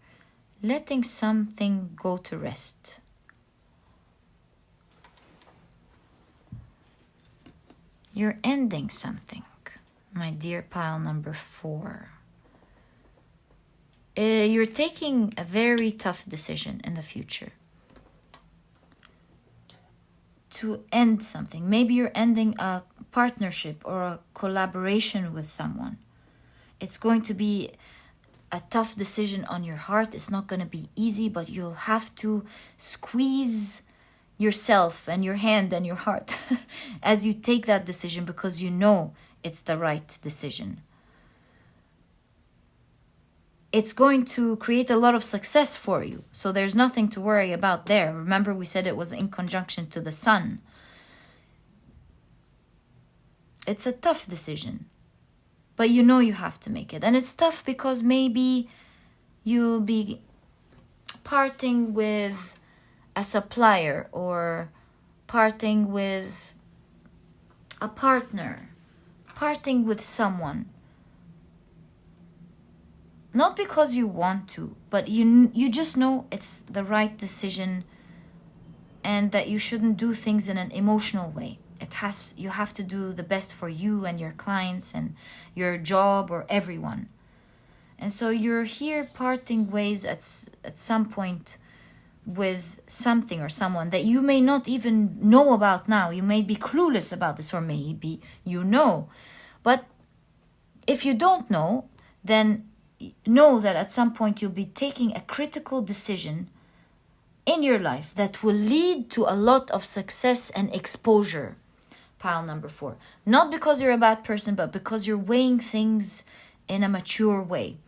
letting something go to rest. You're ending something, my dear pile number 4. You're taking a very tough decision in the future to end something. Maybe you're ending a partnership or a collaboration with someone. It's going to be a tough decision on your heart. It's not going to be easy, but you'll have to squeeze yourself and your hand and your heart as you take that decision, because you know it's the right decision. It's going to create a lot of success for you. So there's nothing to worry about there. Remember, we said it was in conjunction to the sun. It's a tough decision, but you know you have to make it. And it's tough because maybe you'll be parting with a supplier or parting with a partner, parting with someone. Not because you want to, but you just know it's the right decision, and that you shouldn't do things in an emotional way. You have to do the best for you and your clients and your job or everyone. And so you're here parting ways at some point with something or someone that you may not even know about now. You may be clueless about this, or maybe you know. But if you don't know, then know that at some point you'll be taking a critical decision in your life that will lead to a lot of success and exposure. Pile number 4. Not because you're a bad person, but because you're weighing things in a mature way.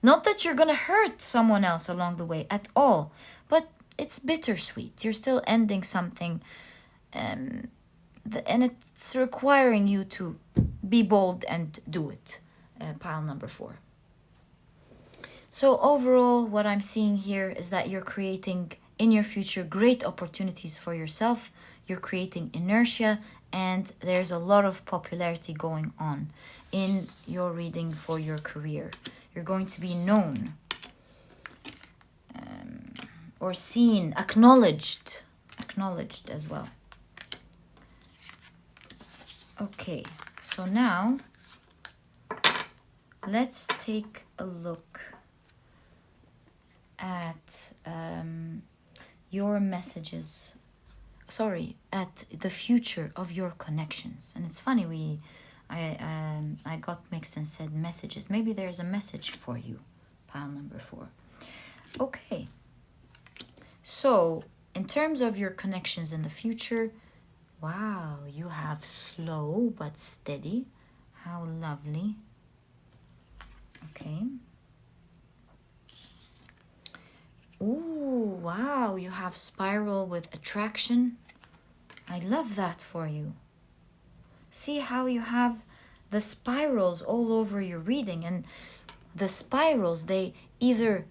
Not that you're going to hurt someone else along the way at all, but it's bittersweet. You're still ending something, and it's requiring you to be bold and do it. Pile number 4. So overall, what I'm seeing here is that you're creating in your future great opportunities for yourself. You're creating inertia, and there's a lot of popularity going on in your reading for your career. You're going to be known or seen, acknowledged as well. Okay, so now let's take a look at your messages. At the future of your connections. And it's funny, I got mixed and said messages. Maybe there's a message for you. Pile number 4. Okay. So, in terms of your connections in the future, wow, you have slow but steady. How lovely. Okay. Ooh, wow, you have spiral with attraction. I love that for you. See how you have the spirals all over your reading, and the spirals, they either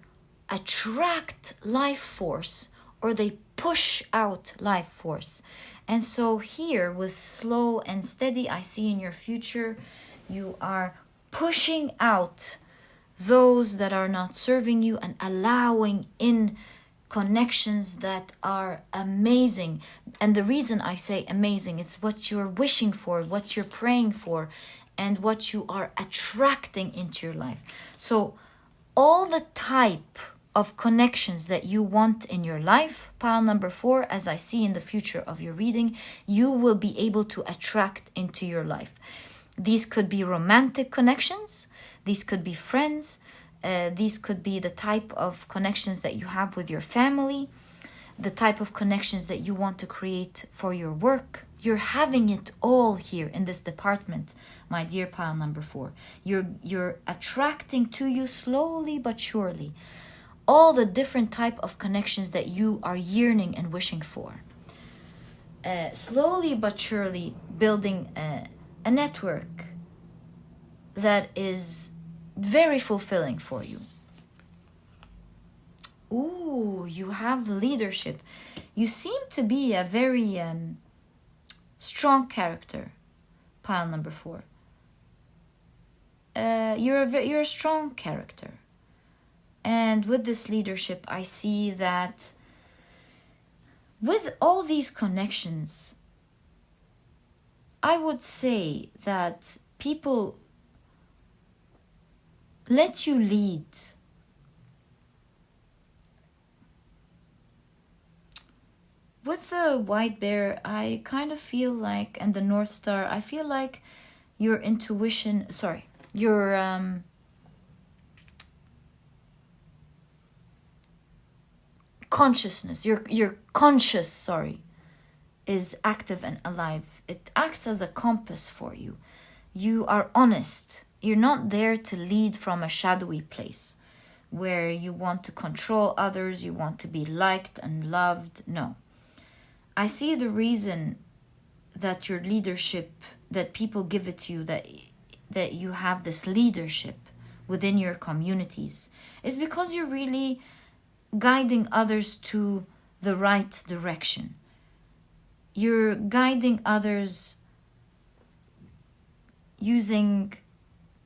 attract life force or they push out life force. And so here with slow and steady, I see in your future you are pushing out those that are not serving you and allowing in connections that are amazing. And the reason I say amazing, it's what you're wishing for, what you're praying for, and what you are attracting into your life. So all the type of connections that you want in your life, pile number 4, as I see in the future of your reading, you will be able to attract into your life. These could be romantic connections. These could be friends. These could be the type of connections that you have with your family, the type of connections that you want to create for your work. You're having it all here in this department, my dear pile number 4. You're attracting to you slowly but surely all the different type of connections that you are yearning and wishing for. Slowly but surely building a network that is very fulfilling for you. Ooh, you have leadership. You seem to be a very strong character, pile number 4. You're a strong character. And with this leadership, I see that with all these connections, I would say that people let you lead. With the white bear, I kind of feel like, and the North Star, I feel like your intuition, your consciousness, your conscious, sorry, is active and alive. It acts as a compass for you. You are honest. You're not there to lead from a shadowy place where you want to control others, you want to be liked and loved. No. I see the reason that your leadership, that people give it to you, that you have this leadership within your communities, is because you're really guiding others to the right direction. You're guiding others using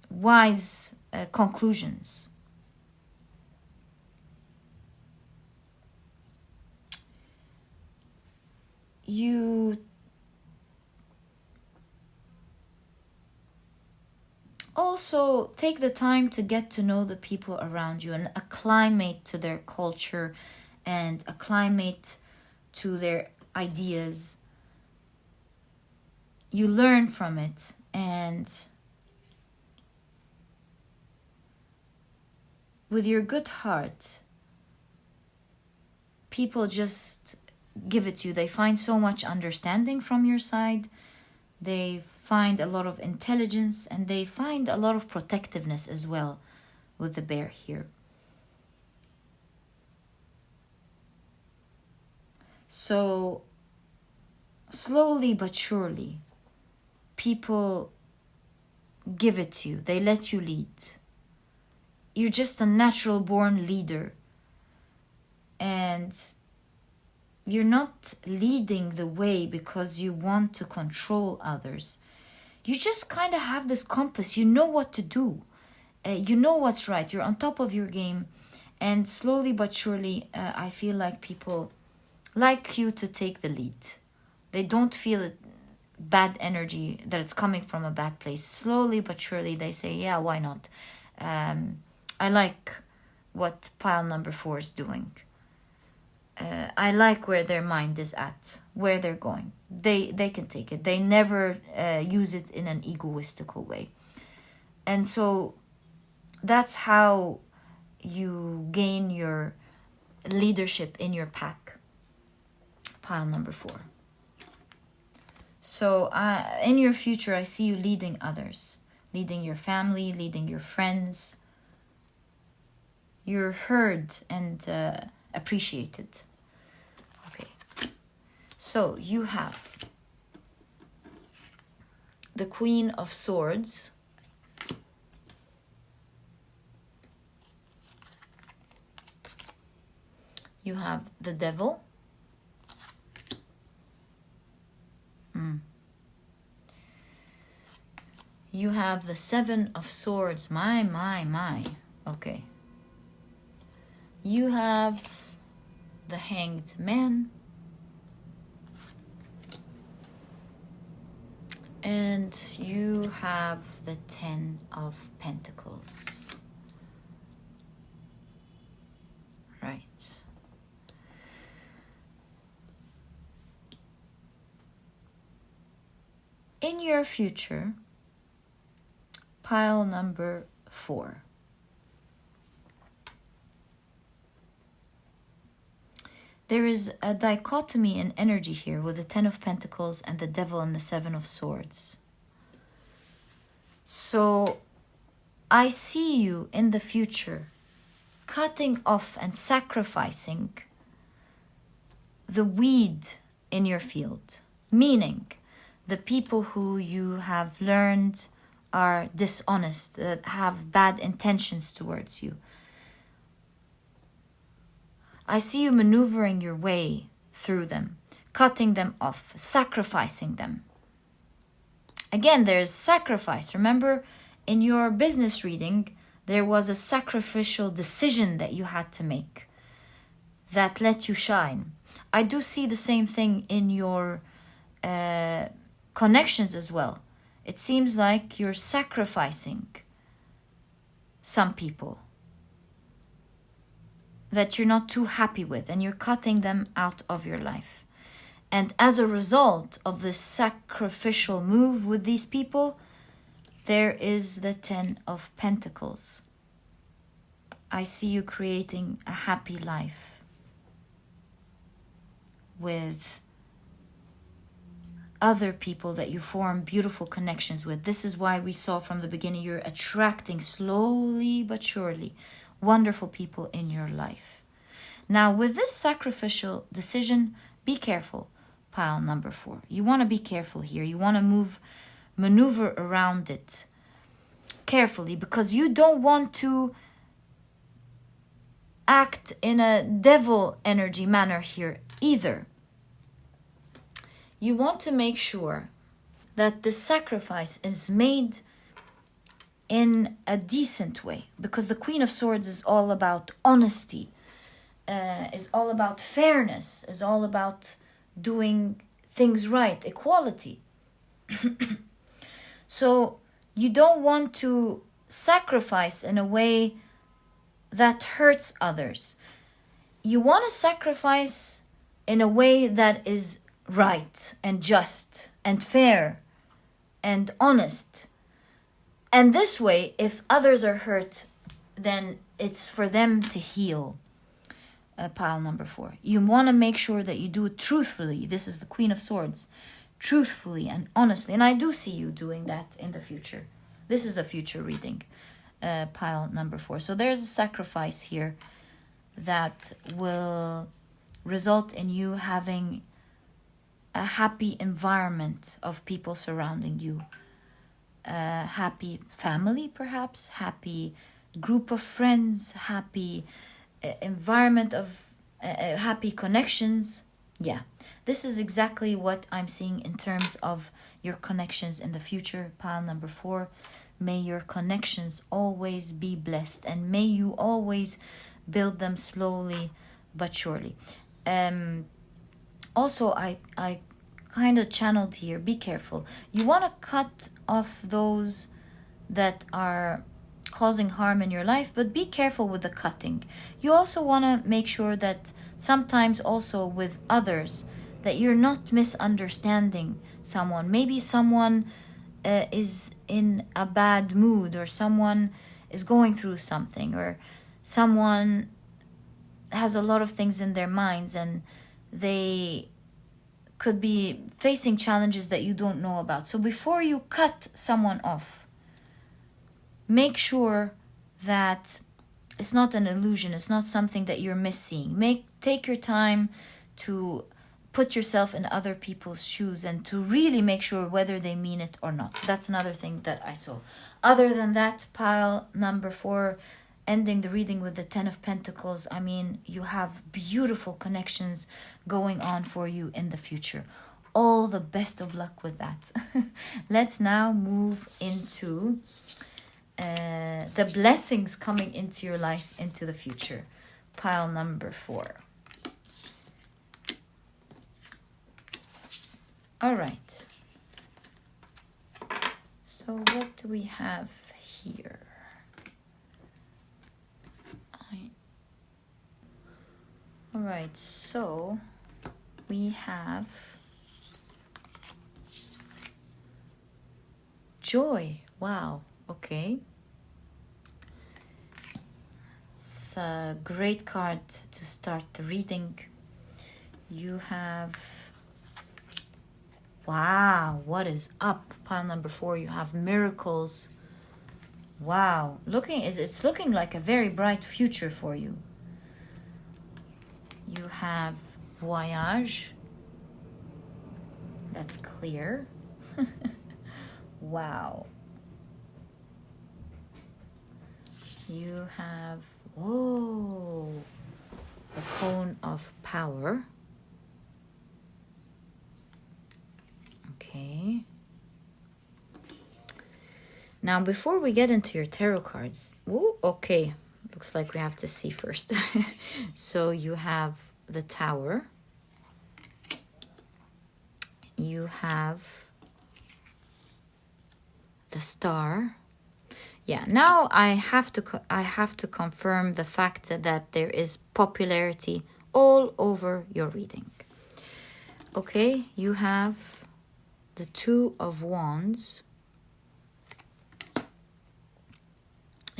wise conclusions. You also take the time to get to know the people around you and acclimate to their culture and acclimate to their ideas. You learn from it, and with your good heart, people just give it to you. They find so much understanding from your side. They find a lot of intelligence, and they find a lot of protectiveness as well with the bear here. So slowly but surely, people give it to you. They let you lead. You're just a natural born leader. And you're not leading the way because you want to control others. You just kind of have this compass. You know what to do. You know what's right. You're on top of your game. And slowly but surely, I feel like people like you to take the lead. They don't feel it, bad energy, that it's coming from a bad place. Slowly but surely, they say, yeah, why not? I like what pile number 4 is doing. I like where their mind is at, where they're going. They can take it. They never use it in an egoistical way. And so that's how you gain your leadership in your pack. Pile number 4. So in your future, I see you leading others, leading your family, leading your friends. You're heard and appreciated. So you have the Queen of Swords, you have the Devil, you have the Seven of Swords, my, okay. You have the Hanged Man, and you have the 10 of Pentacles. Right. In your future, pile number 4. There is a dichotomy in energy here with the 10 of Pentacles and the Devil and the 7 of Swords. So I see you in the future cutting off and sacrificing the weed in your field, meaning the people who you have learned are dishonest, that have bad intentions towards you. I see you maneuvering your way through them, cutting them off, sacrificing them. Again, there's sacrifice. Remember, in your business reading, there was a sacrificial decision that you had to make that let you shine. I do see the same thing in your connections as well. It seems like you're sacrificing some people that you're not too happy with, and you're cutting them out of your life. And as a result of this sacrificial move with these people, there is the 10 of Pentacles. I see you creating a happy life. with other people that you form beautiful connections with. This is why we saw from the beginning you're attracting slowly but surely wonderful people in your life. Now, with this sacrificial decision, be careful, pile number 4. You want to be careful here. You want to maneuver around it carefully, because you don't want to act in a devil energy manner here either. You want to make sure that the sacrifice is made in a decent way, because the Queen of Swords is all about honesty, is all about fairness, is all about doing things right, equality. So you don't want to sacrifice in a way that hurts others. You want to sacrifice in a way that is right and just and fair and honest. And this way, if others are hurt, then it's for them to heal. Pile number 4. You want to make sure that you do it truthfully. This is the Queen of Swords. Truthfully and honestly. And I do see you doing that in the future. This is a future reading. Pile number 4. So there's a sacrifice here that will result in you having a happy environment of people surrounding you. A happy family, perhaps. Happy group of friends. Happy environment of happy connections. Yeah, this is exactly what I'm seeing in terms of your connections in the future. Pile number 4. May your connections always be blessed, and may you always build them slowly but surely. Also, I kind of channeled here, be careful. You want to cut off those that are causing harm in your life, but be careful with the cutting. You also want to make sure that sometimes also with others that you're not misunderstanding someone. Maybe someone is in a bad mood, or someone is going through something, or someone has a lot of things in their minds and they could be facing challenges that you don't know about. So before you cut someone off, make sure that it's not an illusion. It's not something that you're missing. Take your time to put yourself in other people's shoes and to really make sure whether they mean it or not. That's another thing that I saw. Other than that, pile number 4, ending the reading with the 10 of Pentacles. I mean, you have beautiful connections going on for you in the future. All the best of luck with that. Let's now move into the blessings coming into your life into the future. Pile number 4. All right. So what do we have here? All right, so we have joy. Wow, okay. It's a great card to start the reading. You have, wow, what is up? Pile number 4, you have miracles. Wow, it's looking like a very bright future for you. You have voyage. That's clear. Wow. You have, whoa, a cone of power. Okay. Now, before we get into your tarot cards, ooh, okay, looks like we have to see first. So you have the Tower. You have the Star. Yeah, now I have to confirm the fact that there is popularity all over your reading. Okay, you have the Two of Wands.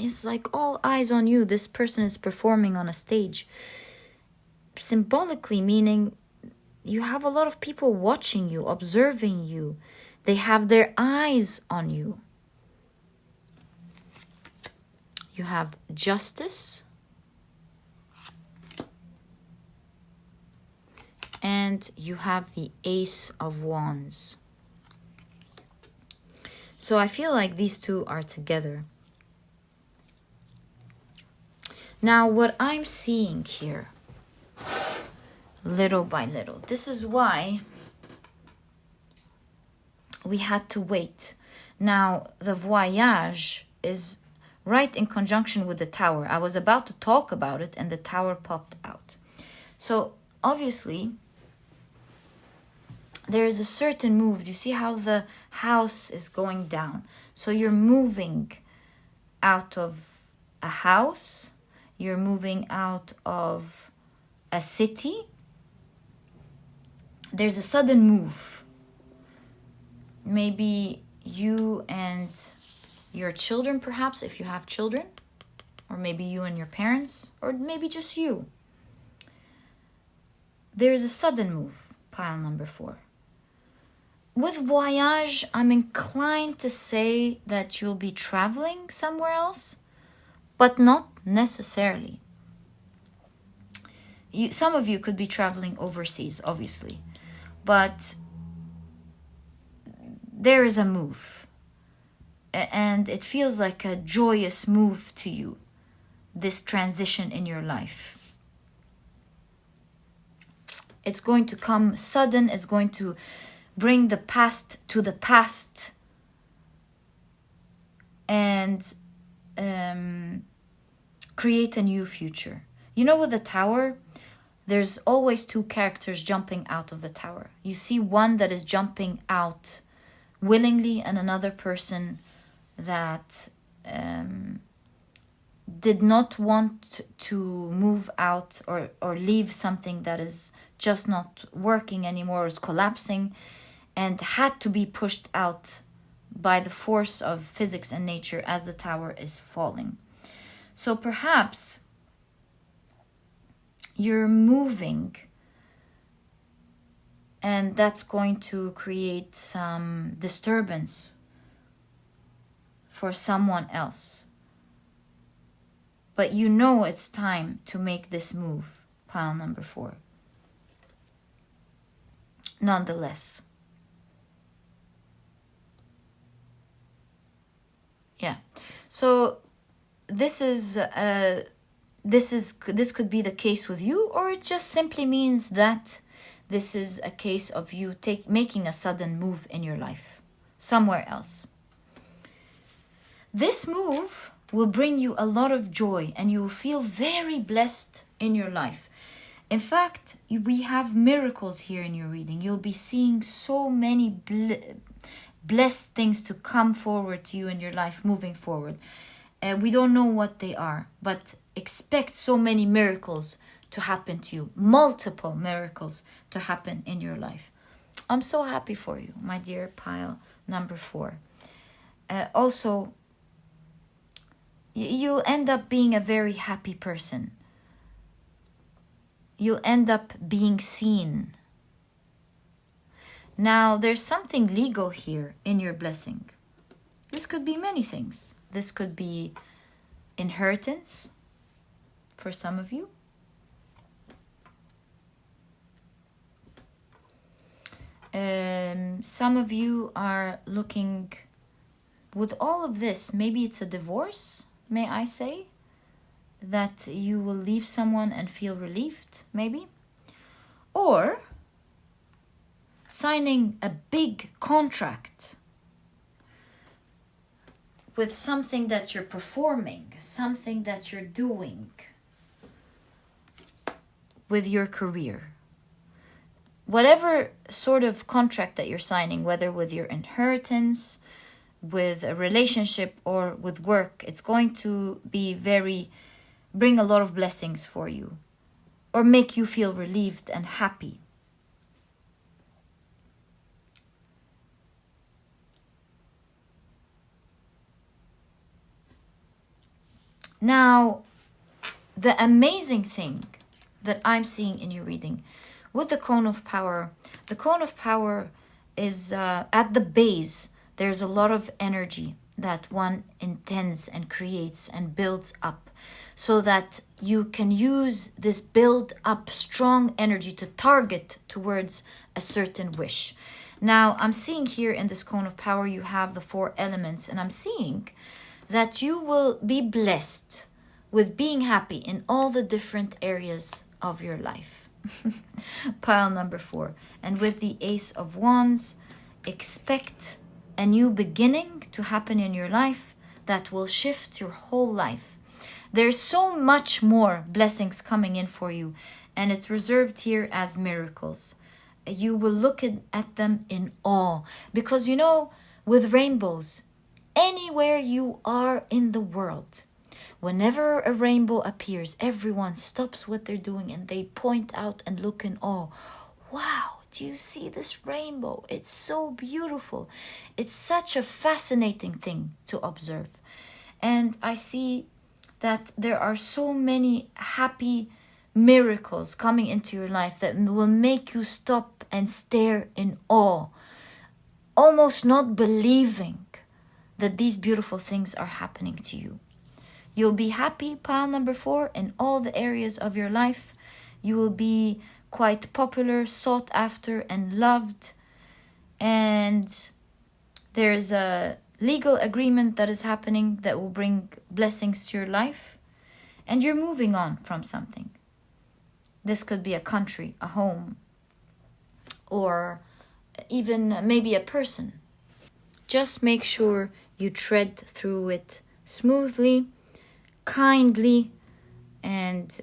It's like all eyes on you. This person is performing on a stage. Symbolically meaning, you have a lot of people watching you, observing you. They have their eyes on you. You have Justice. And you have the Ace of Wands. So I feel like these two are together. Now, what I'm seeing here, little by little, this is why we had to wait. Now, the Voyage is right in conjunction with the Tower. I was about to talk about it and the Tower popped out. So, obviously, there is a certain move. You see how the house is going down. So you're moving out of a house. You're moving out of a city. There's a sudden move. Maybe you and your children, perhaps, if you have children. Or maybe you and your parents. Or maybe just you. There's a sudden move, pile number 4. With Voyage, I'm inclined to say that you'll be traveling somewhere else, but not necessarily. Some of you could be traveling overseas, obviously, but there is a move, and it feels like a joyous move to you, this transition in your life. It's going to come sudden, it's going to bring the past to the past and create a new future. You know, with the Tower, there's always 2 characters jumping out of the Tower. You see one that is jumping out willingly and another person that did not want to move out or leave something that is just not working anymore, is collapsing, and had to be pushed out by the force of physics and nature as the Tower is falling. So perhaps you're moving, and that's going to create some disturbance for someone else. But you know it's time to make this move, pile number 4. Nonetheless. Yeah. So this could be the case with you, or it just simply means that this is a case of you making a sudden move in your life somewhere else. This move will bring you a lot of joy and you will feel very blessed in your life. In fact, we have miracles here in your reading. You'll be seeing so many blessed things to come forward to you in your life moving forward. We don't know what they are, but expect so many miracles to happen to you. Multiple miracles to happen in your life. I'm so happy for you, my dear pile number 4. Also, you'll end up being a very happy person. You'll end up being seen. Now, there's something legal here in your blessing. This could be many things. This could be inheritance for some of you. Some of you are looking, with all of this, maybe it's a divorce, may I say? That you will leave someone and feel relieved, maybe? Or signing a big contract with something that you're performing, something that you're doing with your career. Whatever sort of contract that you're signing, whether with your inheritance, with a relationship, or with work, it's going to be bring a lot of blessings for you, or make you feel relieved and happy. Now, the amazing thing that I'm seeing in your reading, with the cone of power, the cone of power is at the base. There's a lot of energy that one intends and creates and builds up, so that you can use this build up strong energy to target towards a certain wish. Now, I'm seeing here in this cone of power, you have the 4 elements, and I'm seeing that you will be blessed with being happy in all the different areas of your life. Pile number 4. And with the Ace of Wands, expect a new beginning to happen in your life that will shift your whole life. There's so much more blessings coming in for you, and it's reserved here as miracles. You will look at them in awe, because you know, with rainbows, anywhere you are in the world, whenever a rainbow appears, everyone stops what they're doing and they point out and look in awe. Wow, do you see this rainbow? It's so beautiful. It's such a fascinating thing to observe. And I see that there are so many happy miracles coming into your life that will make you stop and stare in awe, almost not believing that these beautiful things are happening to you. You'll be happy, pile number 4, in all the areas of your life. You will be quite popular, sought after, and loved. And there's a legal agreement that is happening that will bring blessings to your life. And you're moving on from something. This could be a country, a home, or even maybe a person. Just make sure you tread through it smoothly, kindly, and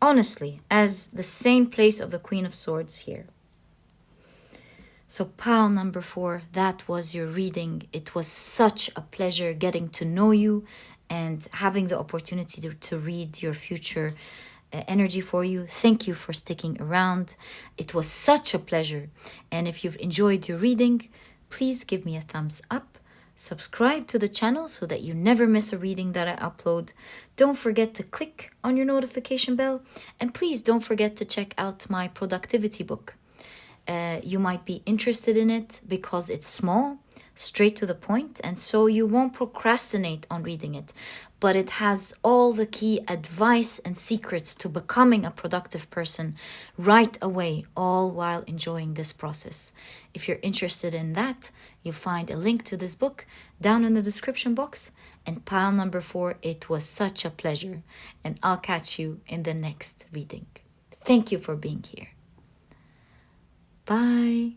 honestly, as the same place of the Queen of Swords here. So pile number 4, that was your reading. It was such a pleasure getting to know you and having the opportunity to read your future energy for you. Thank you for sticking around. It was such a pleasure. And if you've enjoyed your reading, please give me a thumbs up. Subscribe to the channel so that you never miss a reading that I upload. Don't forget to click on your notification bell. And please don't forget to check out my productivity book. You might be interested in it because it's small, straight to the point, and so you won't procrastinate on reading it. But it has all the key advice and secrets to becoming a productive person right away, all while enjoying this process. If you're interested in that, you'll find a link to this book down in the description box. And pile number 4, it was such a pleasure. And I'll catch you in the next reading. Thank you for being here. Bye.